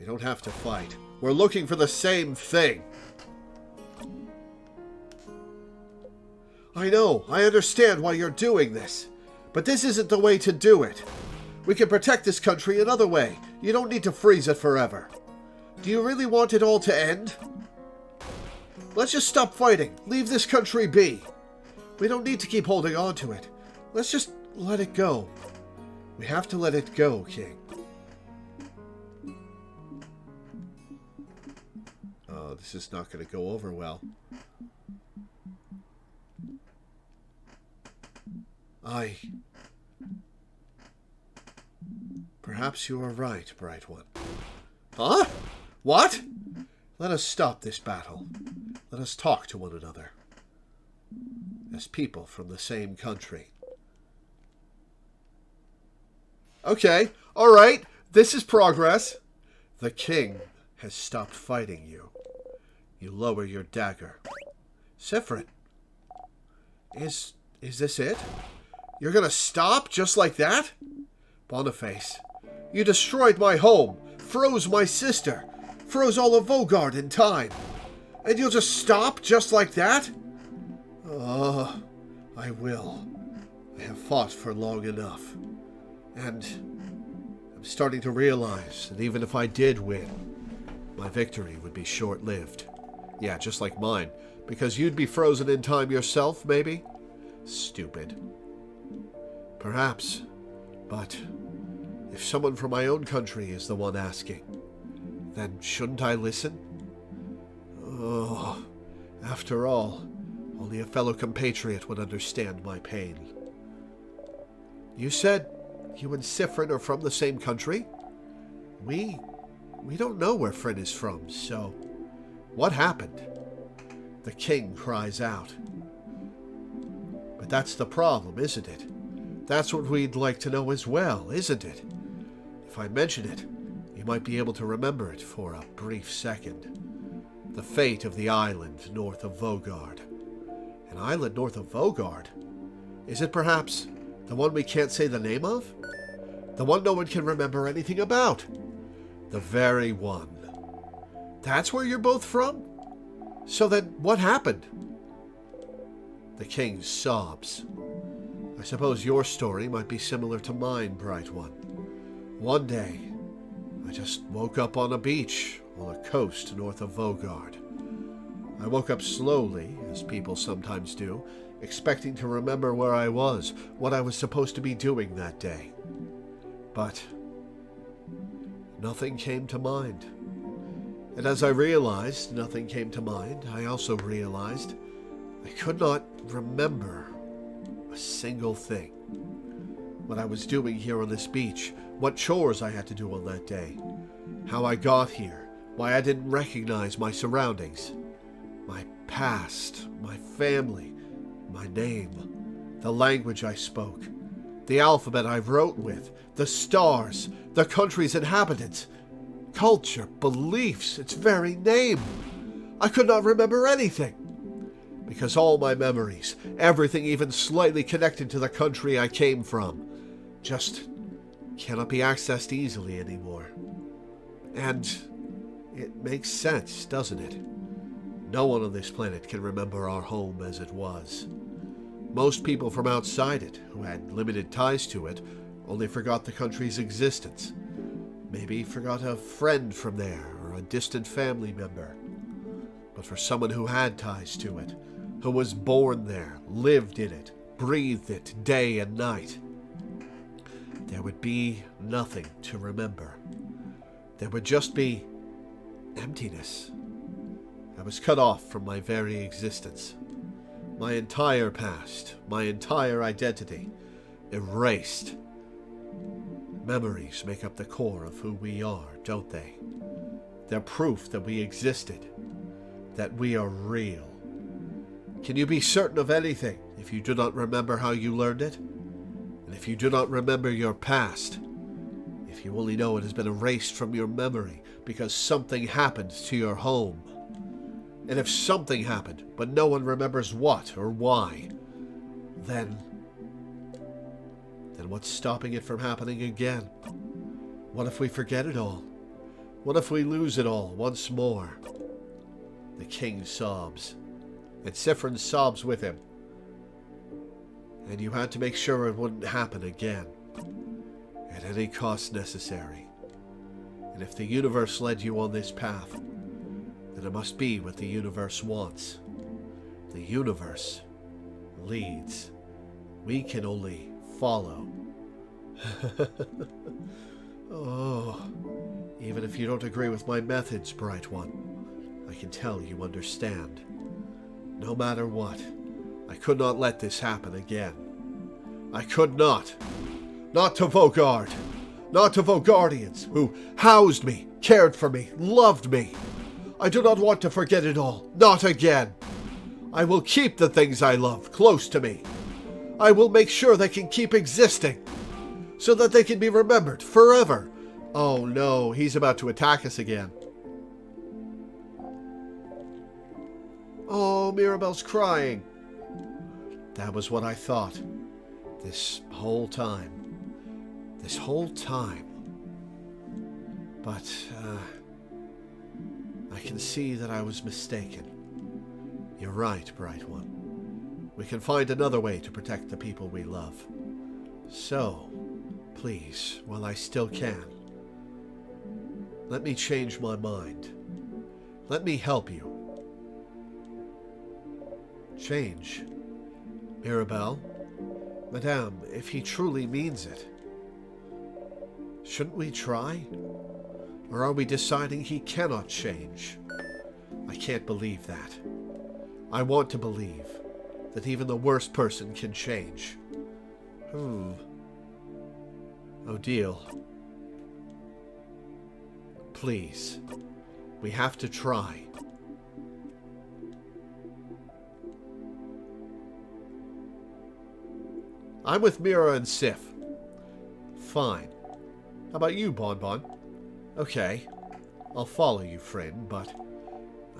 We don't have to fight. We're looking for the same thing. I know, I understand why you're doing this. But this isn't the way to do it. We can protect this country another way. You don't need to freeze it forever. Do you really want it all to end? Let's just stop fighting. Leave this country be. We don't need to keep holding on to it. Let's just let it go. We have to let it go, King. Oh, this is not going to go over well. Perhaps you are right, Bright One. Huh? What? Let us stop this battle. Let us talk to one another. As people from the same country. Okay, alright. This is progress. The king has stopped fighting you. You lower your dagger. Sifrin. Is this it? You're gonna stop just like that? Boniface, you destroyed my home, froze my sister, froze all of Vogard in time. And you'll just stop just like that? I will. I have fought for long enough. And I'm starting to realize that even if I did win, my victory would be short-lived. Yeah, just like mine. Because you'd be frozen in time yourself, maybe? Stupid. Perhaps. But if someone from my own country is the one asking, then shouldn't I listen? Oh, after all, only a fellow compatriot would understand my pain. You said you and Sifrin are from the same country? We don't know where Frin is from, so what happened? The king cries out. But that's the problem, isn't it? That's what we'd like to know as well, isn't it? If I mention it, you might be able to remember it for a brief second. The fate of the island north of Vogard. An island north of Vogard? Is it perhaps the one we can't say the name of? The one no one can remember anything about. The very one. That's where you're both from? So then, what happened? The king sobs. I suppose your story might be similar to mine, Bright One. One day, I just woke up on a beach on the coast north of Vogard. I woke up slowly, as people sometimes do, expecting to remember where I was, what I was supposed to be doing that day. But nothing came to mind. And as I realized nothing came to mind, I also realized I could not remember a single thing. What I was doing here on this beach, what chores I had to do on that day, how I got here, why I didn't recognize my surroundings, my past, my family, my name, the language I spoke, the alphabet I wrote with, the stars, the country's inhabitants, culture, beliefs, its very name. I could not remember anything. Because all my memories, everything even slightly connected to the country I came from, just cannot be accessed easily anymore. And it makes sense, doesn't it? No one on this planet can remember our home as it was. Most people from outside it, who had limited ties to it, only forgot the country's existence. Maybe forgot a friend from there or a distant family member. But for someone who had ties to it, who was born there, lived in it, breathed it day and night, there would be nothing to remember. There would just be emptiness. I was cut off from my very existence. My entire past, my entire identity, erased. Memories make up the core of who we are, don't they? They're proof that we existed, that we are real. Can you be certain of anything if you do not remember how you learned it? And if you do not remember your past? If you only know it has been erased from your memory because something happened to your home? And if something happened, but no one remembers what or why, then what's stopping it from happening again? What if we forget it all? What if we lose it all once more? The king sobs, and Sifrin sobs with him. And you had to make sure it wouldn't happen again, at any cost necessary. And if the universe led you on this path, then it must be what the universe wants. The universe leads. We can only follow. Oh, even if you don't agree with my methods, Bright One, I can tell you understand. No matter what, I could not let this happen again. I could not. Not to Vogard. Not to Vogardians, who housed me, cared for me, loved me. I do not want to forget it all. Not again. I will keep the things I love close to me. I will make sure they can keep existing, so that they can be remembered forever. Oh no, he's about to attack us again. Oh, Mirabelle's crying. That was what I thought. This whole time. This whole time. But, I can see that I was mistaken. You're right, Bright One. We can find another way to protect the people we love. So, please, while I still can, let me change my mind. Let me help you. Change? Mirabelle? Madame, if he truly means it, shouldn't we try? Or are we deciding he cannot change? I can't believe that. I want to believe that even the worst person can change. Odile. Please. We have to try. I'm with Mira and Sif. Fine. How about you, Bonbon? Okay. I'll follow you, friend, but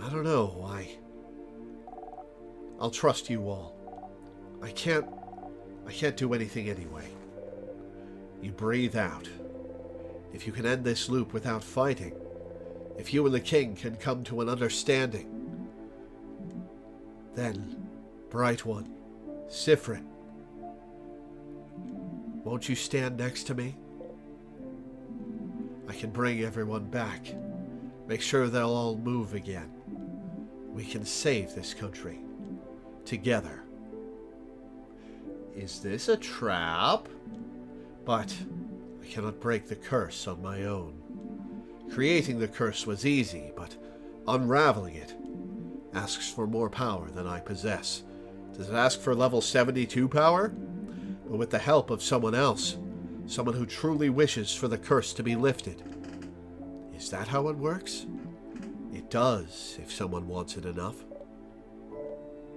I don't know. I'll trust you all. I can't do anything anyway. You breathe out. If you can end this loop without fighting, if you and the king can come to an understanding, then, Bright One, Sifrin, won't you stand next to me? I can bring everyone back. Make sure they'll all move again. We can save this country. Together. Is this a trap? But I cannot break the curse on my own. Creating the curse was easy, but unraveling it asks for more power than I possess. Does it ask for level 72 power? But with the help of someone else. Someone who truly wishes for the curse to be lifted. Is that how it works? It does, if someone wants it enough.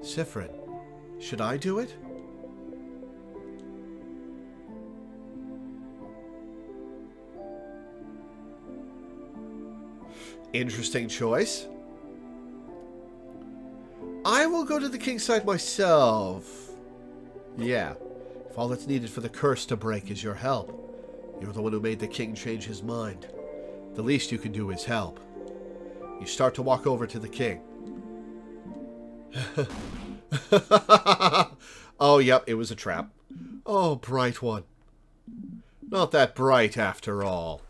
Sifrin, should I do it? Interesting choice. I will go to the king's side myself. Yeah. If all that's needed for the curse to break is your help, you're the one who made the king change his mind. The least you can do is help. You start to walk over to the king. Oh, yep, it was a trap. Oh, Bright One. Not that bright after all.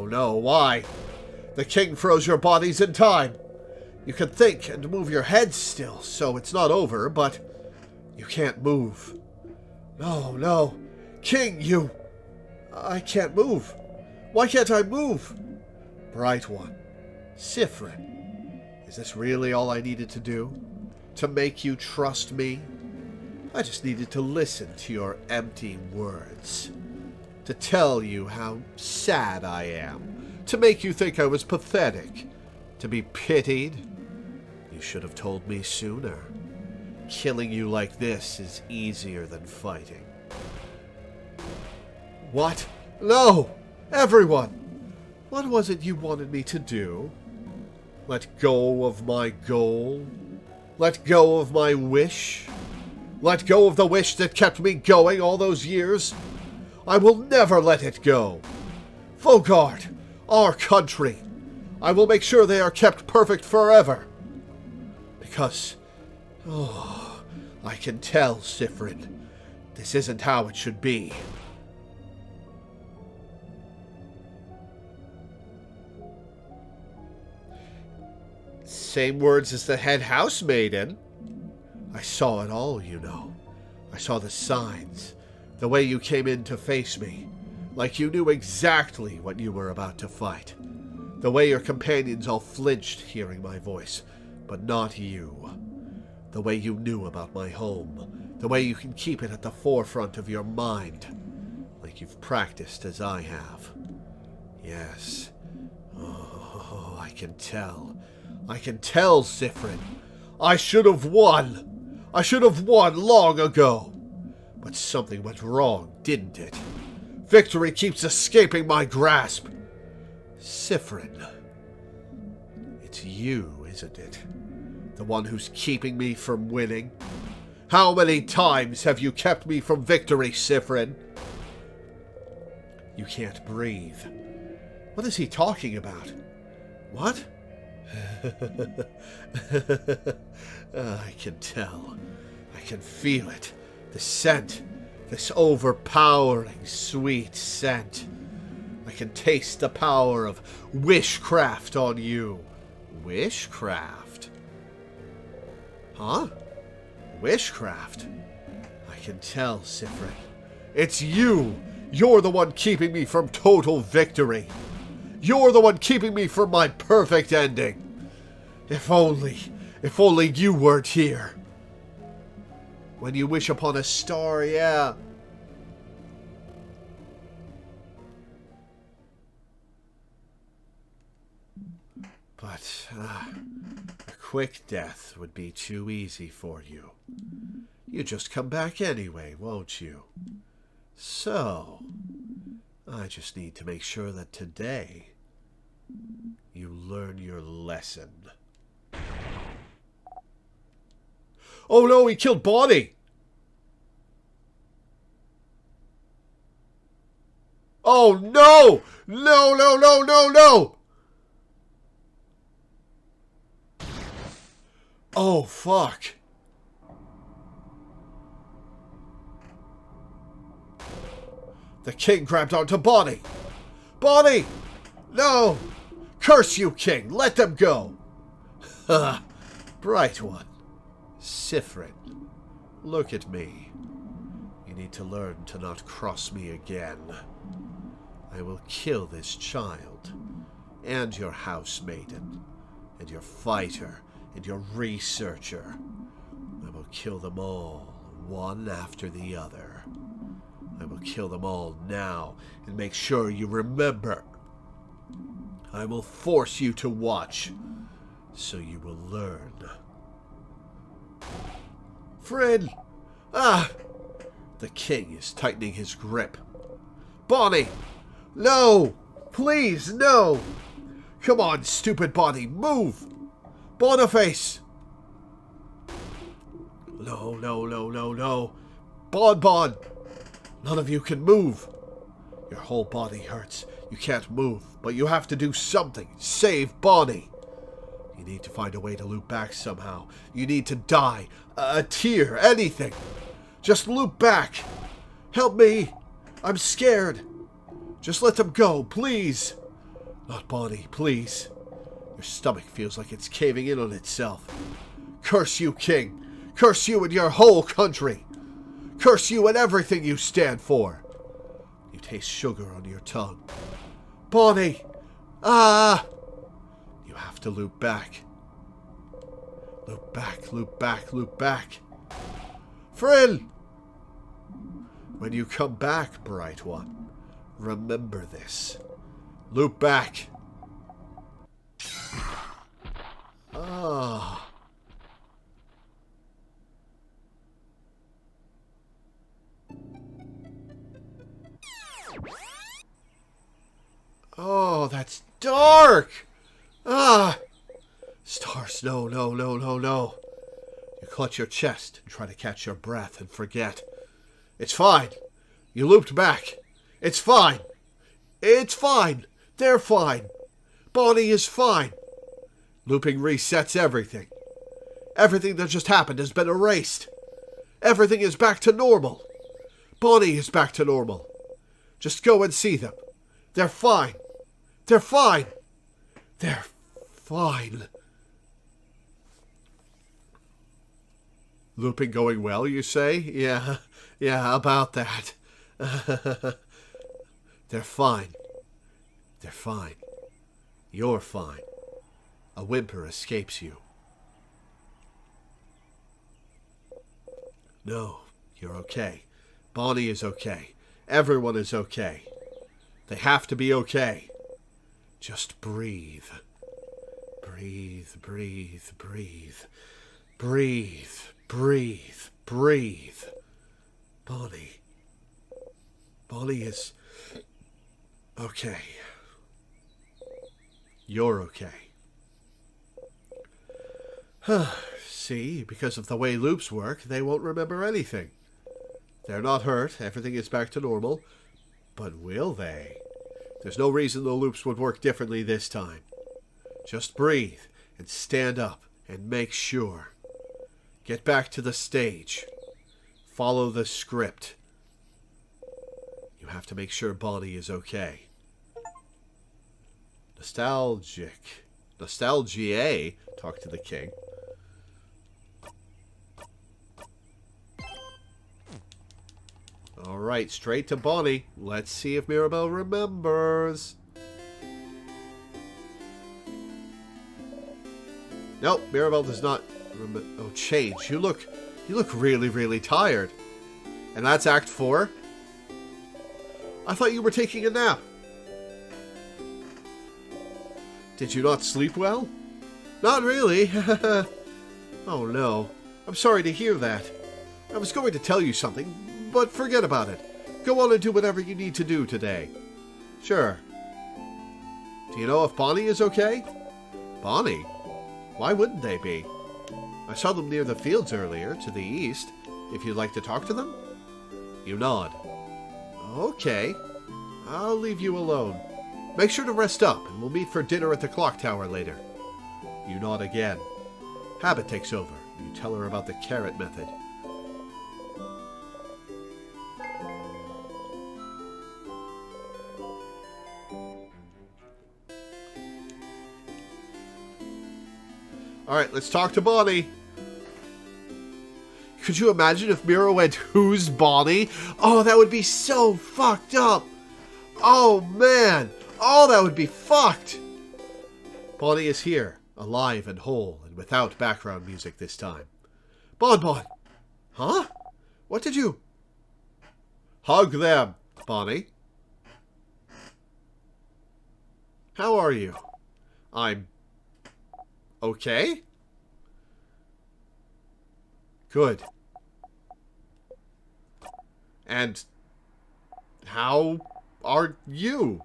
No, why? The king froze your bodies in time. You can think and move your head still, so it's not over, but you can't move. No. King, you... I can't move. Why can't I move? Bright One. Sifrin. Is this really all I needed to do? To make you trust me? I just needed to listen to your empty words. To tell you how sad I am. To make you think I was pathetic. To be pitied. You should have told me sooner. Killing you like this is easier than fighting. What? No! Everyone! What was it you wanted me to do? Let go of my goal? Let go of my wish? Let go of the wish that kept me going all those years? I will never let it go. Vogard, our country. I will make sure they are kept perfect forever. Because, I can tell, Sifrin, this isn't how it should be. Same words as the head housemaiden. I saw it all, you know. I saw the signs. The way you came in to face me, like you knew exactly what you were about to fight. The way your companions all flinched hearing my voice, but not you. The way you knew about my home. The way you can keep it at the forefront of your mind, like you've practiced as I have. Yes. Oh, I can tell. I can tell, Sifrin. I should have won. I should have won long ago. But something went wrong, didn't it? Victory keeps escaping my grasp. Sifrin. It's you, isn't it? The one who's keeping me from winning? How many times have you kept me from victory, Sifrin? You can't breathe. What is he talking about? What? I can tell. I can feel it. The scent, this overpowering sweet scent. I can taste the power of wishcraft on you. Wishcraft? Huh? Wishcraft? I can tell, Sifrin. It's you! You're the one keeping me from total victory. You're the one keeping me from my perfect ending. If only you weren't here. When you wish upon a star, yeah. But a quick death would be too easy for you. You just come back anyway, won't you? So, I just need to make sure that today learn your lesson. Oh no, he killed Bonnie! Oh no! No, no, no, no, no! Oh, fuck. The king grabbed onto Bonnie. Bonnie! No! Curse you, king! Let them go! Ha! Bright one. Sifrin. Look at me. You need to learn to not cross me again. I will kill this child, and your housemaiden, and your fighter, and your researcher. I will kill them all, one after the other. I will kill them all now, and make sure you remember. I will force you to watch, so you will learn. Friend! Ah! The king is tightening his grip. Bonnie! No! Please, no! Come on, stupid Bonnie, move! Boniface! No, no, no, no, no. Bon! None of you can move. Your whole body hurts. You can't move, but you have to do something. Save Bonnie. You need to find a way to loop back somehow. You need to die. A tear, anything. Just loop back. Help me. I'm scared. Just let them go, please. Not Bonnie, please. Your stomach feels like it's caving in on itself. Curse you, king. Curse you and your whole country. Curse you and everything you stand for. You taste sugar on your tongue. Bonnie! Ah! You have to loop back. Loop back, loop back, loop back. Frill! When you come back, bright one, remember this. Loop back. Ah. Oh, that's dark! Ah! Stars, no, no, no, no, no. You clutch your chest and try to catch your breath and forget. It's fine. You looped back. It's fine. It's fine. They're fine. Bonnie is fine. Looping resets everything. Everything that just happened has been erased. Everything is back to normal. Bonnie is back to normal. Just go and see them. They're fine. They're fine. They're fine. Looping going well, you say? Yeah, about that. They're fine. They're fine. You're fine. A whimper escapes you. No, you're okay. Bonnie is okay. Everyone is okay. They have to be okay. Just breathe. Breathe, breathe, breathe. Breathe, breathe, breathe. Bonnie. Bonnie is okay. You're okay. See, because of the way loops work, they won't remember anything. They're not hurt. Everything is back to normal. But will they? There's no reason the loops would work differently this time. Just breathe and stand up and make sure. Get back to the stage. Follow the script. You have to make sure Bonnie is okay. Nostalgic. Nostalgia. Talk to the king. Alright, straight to Bonnie. Let's see if Mirabelle remembers. Nope, Mirabelle does not remember. Oh, change. You look really, really tired. And that's Act 4? I thought you were taking a nap. Did you not sleep well? Not really. Oh no. I'm sorry to hear that. I was going to tell you something, but forget about it. Go on and do whatever you need to do today. Sure. Do you know if Bonnie is okay? Bonnie? Why wouldn't they be? I saw them near the fields earlier, to the east. If you'd like to talk to them? You nod. Okay. I'll leave you alone. Make sure to rest up, and we'll meet for dinner at the clock tower later. You nod again. Habit takes over. You tell her about the carrot method. Alright, let's talk to Bonnie. Could you imagine if Mira went, "Who's Bonnie?" Oh, that would be so fucked up. Oh, man. Oh, that would be fucked. Bonnie is here, alive and whole, and without background music this time. Bon. Huh? What did you... Hug them, Bonnie. How are you? I'm... okay? Good. And... how are you?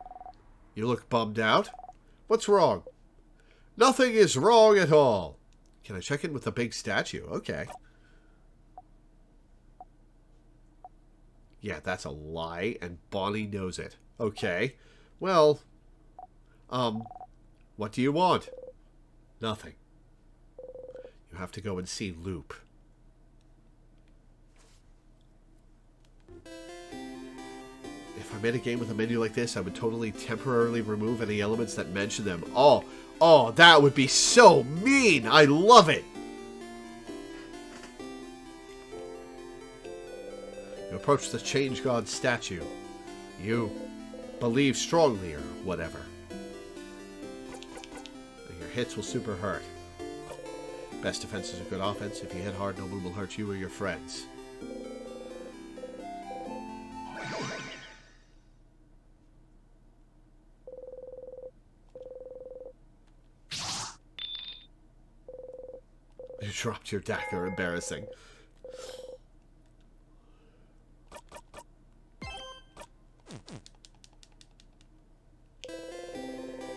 You look bummed out. What's wrong? Nothing is wrong at all. Can I check in with the big statue? Okay. Yeah, that's a lie, and Bonnie knows it. Okay. Well, what do you want? Nothing. You have to go and see Loop. If I made a game with a menu like this, I would totally temporarily remove any elements that mention them. Oh, that would be so mean! I love it! You approach the Change God statue. You believe strongly, or whatever. Your hits will super hurt. Best defense is a good offense. If you hit hard, no one will hurt you or your friends. You dropped your dagger. Embarrassing.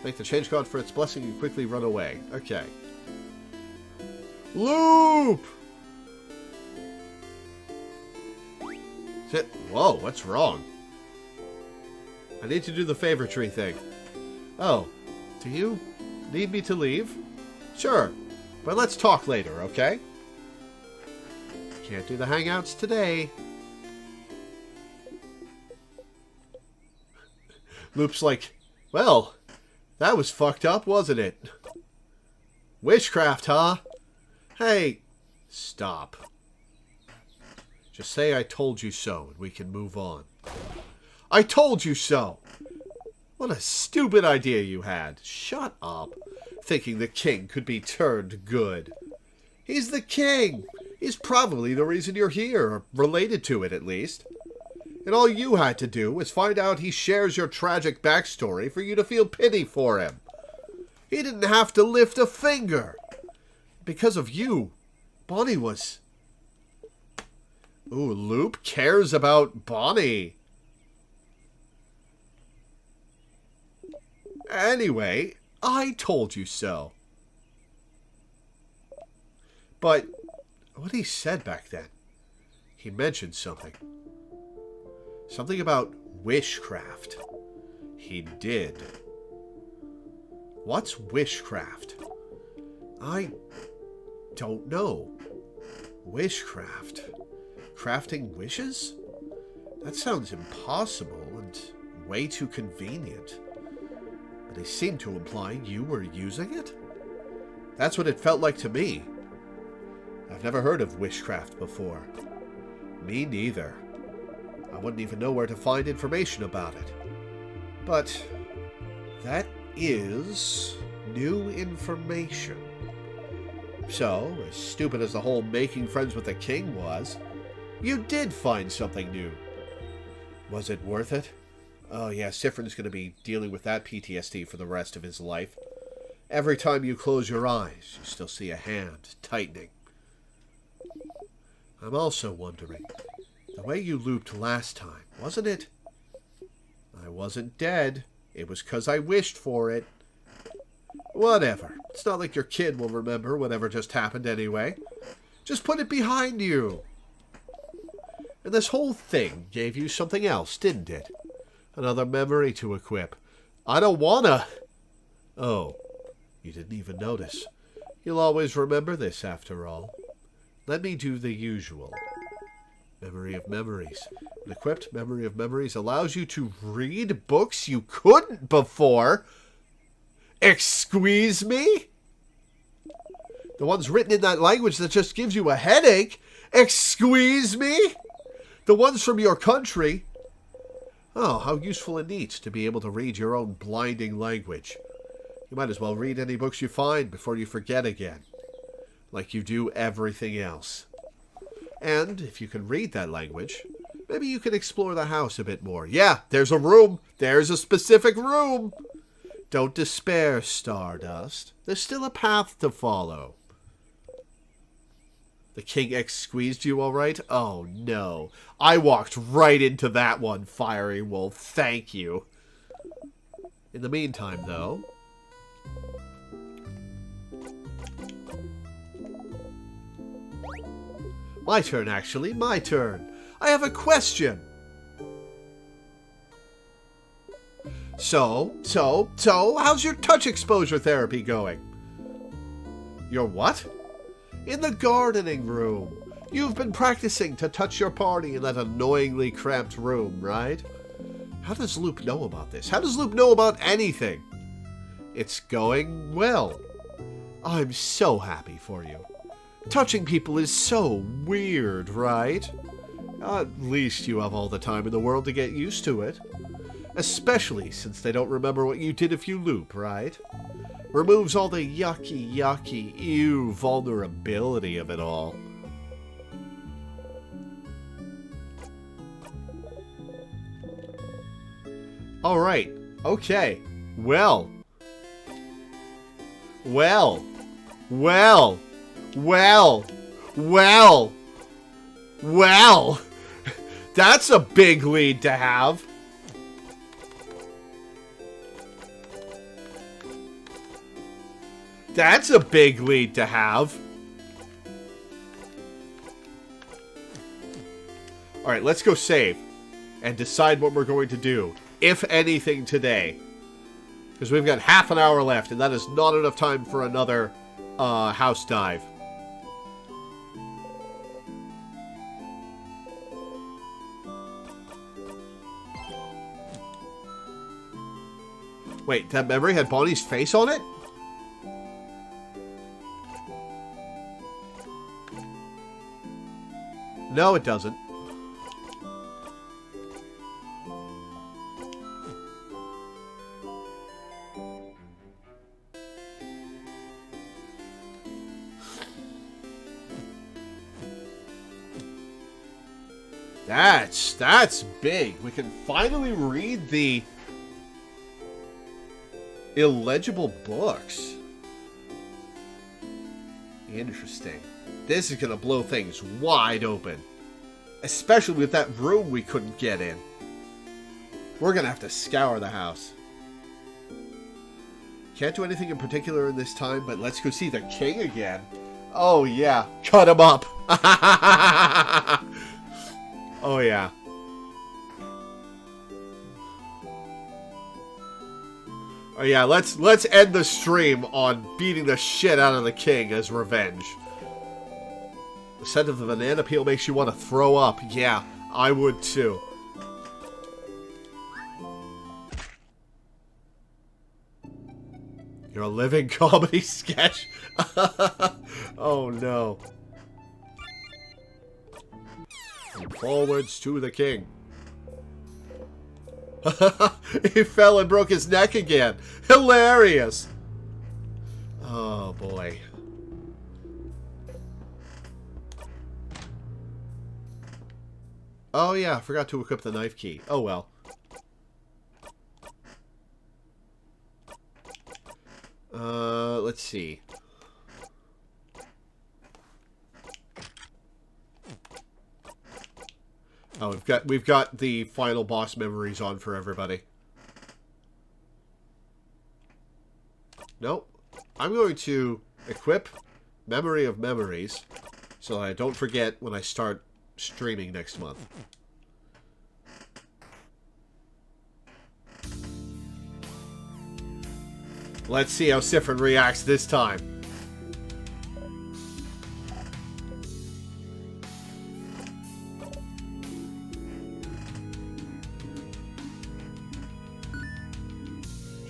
Thank the Change God for its blessing and quickly run away. Okay. Loop! Sit. Whoa, what's wrong? I need to do the favor tree thing. Oh, do you need me to leave? Sure, but let's talk later, okay? Can't do the hangouts today. Loop's like, well, that was fucked up, wasn't it? Witchcraft, huh? Hey, stop. Just say I told you so, and we can move on. I told you so! What a stupid idea you had. Shut up. Thinking the king could be turned good. He's the king! He's probably the reason you're here, or related to it at least. And all you had to do was find out he shares your tragic backstory for you to feel pity for him. He didn't have to lift a finger. Because of you, Bonnie was... Ooh, Loop cares about Bonnie. Anyway, I told you so. But what he said back then, he mentioned something. Something about witchcraft. He did. What's witchcraft? I don't know. Witchcraft. Crafting wishes? That sounds impossible and way too convenient. But he seemed to imply you were using it? That's what it felt like to me. I've never heard of witchcraft before. Me neither. I wouldn't even know where to find information about it. But that is new information. So, as stupid as the whole making friends with the king was, you did find something new. Was it worth it? Oh yeah, Sifrin's going to be dealing with that PTSD for the rest of his life. Every time you close your eyes, you still see a hand tightening. I'm also wondering, the way you looped last time, wasn't it? I wasn't dead. It was 'cause I wished for it. Whatever. It's not like your kid will remember whatever just happened anyway. Just put it behind you. And this whole thing gave you something else, didn't it? Another memory to equip. I don't wanna... Oh, you didn't even notice. You'll always remember this, after all. Let me do the usual. Memory of Memories. An equipped Memory of Memories allows you to read books you couldn't before. Excuse me? The ones written in that language that just gives you a headache. Excuse me? The ones from your country. Oh, how useful and neat to be able to read your own blinding language. You might as well read any books you find before you forget again. Like you do everything else. And if you can read that language, maybe you can explore the house a bit more. Yeah, there's a room. There's a specific room. Don't despair, Stardust. There's still a path to follow. The King X squeezed you all right? Oh, no. I walked right into that one, Fiery Wolf. Thank you. In the meantime, though... My turn, actually. My turn. I have a question. So, how's your touch exposure therapy going? Your what? In the gardening room. You've been practicing to touch your party in that annoyingly cramped room, right? How does Loop know about this? How does Loop know about anything? It's going well. I'm so happy for you. Touching people is so weird, right? At least you have all the time in the world to get used to it. Especially since they don't remember what you did if you loop, right? Removes all the yucky, ew vulnerability of it all. Alright, okay. Well. That's a big lead to have. That's a big lead to have. Alright, let's go save. And decide what we're going to do. If anything today. Because we've got half an hour left. And that is not enough time for another house dive. Wait, that memory had Bonnie's face on it? No, it doesn't. That's big. We can finally read the illegible books. Interesting. This is gonna blow things wide open. Especially with that room we couldn't get in. We're gonna have to scour the house. Can't do anything in particular in this time, but let's go see the king again. Oh yeah, cut him up. Oh yeah. Oh yeah, let's end the stream on beating the shit out of the king as revenge. The scent of the banana peel makes you want to throw up. Yeah, I would too. You're a living comedy sketch. Oh no. Forwards to the king. He fell and broke his neck again. Hilarious. Oh boy. Oh yeah, I forgot to equip the knife key. Oh well. Let's see. Oh, we've got the final boss memories on for everybody. Nope. I'm going to equip Memory of Memories so I don't forget when I start streaming next month. Let's see how Sifrin reacts this time.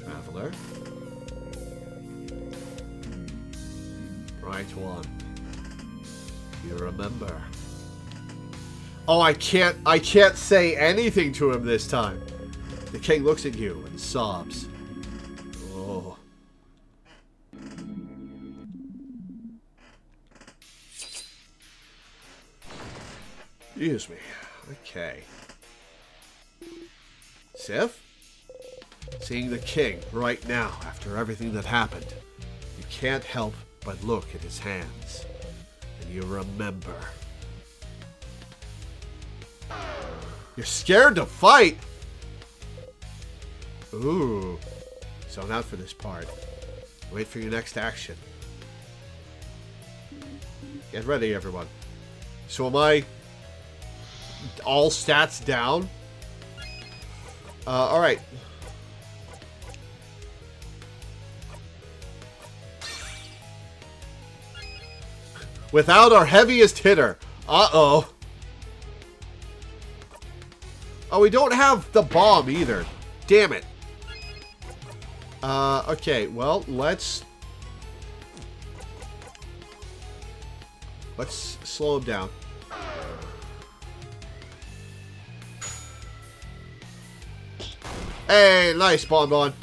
Traveler. Right one. You remember. Oh, I can't say anything to him this time. The king looks at you and sobs. Oh. Excuse me. Okay. Sif? Seeing the king right now after everything that happened, you can't help but look at his hands. And you remember. You're scared to fight? Ooh. Zone out for this part. Wait for your next action. Get ready, everyone. So am I all stats down? Alright. Without our heaviest hitter. Uh-oh. Oh, we don't have the bomb either. Damn it. Okay, well, let's slow him down. Hey, nice, Bonbon.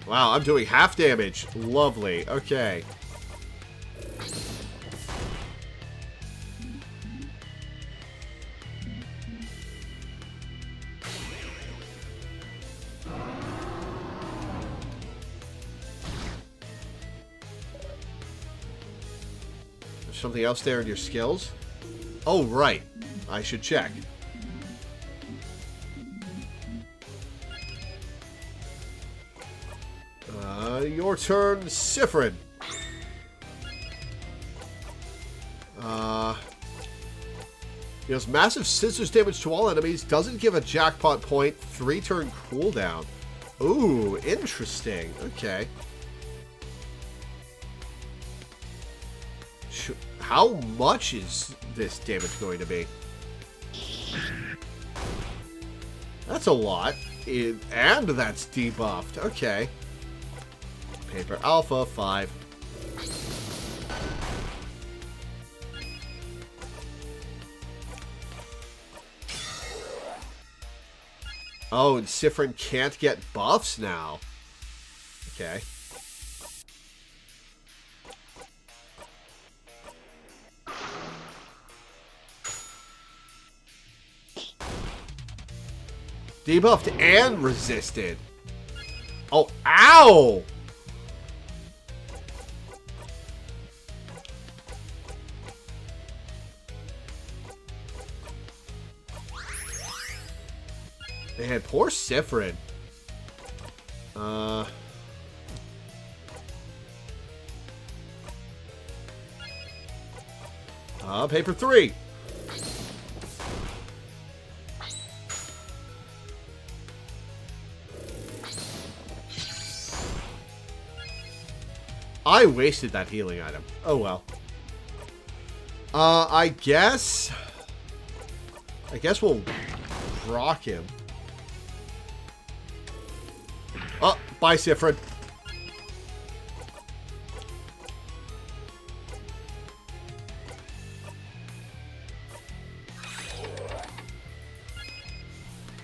Wow, I'm doing half damage. Lovely. Okay. There's something else there in your skills? Oh, right. I should check. Your turn, Sifrin. Deals massive scissors damage to all enemies. Doesn't give a jackpot point. 3-turn cooldown. Ooh, interesting. Okay. How much is this damage going to be? That's a lot. And that's debuffed. Okay. Paper Alpha 5. Oh, and Sifrin can't get buffs now. Okay. Debuffed and resisted. Oh, ow! Man, poor Sifrin. Paper 3. I wasted that healing item. Oh well. I guess we'll rock him. Oh, bye, Sifrin.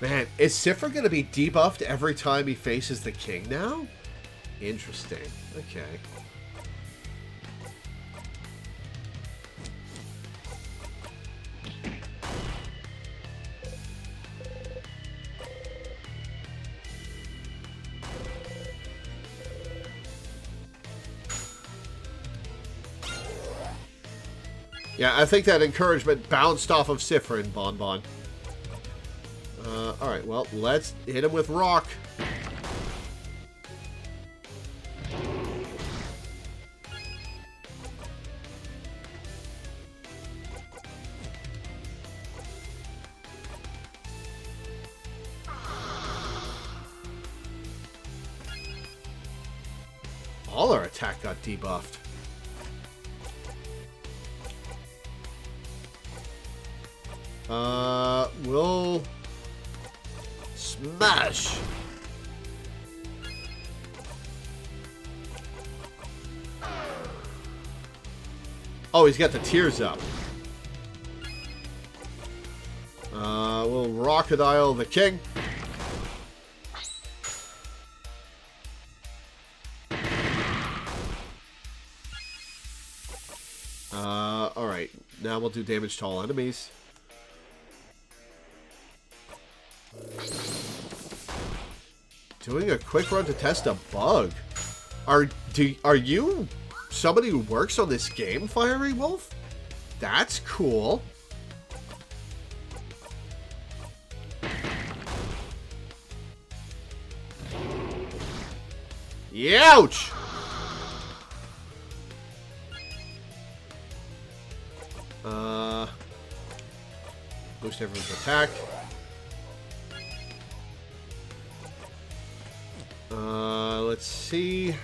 Man, is Sifrin going to be debuffed every time he faces the king now? Interesting. Okay. Yeah, I think that encouragement bounced off of Sifrin, Bonbon. Alright, well, let's hit him with rock. All our attack got debuffed. We'll smash. Oh, he's got the tears up. We'll Crocodile the King. Alright. Now we'll do damage to all enemies. Doing a quick run to test a bug. Are you somebody who works on this game, Fiery Wolf? That's cool. Ouch! Boost everyone's attack. Let's see.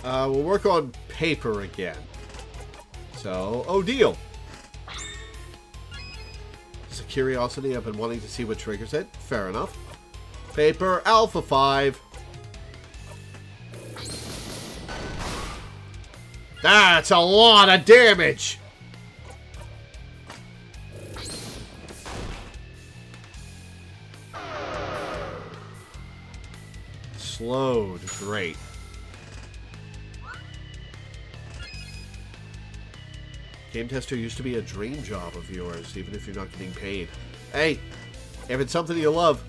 We'll work on paper again. So, oh, deal. It's a curiosity. I've been wanting to see what triggers it. Fair enough. Paper Alpha 5. That's a lot of damage. Slowed. Great. Game tester used to be a dream job of yours, even if you're not getting paid. Hey, if it's something you love.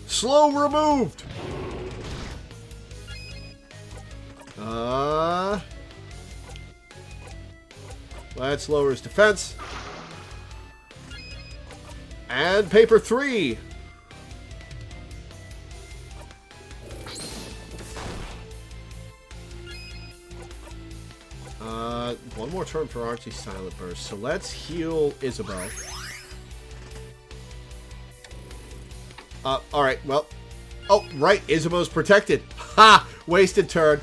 Slow removed. Let's lower his defense. And paper 3. One more turn for Archie's Silent Burst. So let's heal Isabel. Alright, well. Oh, right, Isabel's protected. Ha! Wasted turn.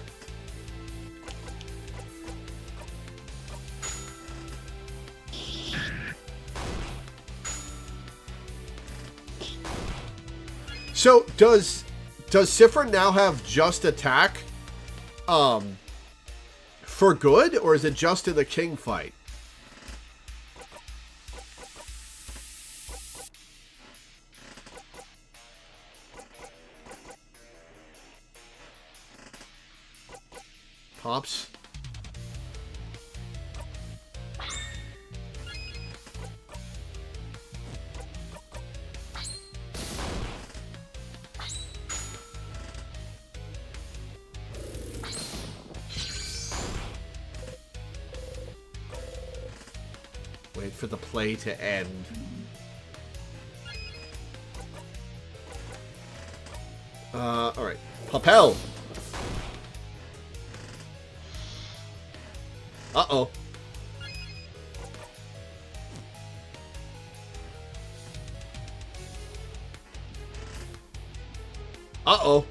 So, does Sifra now have just attack? For good, or is it just in the king fight? Pops. Wait for the play to end. Alright. Papel! Uh-oh. Uh-oh.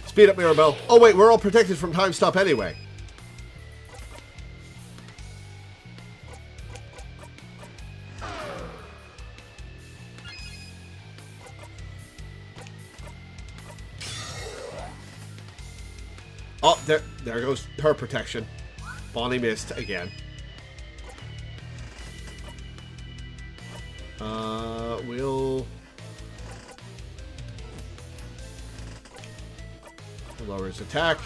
Speed up, Mirabelle. Oh, wait, we're all protected from time stop anyway. Oh, there goes her protection. Bonnie missed again. Lowers attack.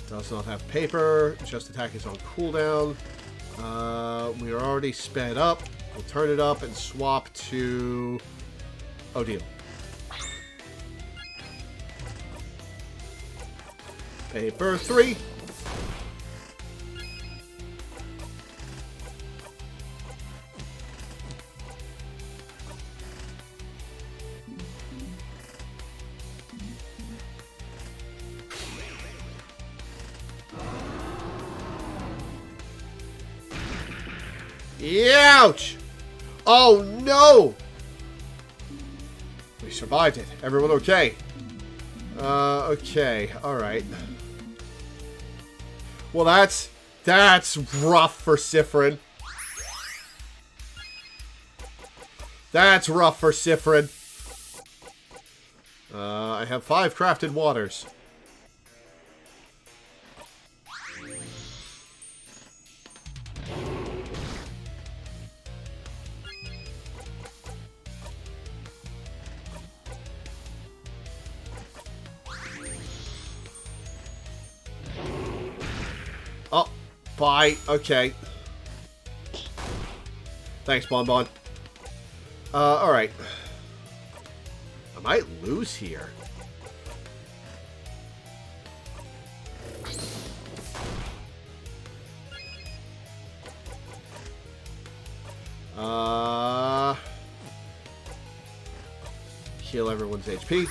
Does not have paper. Just attack is on cooldown. We are already sped up. We'll turn it up and swap to Odile. Paper 3. Ouch! Oh no! We survived it. Everyone okay? Okay. Alright. Well, that's rough for Sifrin. That's rough for Sifrin. I have 5 crafted waters. Oh, bye. Okay. Thanks, Bonbon. Alright. I might lose here. Heal everyone's HP.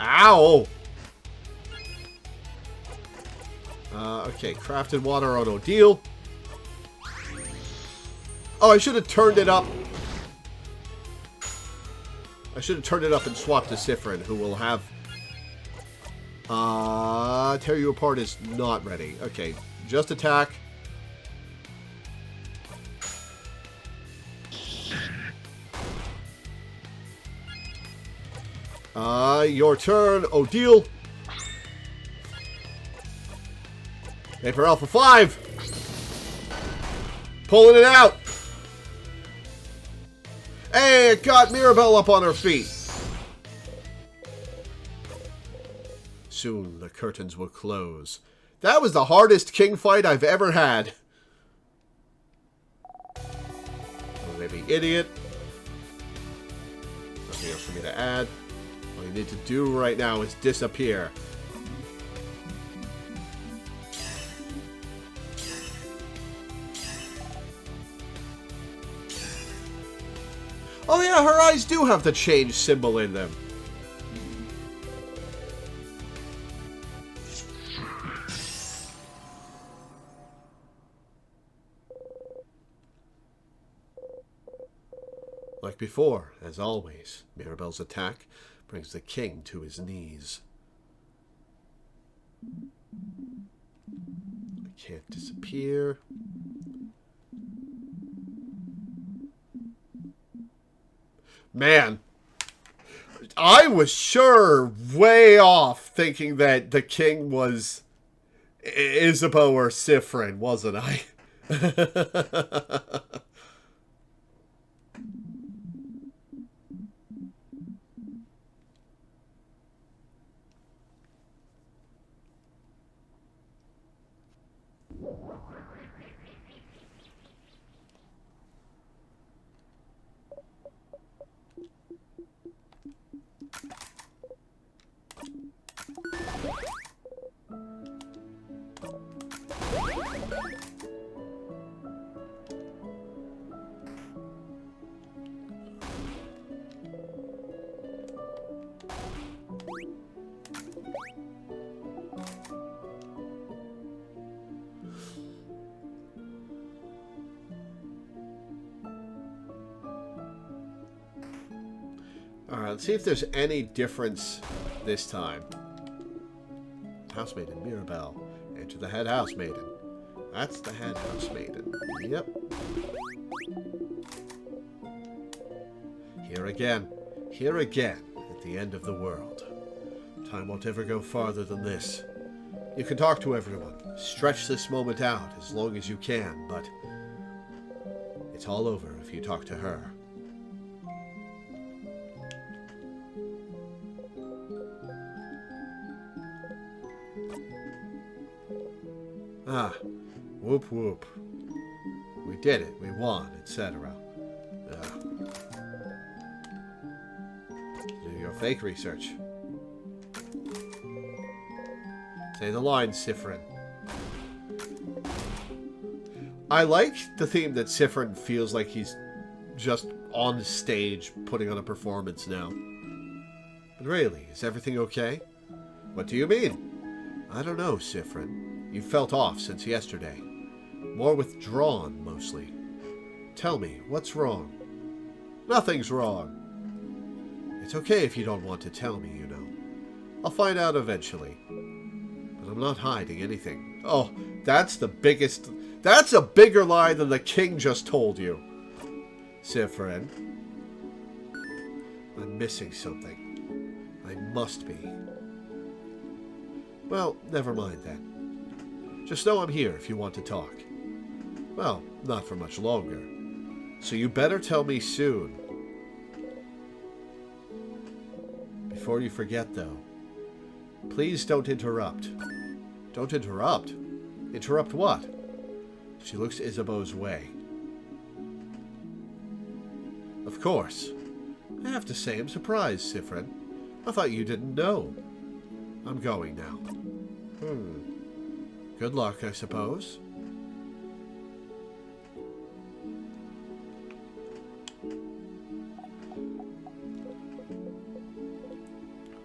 Ow! Okay, crafted water on Odile. Oh, I should have turned it up. I should have turned it up and swapped to Sifrin, who will have... Tear You Apart is not ready. Okay, just attack. Your turn, Odile. Paper Alpha 5. Pulling it out. Hey, it got Mirabelle up on her feet. Soon the curtains will close. That was the hardest king fight I've ever had. Oh, maybe idiot. Nothing else for me to add. All you need to do right now is disappear. Oh yeah, her eyes do have the change symbol in them. Like before, as always, Mirabelle's attack brings the king to his knees. I can't disappear. Man, I was sure way off thinking that the king was Isabeau or Sifrin, wasn't I? Alright, let's see if there's any difference this time. Housemaiden Mirabelle. Enter the head housemaiden. That's the head housemaiden. Yep. Here again. Here again. At the end of the world. Time won't ever go farther than this. You can talk to everyone. Stretch this moment out as long as you can, but it's all over if you talk to her. Ah, whoop whoop. We did it. We won, etc. Do your fake research. Say the line, Sifrin. I like the theme that Sifrin feels like he's just on stage putting on a performance now. But really, is everything okay? What do you mean? I don't know, Sifrin. You felt off since yesterday. More withdrawn, mostly. Tell me, what's wrong? Nothing's wrong. It's okay if you don't want to tell me, you know. I'll find out eventually. But I'm not hiding anything. Oh, that's the biggest... That's a bigger lie than the king just told you. Sifrin. I'm missing something. I must be. Well, never mind then. Just know I'm here if you want to talk. Well, not for much longer. So you better tell me soon. Before you forget, though, please don't interrupt. Don't interrupt? Interrupt what? She looks Isabeau's way. Of course. I have to say I'm surprised, Sifrin. I thought you didn't know. I'm going now. Good luck, I suppose.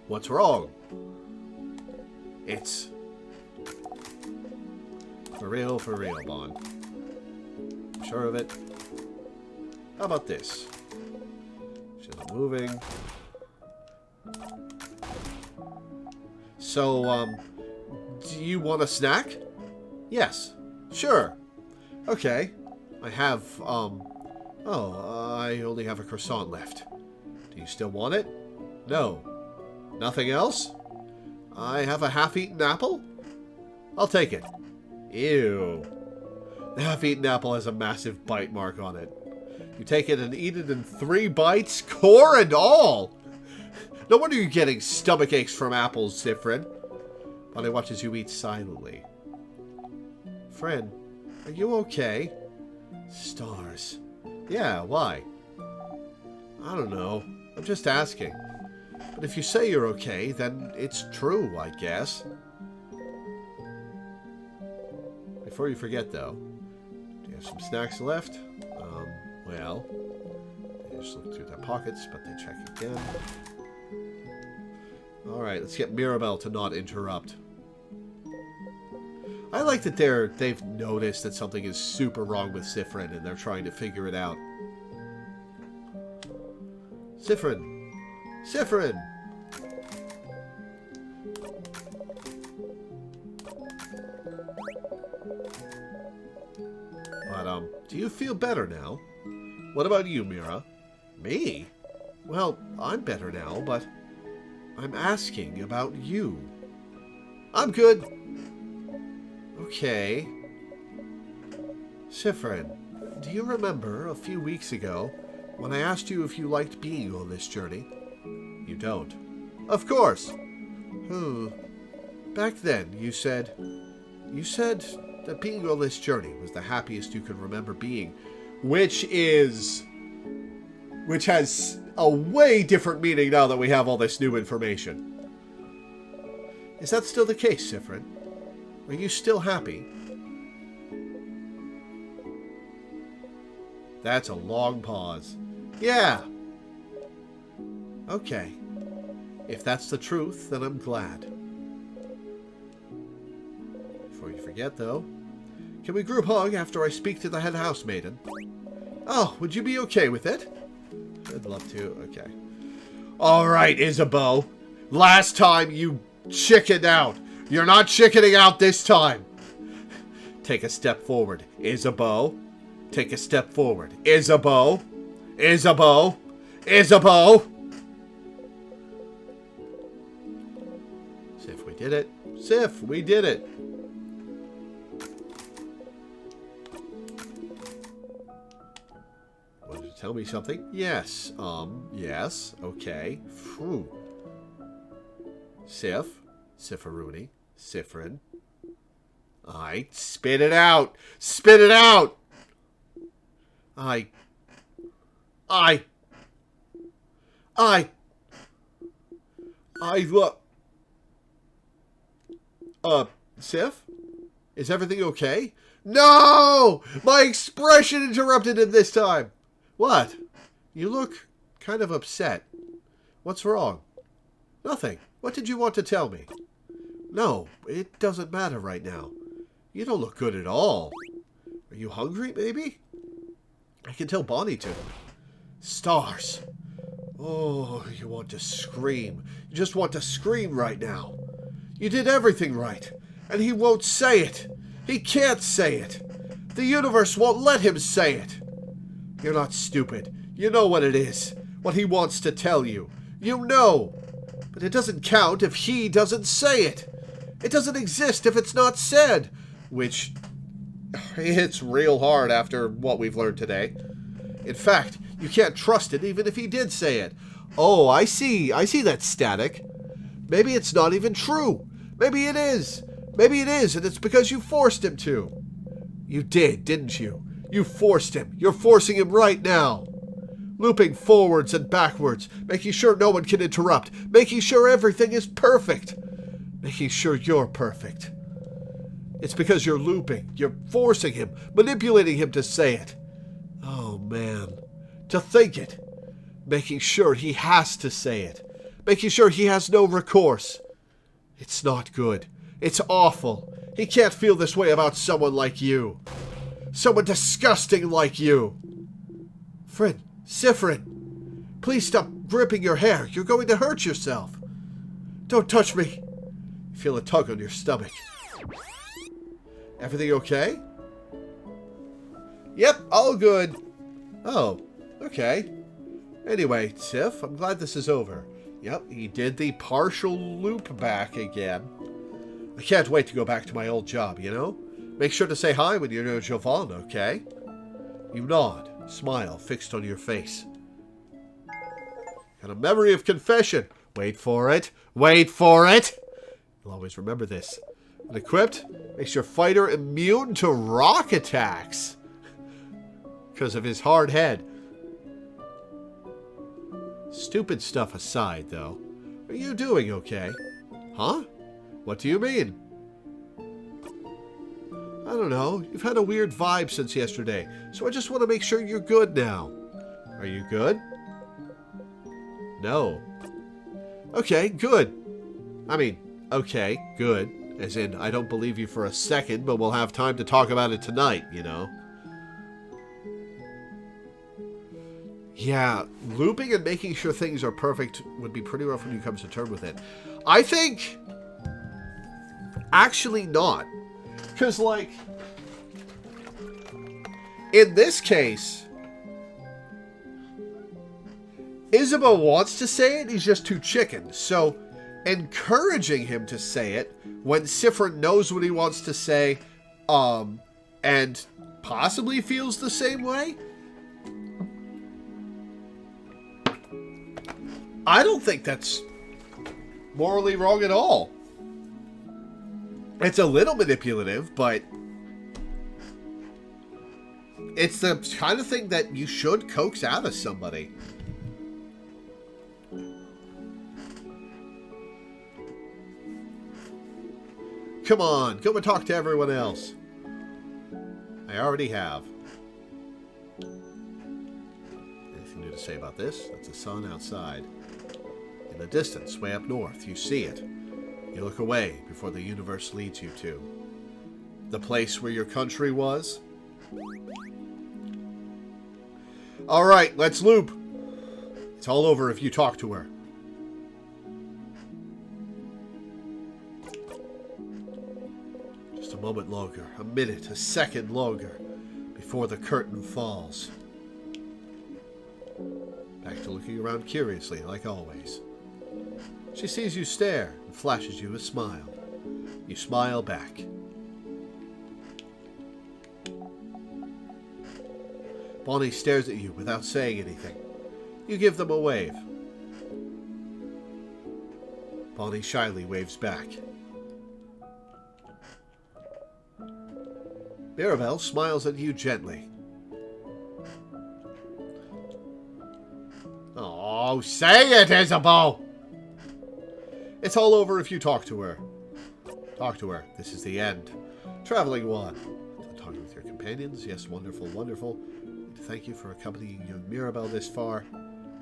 What's wrong? It's... For real, Bond. Sure of it? How about this? She's not moving. So, do you want a snack? Yes. Sure. Okay. I have, I only have a croissant left. Do you still want it? No. Nothing else? I have a half-eaten apple? I'll take it. Ew. The half-eaten apple has a massive bite mark on it. You take it and eat it in 3 bites, core and all! No wonder you're getting stomach aches from apples, Sifrin. Bonnie watches you eat silently. Friend, are you okay? Stars. Yeah, why? I don't know. I'm just asking. But if you say you're okay, then it's true, I guess. Before you forget, though, do you have some snacks left? Well, they just look through their pockets, but they check again. Alright, let's get Mirabelle to not interrupt. I like that they've noticed that something is super wrong with Sifrin, and they're trying to figure it out. Sifrin! Sifrin! But, do you feel better now? What about you, Mira? Me? Well, I'm better now, but I'm asking about you. I'm good. Okay. Sifrin, do you remember a few weeks ago when I asked you if you liked being on this journey? You don't. Of course. Back then, you said that being on this journey was the happiest you could remember being, which has a way different meaning now that we have all this new information. Is that still the case, Sifrin? Are you still happy? That's a long pause. Yeah. Okay. If that's the truth, then I'm glad. Before you forget, though, can we group hug after I speak to the head housemaiden? Oh, would you be okay with it? I'd love to. Okay. All right, Isabeau. Last time you chickened out. You're not chickening out this time. Take a step forward, Isabeau. Take a step forward, Isabeau. Isabeau. Isabeau. Sif, we did it. Sif, we did it. Wanted to tell me something? Yes. Yes. Okay. Phew. Sif. Sifferoony. Sifrin. Alright, spit it out. Spit it out! Look. Sif? Is everything okay? No! My expression interrupted him this time. What? You look kind of upset. What's wrong? Nothing. What did you want to tell me? No, it doesn't matter right now. You don't look good at all. Are you hungry, maybe? I can tell Bonnie to. Stars. Oh, you want to scream. You just want to scream right now. You did everything right, and he won't say it. He can't say it. The universe won't let him say it. You're not stupid. You know what it is. What he wants to tell you. You know. But it doesn't count if he doesn't say it. It doesn't exist if it's not said. Which hits real hard after what we've learned today. In fact, you can't trust it even if he did say it. Oh, I see. I see that static. Maybe it's not even true. Maybe it is. Maybe it is, and it's because you forced him to. You did, didn't you? You forced him. You're forcing him right now. Looping forwards and backwards, making sure no one can interrupt, making sure everything is perfect, making sure you're perfect. It's because you're looping. You're forcing him, manipulating him to say it. Oh, man. To think it. Making sure he has to say it. Making sure he has no recourse. It's not good. It's awful. He can't feel this way about someone like you. Someone disgusting like you. Frid, Sifrin, please stop gripping your hair. You're going to hurt yourself. Don't touch me. You feel a tug on your stomach. Everything okay? Yep, all good. Oh, okay. Anyway, Sif, I'm glad this is over. Yep, he did the partial loop back again. I can't wait to go back to my old job, you know? Make sure to say hi when you're near Jovan, okay? You nod, smile fixed on your face. Got a memory of confession. Wait for it. Wait for it! You'll always remember this. And equipped, makes your fighter immune to rock attacks. Because of his hard head. Stupid stuff aside, though. Are you doing okay? Huh? What do you mean? I don't know. You've had a weird vibe since yesterday, so I just want to make sure you're good now. Are you good? No. Okay, good. I mean, okay, good. As in, I don't believe you for a second, but we'll have time to talk about it tonight, you know? Yeah, looping and making sure things are perfect would be pretty rough when you come to terms with it. I think... Actually not. Because, like... In this case... Isabeau wants to say it, he's just too chicken. So, encouraging him to say it, when Sifrin knows what he wants to say, and possibly feels the same way... I don't think that's morally wrong at all. It's a little manipulative, but it's the kind of thing that you should coax out of somebody. Come on, go and talk to everyone else. I already have. Anything new to say about this? That's the sun outside. In the distance, way up north, you see it. You look away before the universe leads you to. The place where your country was. Alright, let's loop. It's all over if you talk to her. Just a moment longer, a minute, a second longer, before the curtain falls. Back to looking around curiously, like always. She sees you stare and flashes you a smile. You smile back. Bonnie stares at you without saying anything. You give them a wave. Bonnie shyly waves back. Mirabelle smiles at you gently. Oh, say it, Isabel! It's all over if you talk to her. Talk to her. This is the end. Traveling one. Talking with your companions. Yes, wonderful, wonderful. Thank you for accompanying young Mirabelle this far.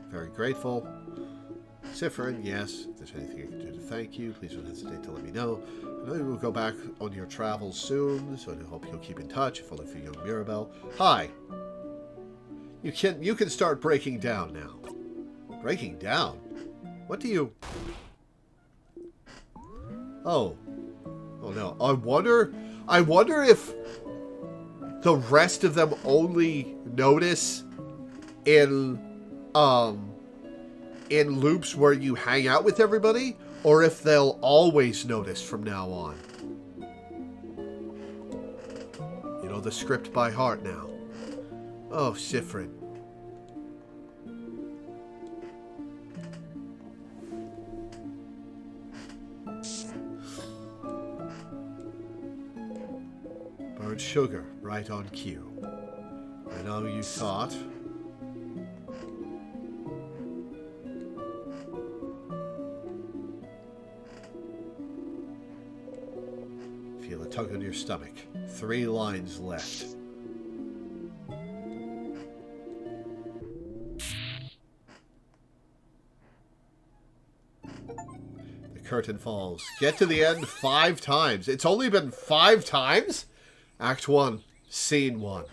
Very grateful. Sifrin, yes. If there's anything I can do to thank you, please don't hesitate to let me know. I know you will go back on your travels soon, so I hope you'll keep in touch, if only for young Mirabelle. Hi. You can start breaking down now. Breaking down? What do you... Oh. Oh no. I wonder if the rest of them only notice in loops where you hang out with everybody, or if they'll always notice from now on. You know the script by heart now. Oh, Sifrin. Burnt sugar, right on cue. I know you thought... Feel a tug on your stomach. 3 lines left. The curtain falls. Get to the end 5 times. It's only been 5 times? Act 1, Scene 1.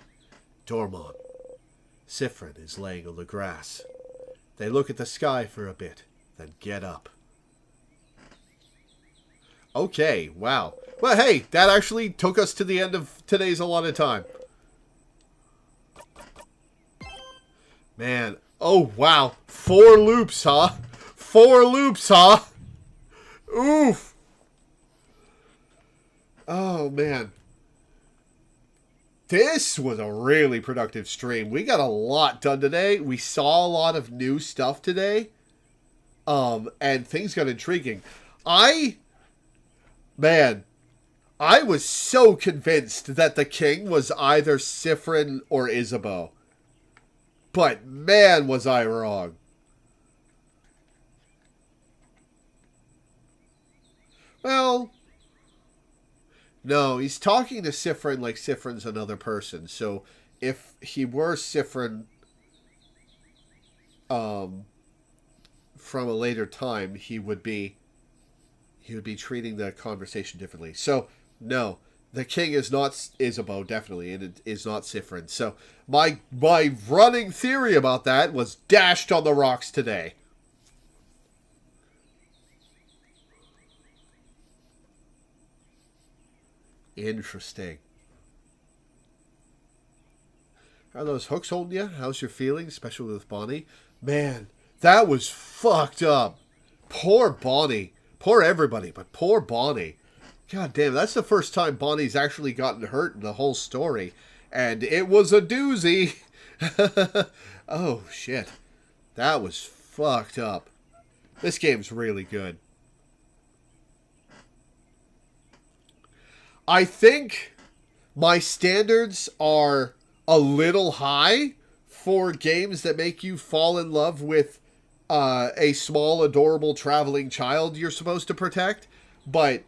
Dormont. Sifrin is laying on the grass. They look at the sky for a bit, then get up. Okay, wow. Well, hey, that actually took us to the end of today's allotted time. Man, oh wow. 4 loops, huh? 4 loops, huh? Oof. Oh, man. This was a really productive stream. We got a lot done today. We saw a lot of new stuff today. And things got intriguing. Man, I was so convinced that the king was either Sifrin or Isabeau. But man, was I wrong. Well... No, he's talking to Sifrin like Sifrin's another person. So if he were Sifrin from a later time, he would be treating the conversation differently. So no, the king is not Isabeau, definitely, and it is not Sifrin. So my running theory about that was dashed on the rocks today. Interesting. How are those hooks holding you? How's your feeling, especially with Bonnie? Man, that was fucked up. Poor Bonnie. Poor everybody, but poor Bonnie. God damn, that's the first time Bonnie's actually gotten hurt in the whole story. And it was a doozy. Oh, shit. That was fucked up. This game's really good. I think my standards are a little high for games that make you fall in love with a small, adorable, traveling child you're supposed to protect. But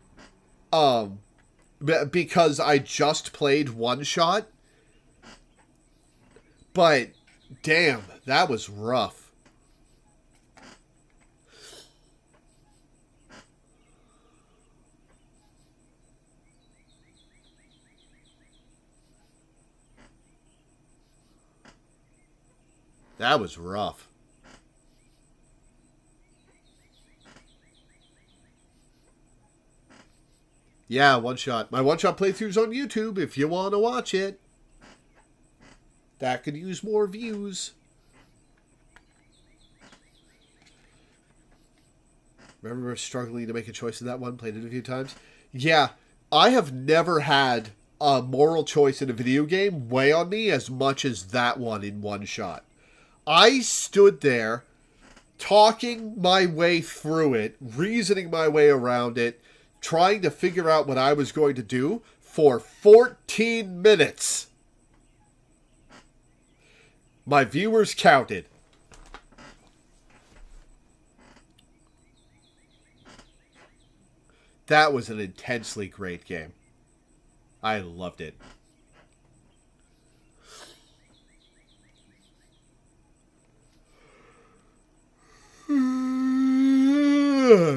because I just played One Shot. But, damn, that was rough. That was rough. Yeah, One Shot. My One Shot playthrough's on YouTube if you want to watch it. That could use more views. Remember struggling to make a choice in that one? Played it a few times. Yeah, I have never had a moral choice in a video game weigh on me as much as that one in One Shot. I stood there talking my way through it, reasoning my way around it, trying to figure out what I was going to do for 14 minutes. My viewers counted. That was an intensely great game. I loved it.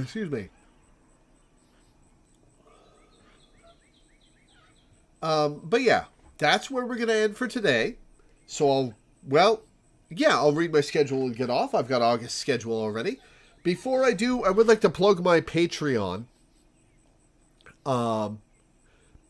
Excuse me. But yeah, that's where we're going to end for today. So I'll read my schedule and get off. I've got August's schedule already. Before I do, I would like to plug my Patreon,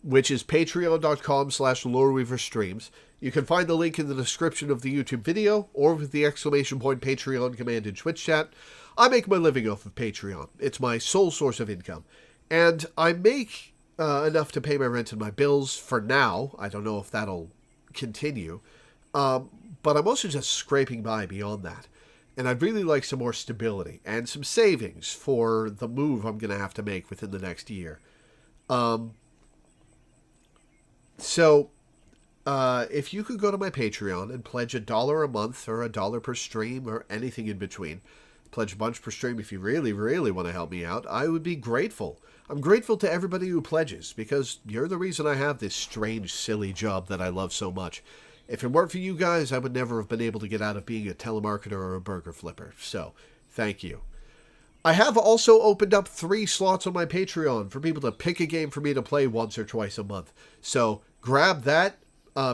which is patreon.com/Loreweaver streams. You can find the link in the description of the YouTube video or with the ! Patreon command in Twitch chat. I make my living off of Patreon. It's my sole source of income. And I make enough to pay my rent and my bills for now. I don't know if that'll continue. But I'm also just scraping by beyond that. And I'd really like some more stability and some savings for the move I'm going to have to make within the next year. So if you could go to my Patreon and pledge $1 a month or $1 per stream or anything in between, pledge a bunch per stream if you really, really want to help me out, I would be grateful. I'm grateful to everybody who pledges because you're the reason I have this strange, silly job that I love so much. If it weren't for you guys, I would never have been able to get out of being a telemarketer or a burger flipper. So, thank you. I have also opened up 3 slots on my Patreon for people to pick a game for me to play once or twice a month. So, grab that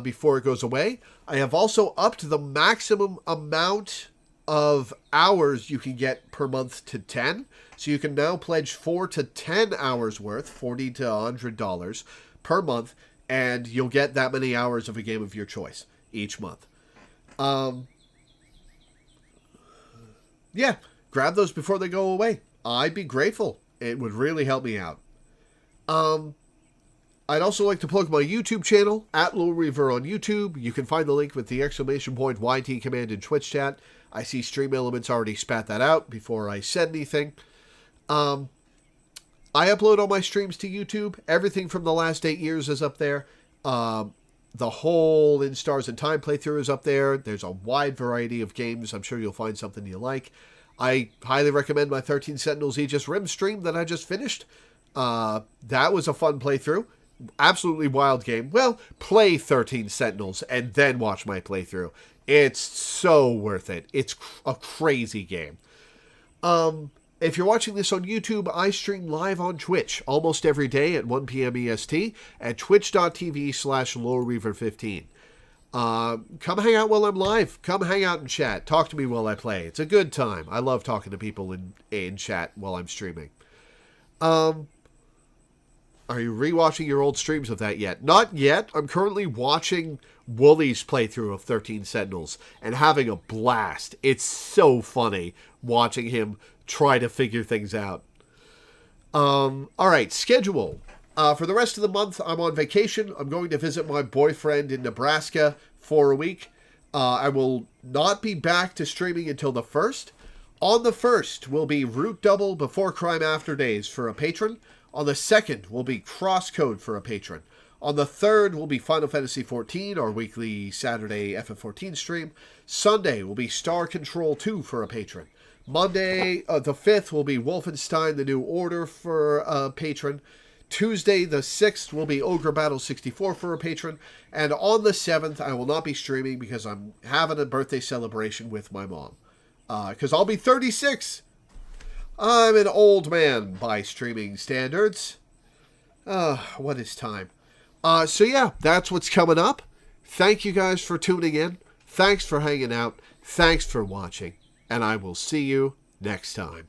before it goes away. I have also upped the maximum amount of hours you can get per month to 10. So you can now pledge 4 to 10 hours worth, $40 to $100 per month, and you'll get that many hours of a game of your choice each month. Yeah, grab those before they go away. I'd be grateful. It would really help me out. I'd also like to plug my YouTube channel, @Loreweaver on YouTube. You can find the link with the ! YT command in Twitch chat. I see Stream Elements already spat that out before I said anything. I upload all my streams to YouTube. Everything from the last 8 years is up there. The whole In Stars and Time playthrough is up there. There's a wide variety of games. I'm sure you'll find something you like. I highly recommend my 13 Sentinels Aegis Rim stream that I just finished. That was a fun playthrough. Absolutely wild game. Well, play 13 Sentinels and then watch my playthrough. It's so worth it. It's a crazy game. If you're watching this on YouTube, I stream live on Twitch almost every day at 1 p.m. EST at twitch.tv/Loreweaver15. Come hang out while I'm live. Come hang out and chat. Talk to me while I play. It's a good time. I love talking to people in chat while I'm streaming. Are you rewatching your old streams of that yet? Not yet. I'm currently watching Wooly's playthrough of 13 Sentinels and having a blast. It's so funny watching him try to figure things out. Alright, schedule. For the rest of the month, I'm on vacation. I'm going to visit my boyfriend in Nebraska for a week. I will not be back to streaming until the 1st. On the 1st will be Root Double Before Crime After Days for a patron. On the 2nd will be Crosscode for a patron. On the 3rd will be Final Fantasy XIV, our weekly Saturday FF14 stream. Sunday will be Star Control 2 for a patron. Monday, the 5th, will be Wolfenstein The New Order for a patron. Tuesday, the 6th, will be Ogre Battle 64 for a patron. And on the 7th, I will not be streaming because I'm having a birthday celebration with my mom. Because I'll be 36. I'm an old man by streaming standards. What is time? So yeah, that's what's coming up. Thank you guys for tuning in. Thanks for hanging out. Thanks for watching. And I will see you next time.